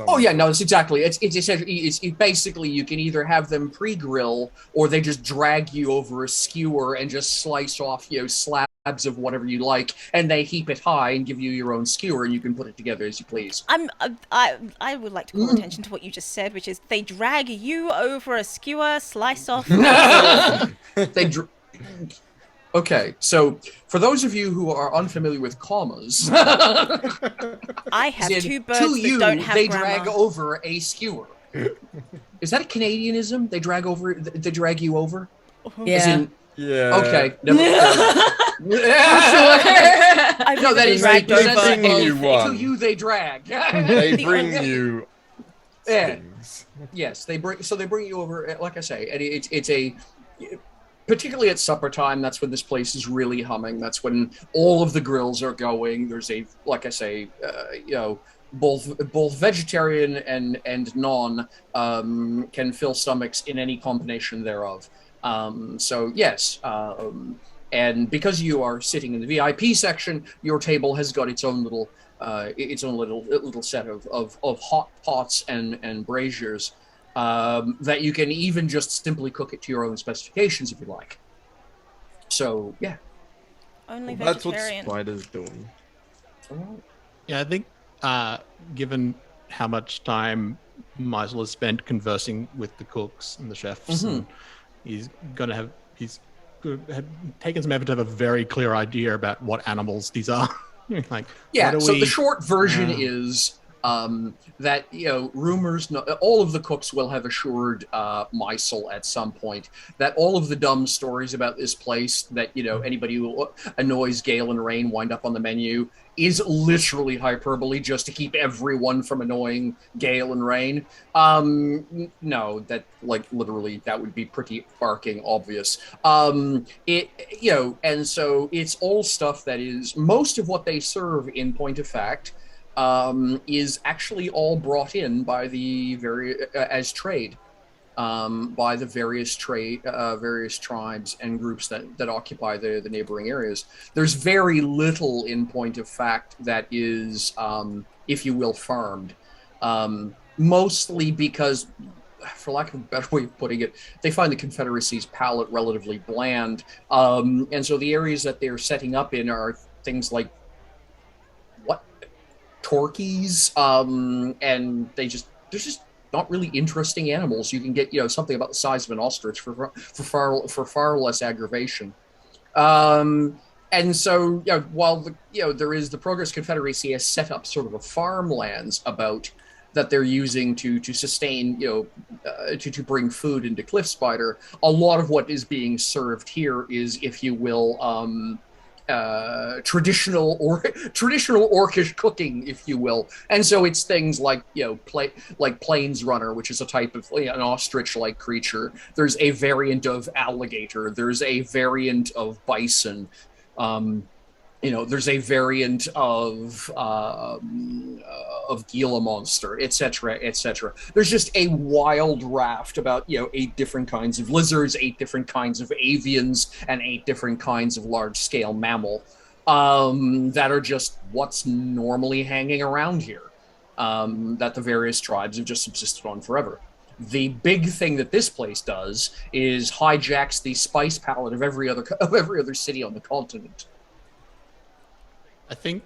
Oh yeah, no, it's exactly. It's essentially basically you can either have them pre-grill or they just drag you over a skewer and just slice off slabs of whatever you like, and they heap it high and give you your own skewer, and you can put it together as you please. I would like to call attention to what you just said, which is they drag you over a skewer, slice off. Okay, so for those of you who are unfamiliar with commas, I have two birds that don't have they grammar. drag over a skewer. Is that a Canadianism? They drag you over? Yeah. Yeah. Okay. Sure. No, that is dragged the over. to you they drag. They bring you things. Yes, they bring you over. Like I say, and it's a. Particularly at supper time, that's when this place is really humming. That's when all of the grills are going. There's like I say, both vegetarian and non can fill stomachs in any combination thereof. So yes, and because you are sitting in the VIP section, your table has got its own little set of hot pots and braziers. That you can even just simply cook it to your own specifications if you like. So, yeah. Only That's what vegetarian. Spider's doing. Yeah, I think given how much time Meisel has spent conversing with the cooks and the chefs, and he's taken some effort to have a very clear idea about what animals these are. Like, the short version is that rumors. All of the cooks will have assured Meisel at some point that all of the dumb stories about this place that anybody who annoys Gale and Rain wind up on the menu is literally hyperbole just to keep everyone from annoying Gale and Rain. No, that literally that would be pretty barking obvious. And so it's all stuff that is most of what they serve in point of fact. Is actually all brought in by the as trade by the various tribes and groups that occupy the neighboring areas. There's very little in point of fact that is, if you will, farmed. Mostly because, for lack of a better way of putting it, they find the Confederacy's palate relatively bland, and so the areas that they're setting up in are things like turkeys, and they're just not really interesting animals. You can get something about the size of an ostrich for far less aggravation. And so while there is the Progress Confederacy has set up sort of a farmlands about that they're using to sustain to bring food into Cliff Spider, a lot of what is being served here is, if you will, traditional orcish cooking, if you will, and so it's things like plains runner, which is a type of an ostrich-like creature. There's a variant of alligator. There's a variant of bison. There's a variant of Gila monster, etc., etc. There's just a wild raft about 8 different kinds of lizards, 8 different kinds of avians, and 8 different kinds of large-scale mammal that are just what's normally hanging around here, that the various tribes have just subsisted on forever. The big thing that this place does is hijacks the spice palette of every other city on the continent. I think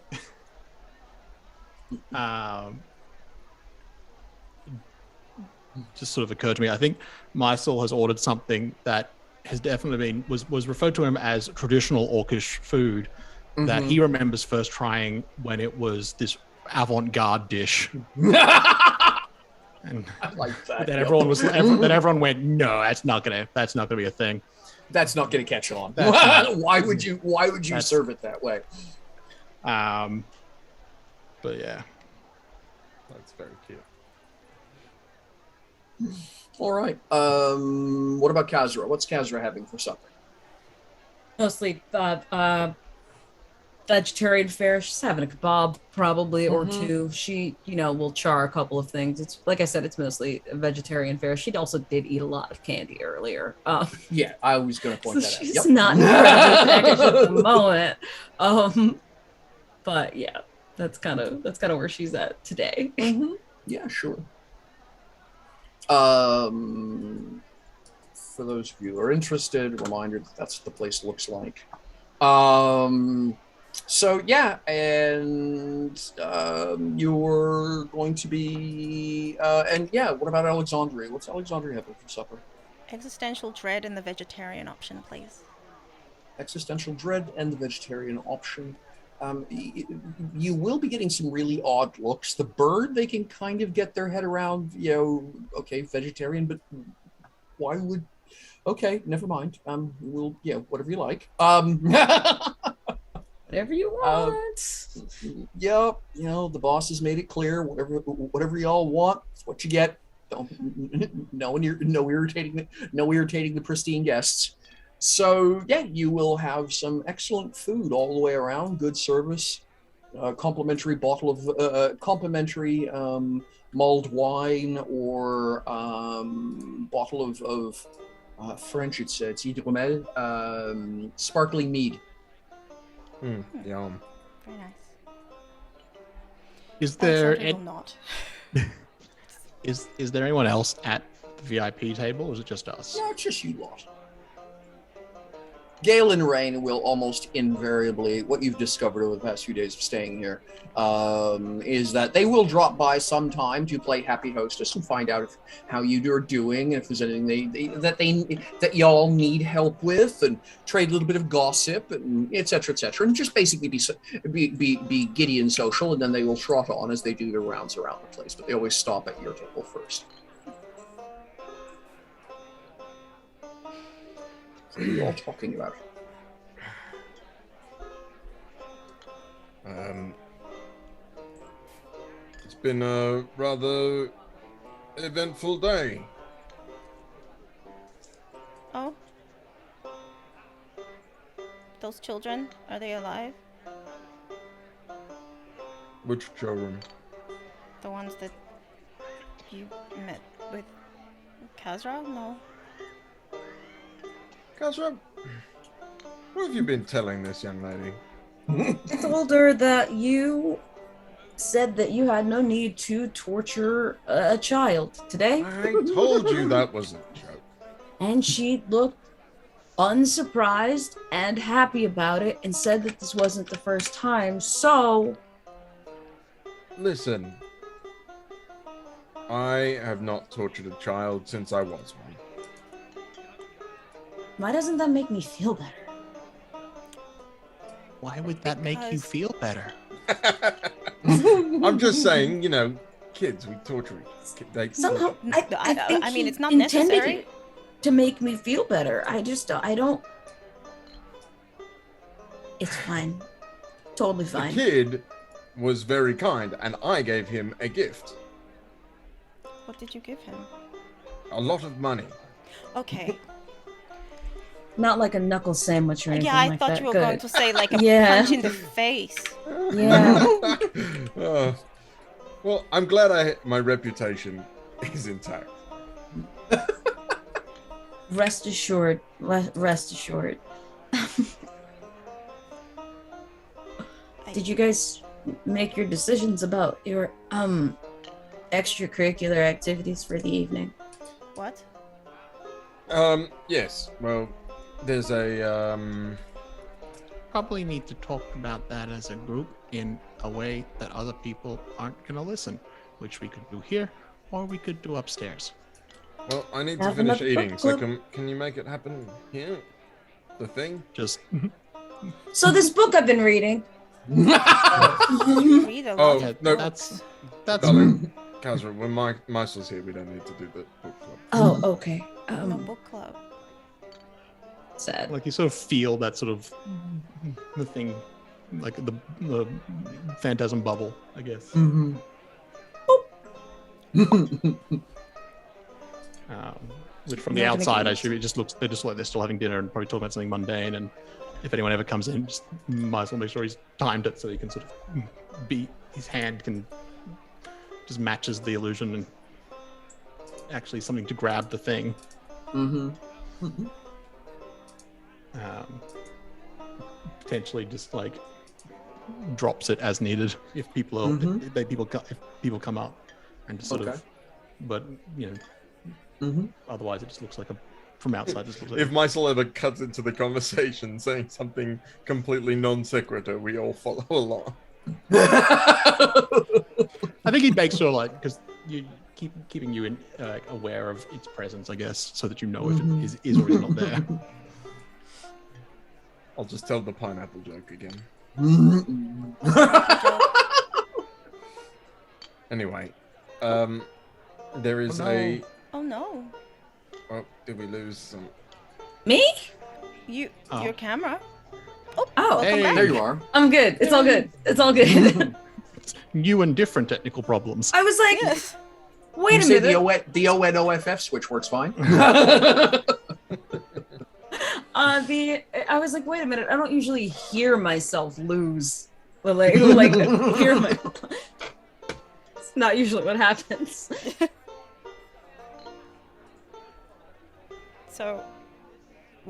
just sort of occurred to me. I think Meisel has ordered something that has definitely been was referred to him as traditional orcish food that he remembers first trying when it was this avant-garde dish. And I like that. then everyone went, no, that's not gonna be a thing. That's not gonna catch on. That's not- Why would you That's- serve it that way? But yeah. That's very cute. All right. What about Kazra? What's Kazra having for supper? Mostly vegetarian fare. She's having a kebab probably or two. She, will char a couple of things. It's like I said, it's mostly vegetarian fare. She also did eat a lot of candy earlier. Yeah, I was going to point that out. She's Yep. not incredibly packaged at the moment. But yeah, that's kind of where she's at today. Yeah, sure. For those of you who are interested, a reminder that that's what the place looks like. So yeah, and you're going to be and yeah, what about Alexandria? What's Alexandria having for supper? Existential dread and the vegetarian option, please. Existential dread and the vegetarian option. You will be getting some really odd looks. The bird, they can kind of get their head around, okay, vegetarian, but why would, okay, never mind. We'll, whatever you like. Whatever you want. Yep, the boss has made it clear, whatever y'all want, it's what you get. Don't, no irritating the pristine guests. So yeah, you will have some excellent food all the way around, good service, complimentary bottle of complimentary mulled wine or bottle of French. It's hydromel, sparkling mead. Yum. Very nice. Is there Alexandria will not. is there anyone else at the VIP table, or is it just us? No, it's just you lot. Gale and Rain will almost invariably, what you've discovered over the past few days of staying here, is that they will drop by sometime to play Happy Hostess and find out how you are doing, and if there's anything that y'all need help with, and trade a little bit of gossip, and et cetera, and just basically be giddy and social, and then they will trot on as they do their rounds around the place, but they always stop at your table first. What are you all talking about? It's been a rather eventful day. Oh? Those children, are they alive? Which children? The ones that you met with Kazra? No. Kazra, what have you been telling this young lady? I told her that you said that you had no need to torture a child today. I told you that was a joke. And she looked unsurprised and happy about it and said that this wasn't the first time, so... Listen, I have not tortured a child since I was one. Why doesn't that make me feel better? Why would that make you Because- feel better? I'm just saying, kids, we torture kids. Somehow, I think I mean, he it's not intended necessary. it to make me feel better. I don't... It's fine. Totally The fine. kid was very kind, and I gave him a gift. What did you give him? A lot of money. Okay. Not like a knuckle sandwich or anything Yeah, I like thought that. you were Good. going to say like a Yeah. punch in the face. Yeah. Well, I'm glad my reputation is intact. Rest assured. Rest assured. Did you guys make your decisions about your extracurricular activities for the evening? What? Yes. Well, there's a Probably need to talk about that as a group in a way that other people aren't going to listen, which we could do here, or we could do upstairs. Well, I need to Have finish another eating, book so club. can you make it happen here? The thing? Just So this book I've been reading. Read a lot Oh, of no, books. that's Darling, Kazra, when Meisel's here, we don't need to do the book club. Oh, okay. No book club. Sad. like you sort of feel that sort of the thing, like the phantasm bubble, I guess. Mhm. Which from the Not gonna outside, get I it. should it just looks they're just like they're still having dinner and probably talking about something mundane. And if anyone ever comes in, just might as well make sure he's timed it so he can sort of be his hand can just matches the illusion and actually something to grab the thing. Mm-hmm. Potentially just like drops it as needed if people are if people come up and just sort Okay. of, but you know, Mm-hmm. otherwise it just looks like a from outside. It just looks like If Meisel ever cuts into the conversation saying something completely non sequitur, we all follow along. I think he makes sure like because you keeping you in aware of its presence, I guess, so that you know if it is or is not there. I'll just tell the pineapple joke again. Anyway, there is a. Oh no. Oh, did we lose some? Me? Oh. Your camera. Oh, welcome back. There you are. I'm good. It's all good. It's all good. New and different technical problems. I was like, Yes. wait a You say minute. the ONOFF switch works fine. I was like, wait a minute. I don't usually hear myself lose. Like hear my. It's not usually what happens. So.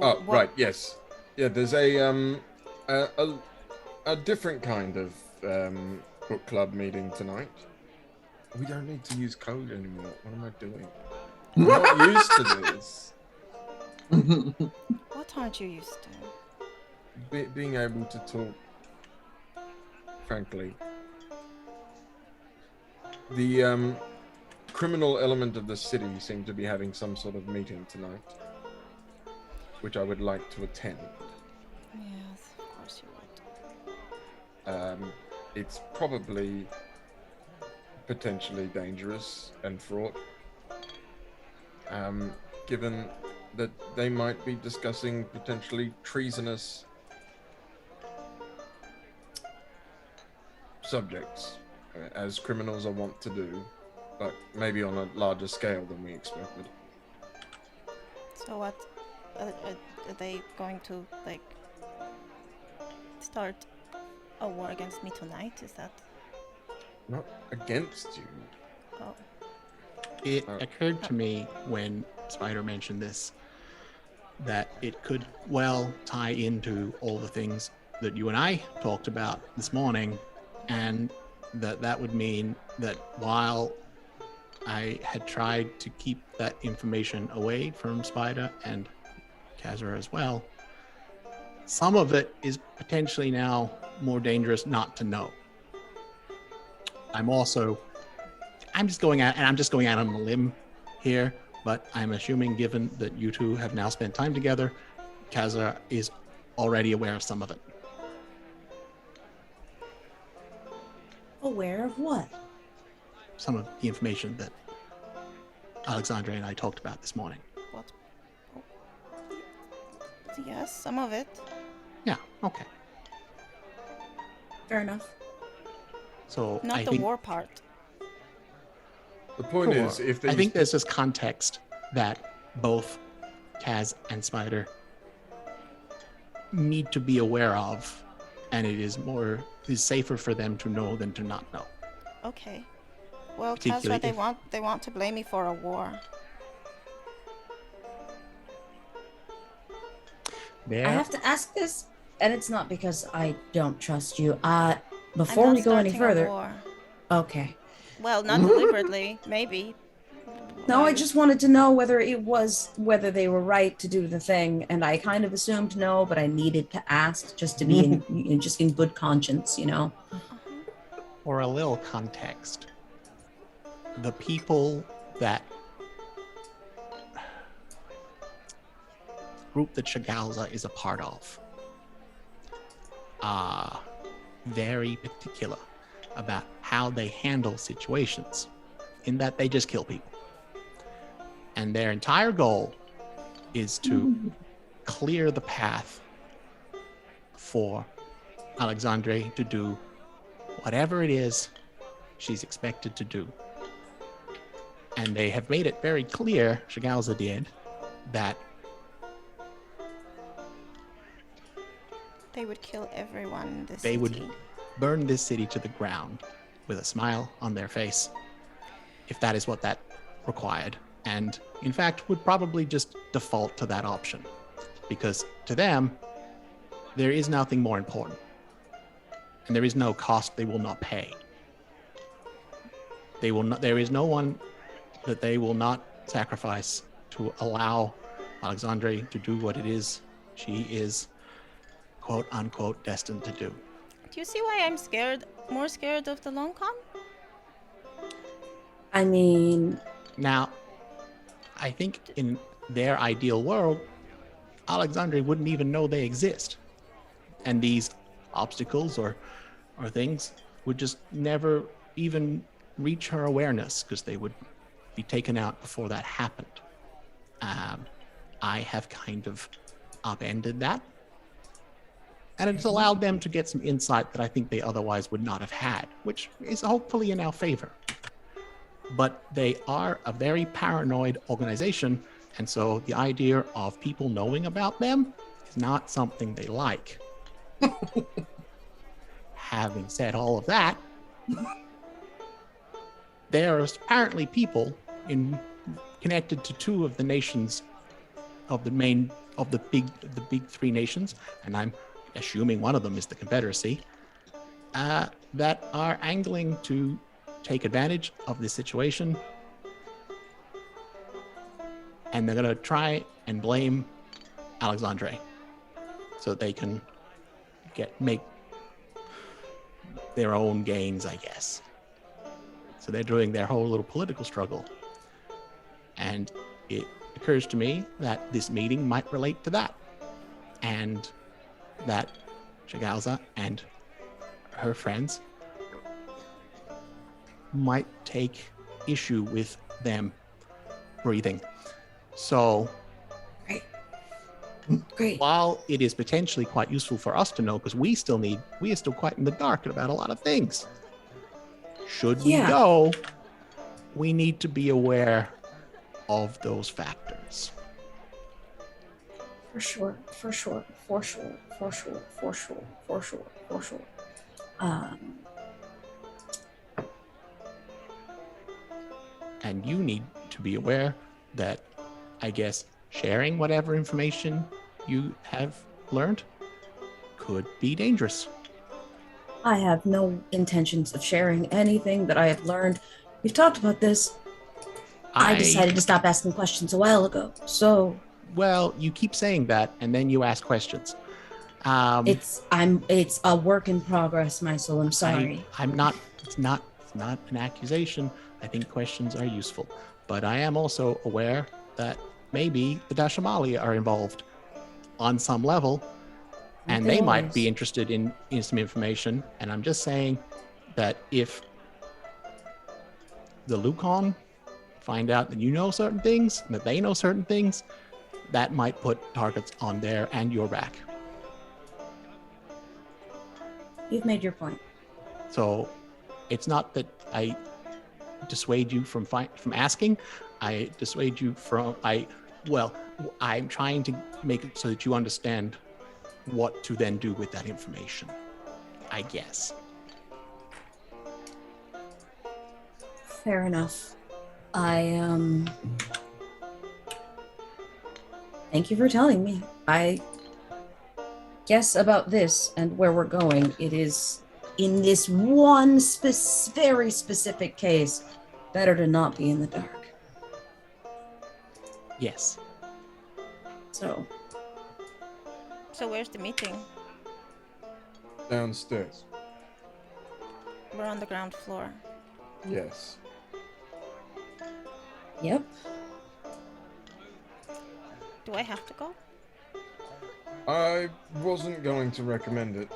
Oh, what- right. Yes. Yeah. There's a different kind of book club meeting tonight. We don't need to use code anymore. What am I doing? I'm not used to this. What aren't you used to? Being able to talk frankly. The criminal element of the city seemed to be having some sort of meeting tonight, which I would like to attend. Yes, of course you would. It's probably potentially dangerous and fraught, given that they might be discussing potentially treasonous subjects, as criminals are wont to do, but maybe on a larger scale than we expected. So what? Are they going to like start a war against me tonight? Is that? Not against you. Oh. It occurred to me when Spider mentioned this that it could well tie into all the things that you and I talked about this morning, and that would mean that while I had tried to keep that information away from Spider and Kazra as well, some of it is potentially now more dangerous not to know. I'm just going out on a limb here, but I'm assuming, given that you two have now spent time together, Kazra is already aware of some of it. Aware of what? Some of the information that Alexandre and I talked about this morning. What? Oh. Yes, some of it. Yeah, okay. Fair enough. So Not I the think, war part. The point Sure. is, if I these think there's this context that both Kaz and Spider need to be aware of, and it is safer for them to know than to not know. Okay. Well, Particularly Kazra, if- they want to blame me for a war. There, I have to ask this, and it's not because I don't trust you. Before I'm we not go any starting a further, war. okay. Well, not deliberately, maybe. No, I just wanted to know whether they were right to do the thing, and I kind of assumed no, but I needed to ask just to be just in good conscience, you know. for a little context, the people that group that Shagalza is a part of are very particular about how they handle situations, in that they just kill people. And their entire goal is to clear the path for Alexandre to do whatever it is she's expected to do. And they have made it very clear, Shagalza did, that They would kill everyone in the they city. would burn this city to the ground with a smile on their face, if that is what that required. And in fact, would probably just default to that option, because to them, there is nothing more important. And there is no cost they will not pay. They will not, there is no one that they will not sacrifice to allow Alexandre to do what it is she is, quote unquote, destined to do. Do you see why I'm more scared of the long con? I mean, Now, I think in their ideal world, Alexandre wouldn't even know they exist. And these obstacles or things would just never even reach her awareness, because they would be taken out before that happened. I have kind of upended that. And it's allowed them to get some insight that I think they otherwise would not have had, which is hopefully in our favor. But they are a very paranoid organization, and so the idea of people knowing about them is not something they like. Having said all of that, there are apparently people connected to two of the nations of the big three nations, and I'm assuming one of them is the Confederacy, that are angling to take advantage of this situation, and they're going to try and blame Alexandre so they can make their own gains, I guess. So they're doing their whole little political struggle. And it occurs to me that this meeting might relate to that, and that Shagalza and her friends might take issue with them breathing. So great. while it is potentially quite useful for us to know, because we are still quite in the dark about a lot of things. Should we go, we need to be aware of those factors. For sure. And you need to be aware that, I guess, sharing whatever information you have learned could be dangerous. I have no intentions of sharing anything that I have learned. We've talked about this. I decided to stop asking questions a while ago, so... Well, you keep saying that, and then you ask questions. It's a work in progress, my soul. I'm sorry. It's not an accusation. I think questions are useful. But I am also aware that maybe the Dashamali are involved on some level, and they might be interested in some information. And I'm just saying that if the Lucon find out that you know certain things, and that they know certain things, that might put targets on their and your back. You've made your point. So it's not that I dissuade you from asking. I dissuade you from I'm trying to make it so that you understand what to then do with that information, I guess. Fair enough. Thank you for telling me. I guess about this and where we're going, it is in this one very specific case, better to not be in the dark. Yes. So where's the meeting? Downstairs. We're on the ground floor. Yes. Yep. Do I have to go? I wasn't going to recommend it.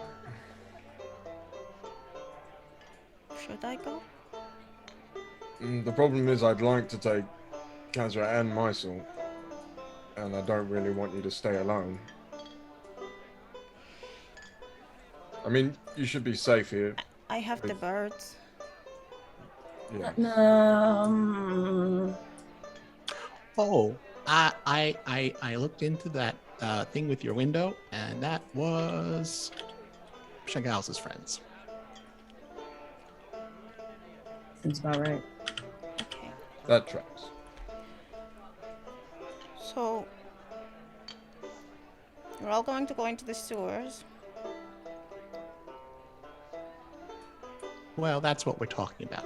Should I go? The problem is I'd like to take Kazra and Mysel, and I don't really want you to stay alone. I mean, you should be safe here. I have the birds. Yeah. Oh, I looked into that thing with your window, and that was Shagal's friends. Seems about right. Okay. That tracks. So, we're all going to go into the sewers. Well, that's what we're talking about.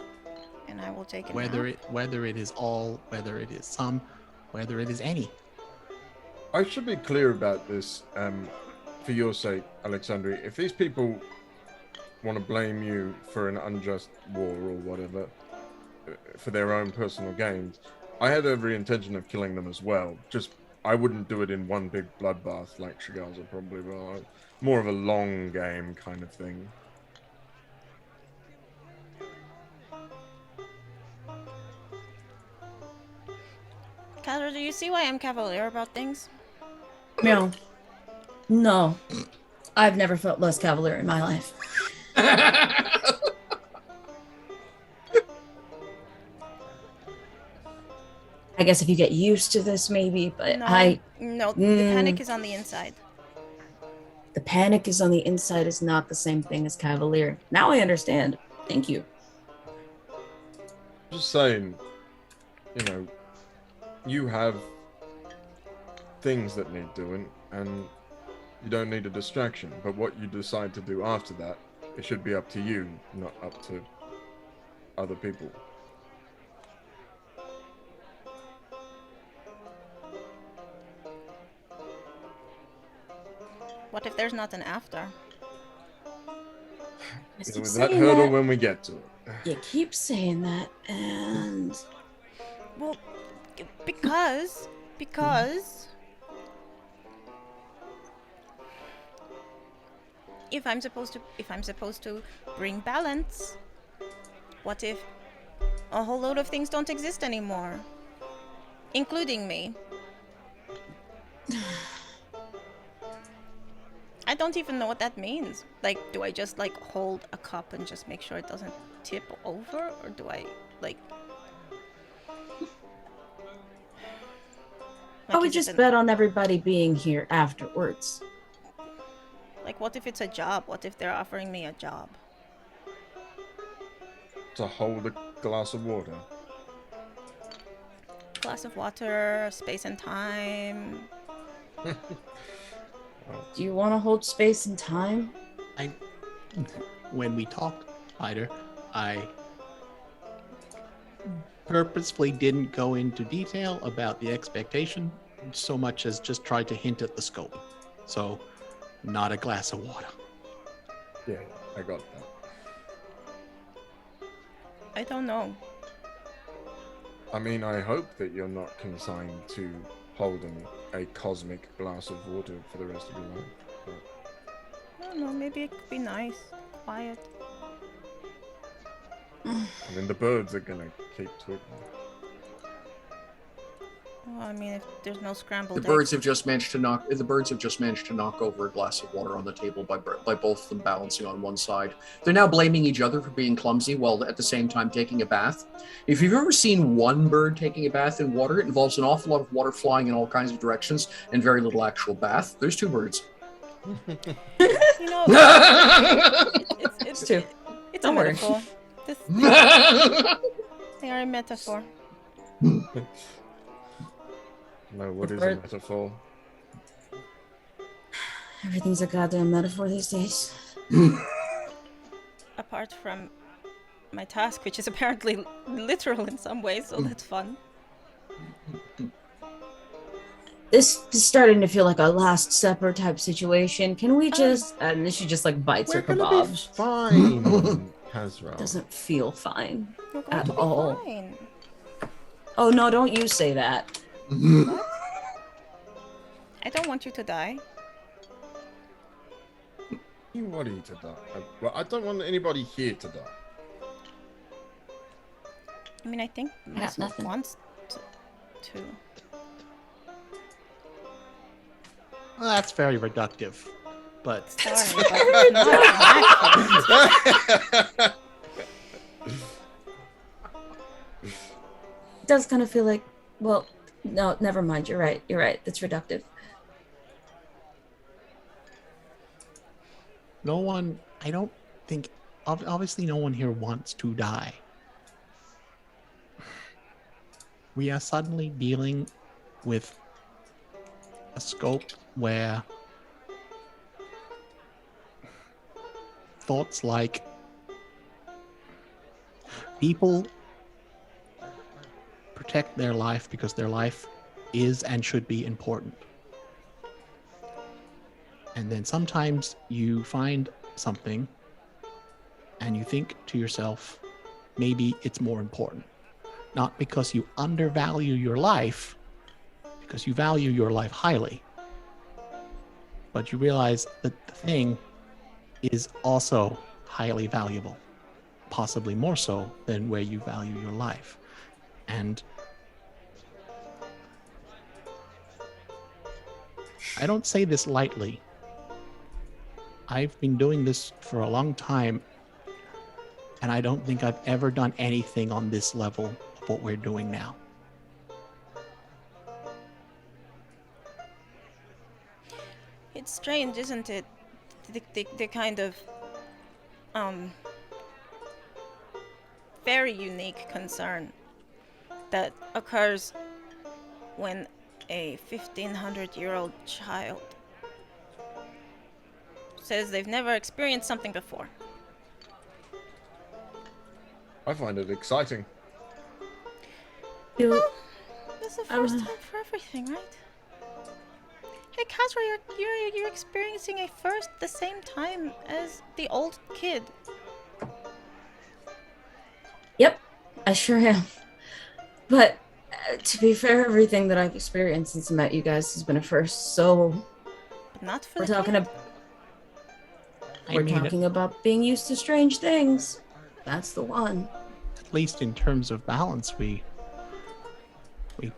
And I will take it Whether it is all, whether it is some, whether it is any. I should be clear about this, for your sake, Alexandria. If these people want to blame you for an unjust war or whatever, for their own personal gains, I had every intention of killing them as well. Just, I wouldn't do it in one big bloodbath like Shigalza probably will. More of a long game kind of thing. Kazra, do you see why I'm cavalier about things? No. No. I've never felt less cavalier in my life. I guess if you get used to this, maybe, but No, the panic is on the inside. The panic is on the inside is not the same thing as cavalier. Now I understand. Thank you. Just saying, you know, you have things that need doing, and you don't need a distraction. But what you decide to do after that, it should be up to you, not up to other people. What if there's not an after? Deal with that hurdle when we get to it. You keep saying that, and Well, because if I'm supposed to bring balance, what if a whole load of things don't exist anymore, including me? I don't even know what that means. Like, do I just like hold a cup and just make sure it doesn't tip over, or do I like? I would is it just an- bet on everybody being here afterwards. Like, what if it's a job? What if they're offering me a job? To hold a glass of water. Glass of water, space and time. Do you want to hold space and time? When we talked, Spider, I purposefully didn't go into detail about the expectation so much as just tried to hint at the scope. So, not a glass of water. Yeah, I got that. I don't know. I mean, I hope that you're not consigned to holding a cosmic glass of water for the rest of your life. But, I don't know. Maybe it could be nice, quiet. I mean, the birds are gonna keep tweeting. Well, I mean, if there's no scrambled The birds eggs. have just managed to knock over a glass of water on the table by both of them balancing on one side. They're now blaming each other for being clumsy while at the same time taking a bath. If you've ever seen one bird taking a bath in water, it involves an awful lot of water flying in all kinds of directions and very little actual bath. There's two birds. You know, it's two. It's Don't a worry. metaphor. They are a metaphor. No, what The is bird- a metaphor? Everything's a goddamn metaphor these days. Apart from my task, which is apparently literal in some ways, so that's fun. This is starting to feel like a Last Supper type situation. Can we just... and then she just like bites her We're gonna be kebab. fine, Hazra. Doesn't feel fine. You're going At to be all. fine. Oh no, don't you say that. I don't want you to die. Anybody to die? Well, I don't want anybody here to die. I mean, I think got myself nothing. wants to. Well, that's very reductive. But Sorry, but it's not an It does kind of feel like, well, no, never mind. You're right. You're right. That's reductive. no one, I don't think, obviously no one here wants to die. We are suddenly dealing with a scope where thoughts like people protect their life because their life is and should be important. And then sometimes you find something and you think to yourself, maybe it's more important. Not because you undervalue your life, because you value your life highly, but you realize that the thing is also highly valuable, possibly more so than where you value your life. And I don't say this lightly. I've been doing this for a long time, and I don't think I've ever done anything on this level of what we're doing now. It's strange, isn't it? The kind of very unique concern that occurs when a 1500-year-old child says they've never experienced something before. I find it exciting. You, It's the first time for everything, right? Hey, Kazra, you're experiencing a first the same time as the old kid. Yep, I sure am. But to be fair, everything that I've experienced since I met you guys has been a first. So But not for we're the talking kid. we're talking about being used to strange things. That's the one. At least in terms of balance, we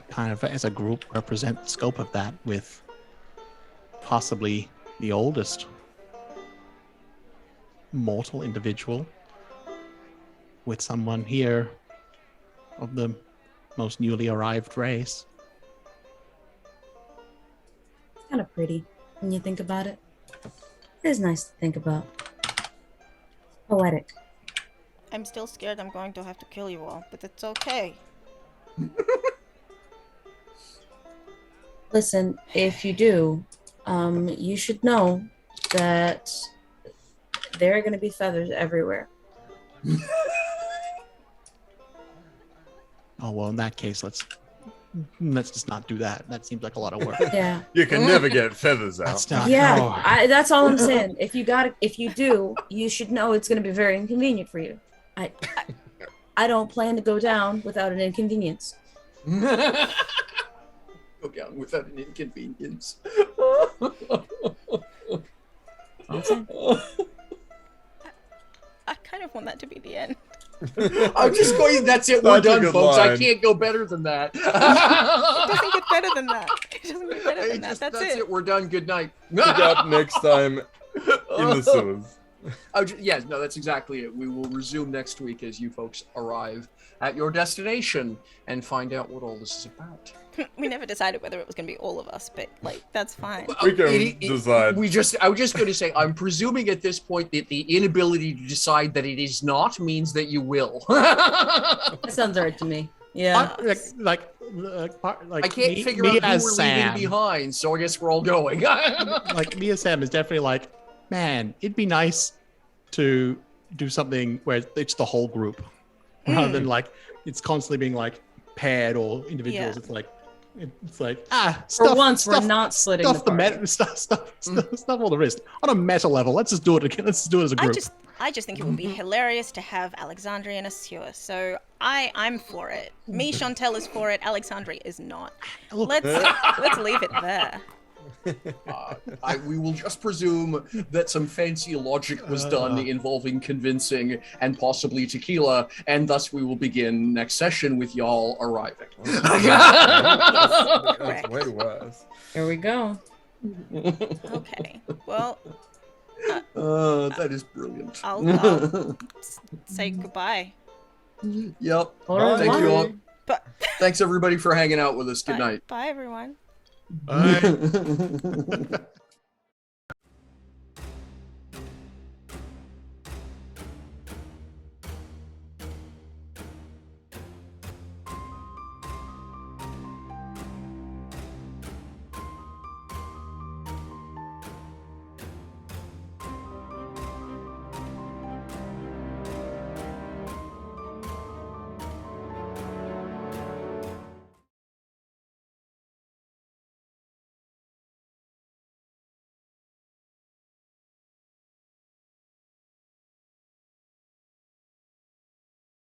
kind of, as a group, represent the scope of that with possibly the oldest mortal individual, with someone here of the most newly arrived race. It's kind of pretty when you think about it. It is nice to think about. Poetic. I'm still scared I'm going to have to kill you all, but it's okay. Listen, if you do, you should know that there are going to be feathers everywhere. Oh well, in that case, let's just not do that. That seems like a lot of work. Yeah. You can never get feathers out. That's not. Yeah, no. that's all I'm saying. If you do, you should know it's going to be very inconvenient for you. I don't plan to go down without an inconvenience. Go down without an inconvenience. I kind of want that to be the end. I'm just going. That's it. We're That's a done, good folks. I line. can't go better than that. It doesn't get better than that. It doesn't get better than that. That's it. We're done. Good night. Pick up next time in the sewers. Yes, no, that's exactly it. We will resume next week as you folks arrive at your destination and find out what all this is about. We never decided whether it was going to be all of us, but like that's fine. We can decide. I was just going to say, I'm presuming at this point that the inability to decide that it is not means that you will. That sounds right to me. Yeah. I can't figure out who we're leaving behind, so I guess we're all going. Like me and Sam is definitely like, man, it'd be nice to do something where it's the whole group, rather than like it's constantly being like paired or individuals. Yeah. It's like For once, we're not splitting the party. stuff all the rest on a meta level. Let's just do it again. Let's just do it as a group. I just think it would be hilarious to have Alexandria in a sewer. So I'm for it. Me, Chantel is for it. Alexandria is not. Look, Let's leave it there. We will just presume that some fancy logic was done involving convincing and possibly tequila, and thus we will begin next session with y'all arriving. That's way worse. Here we go. Okay. Well, That is brilliant. I'll say goodbye. Yep. Au Thank you all. But Thanks everybody for hanging out with us. Good night. Bye, everyone. Bye.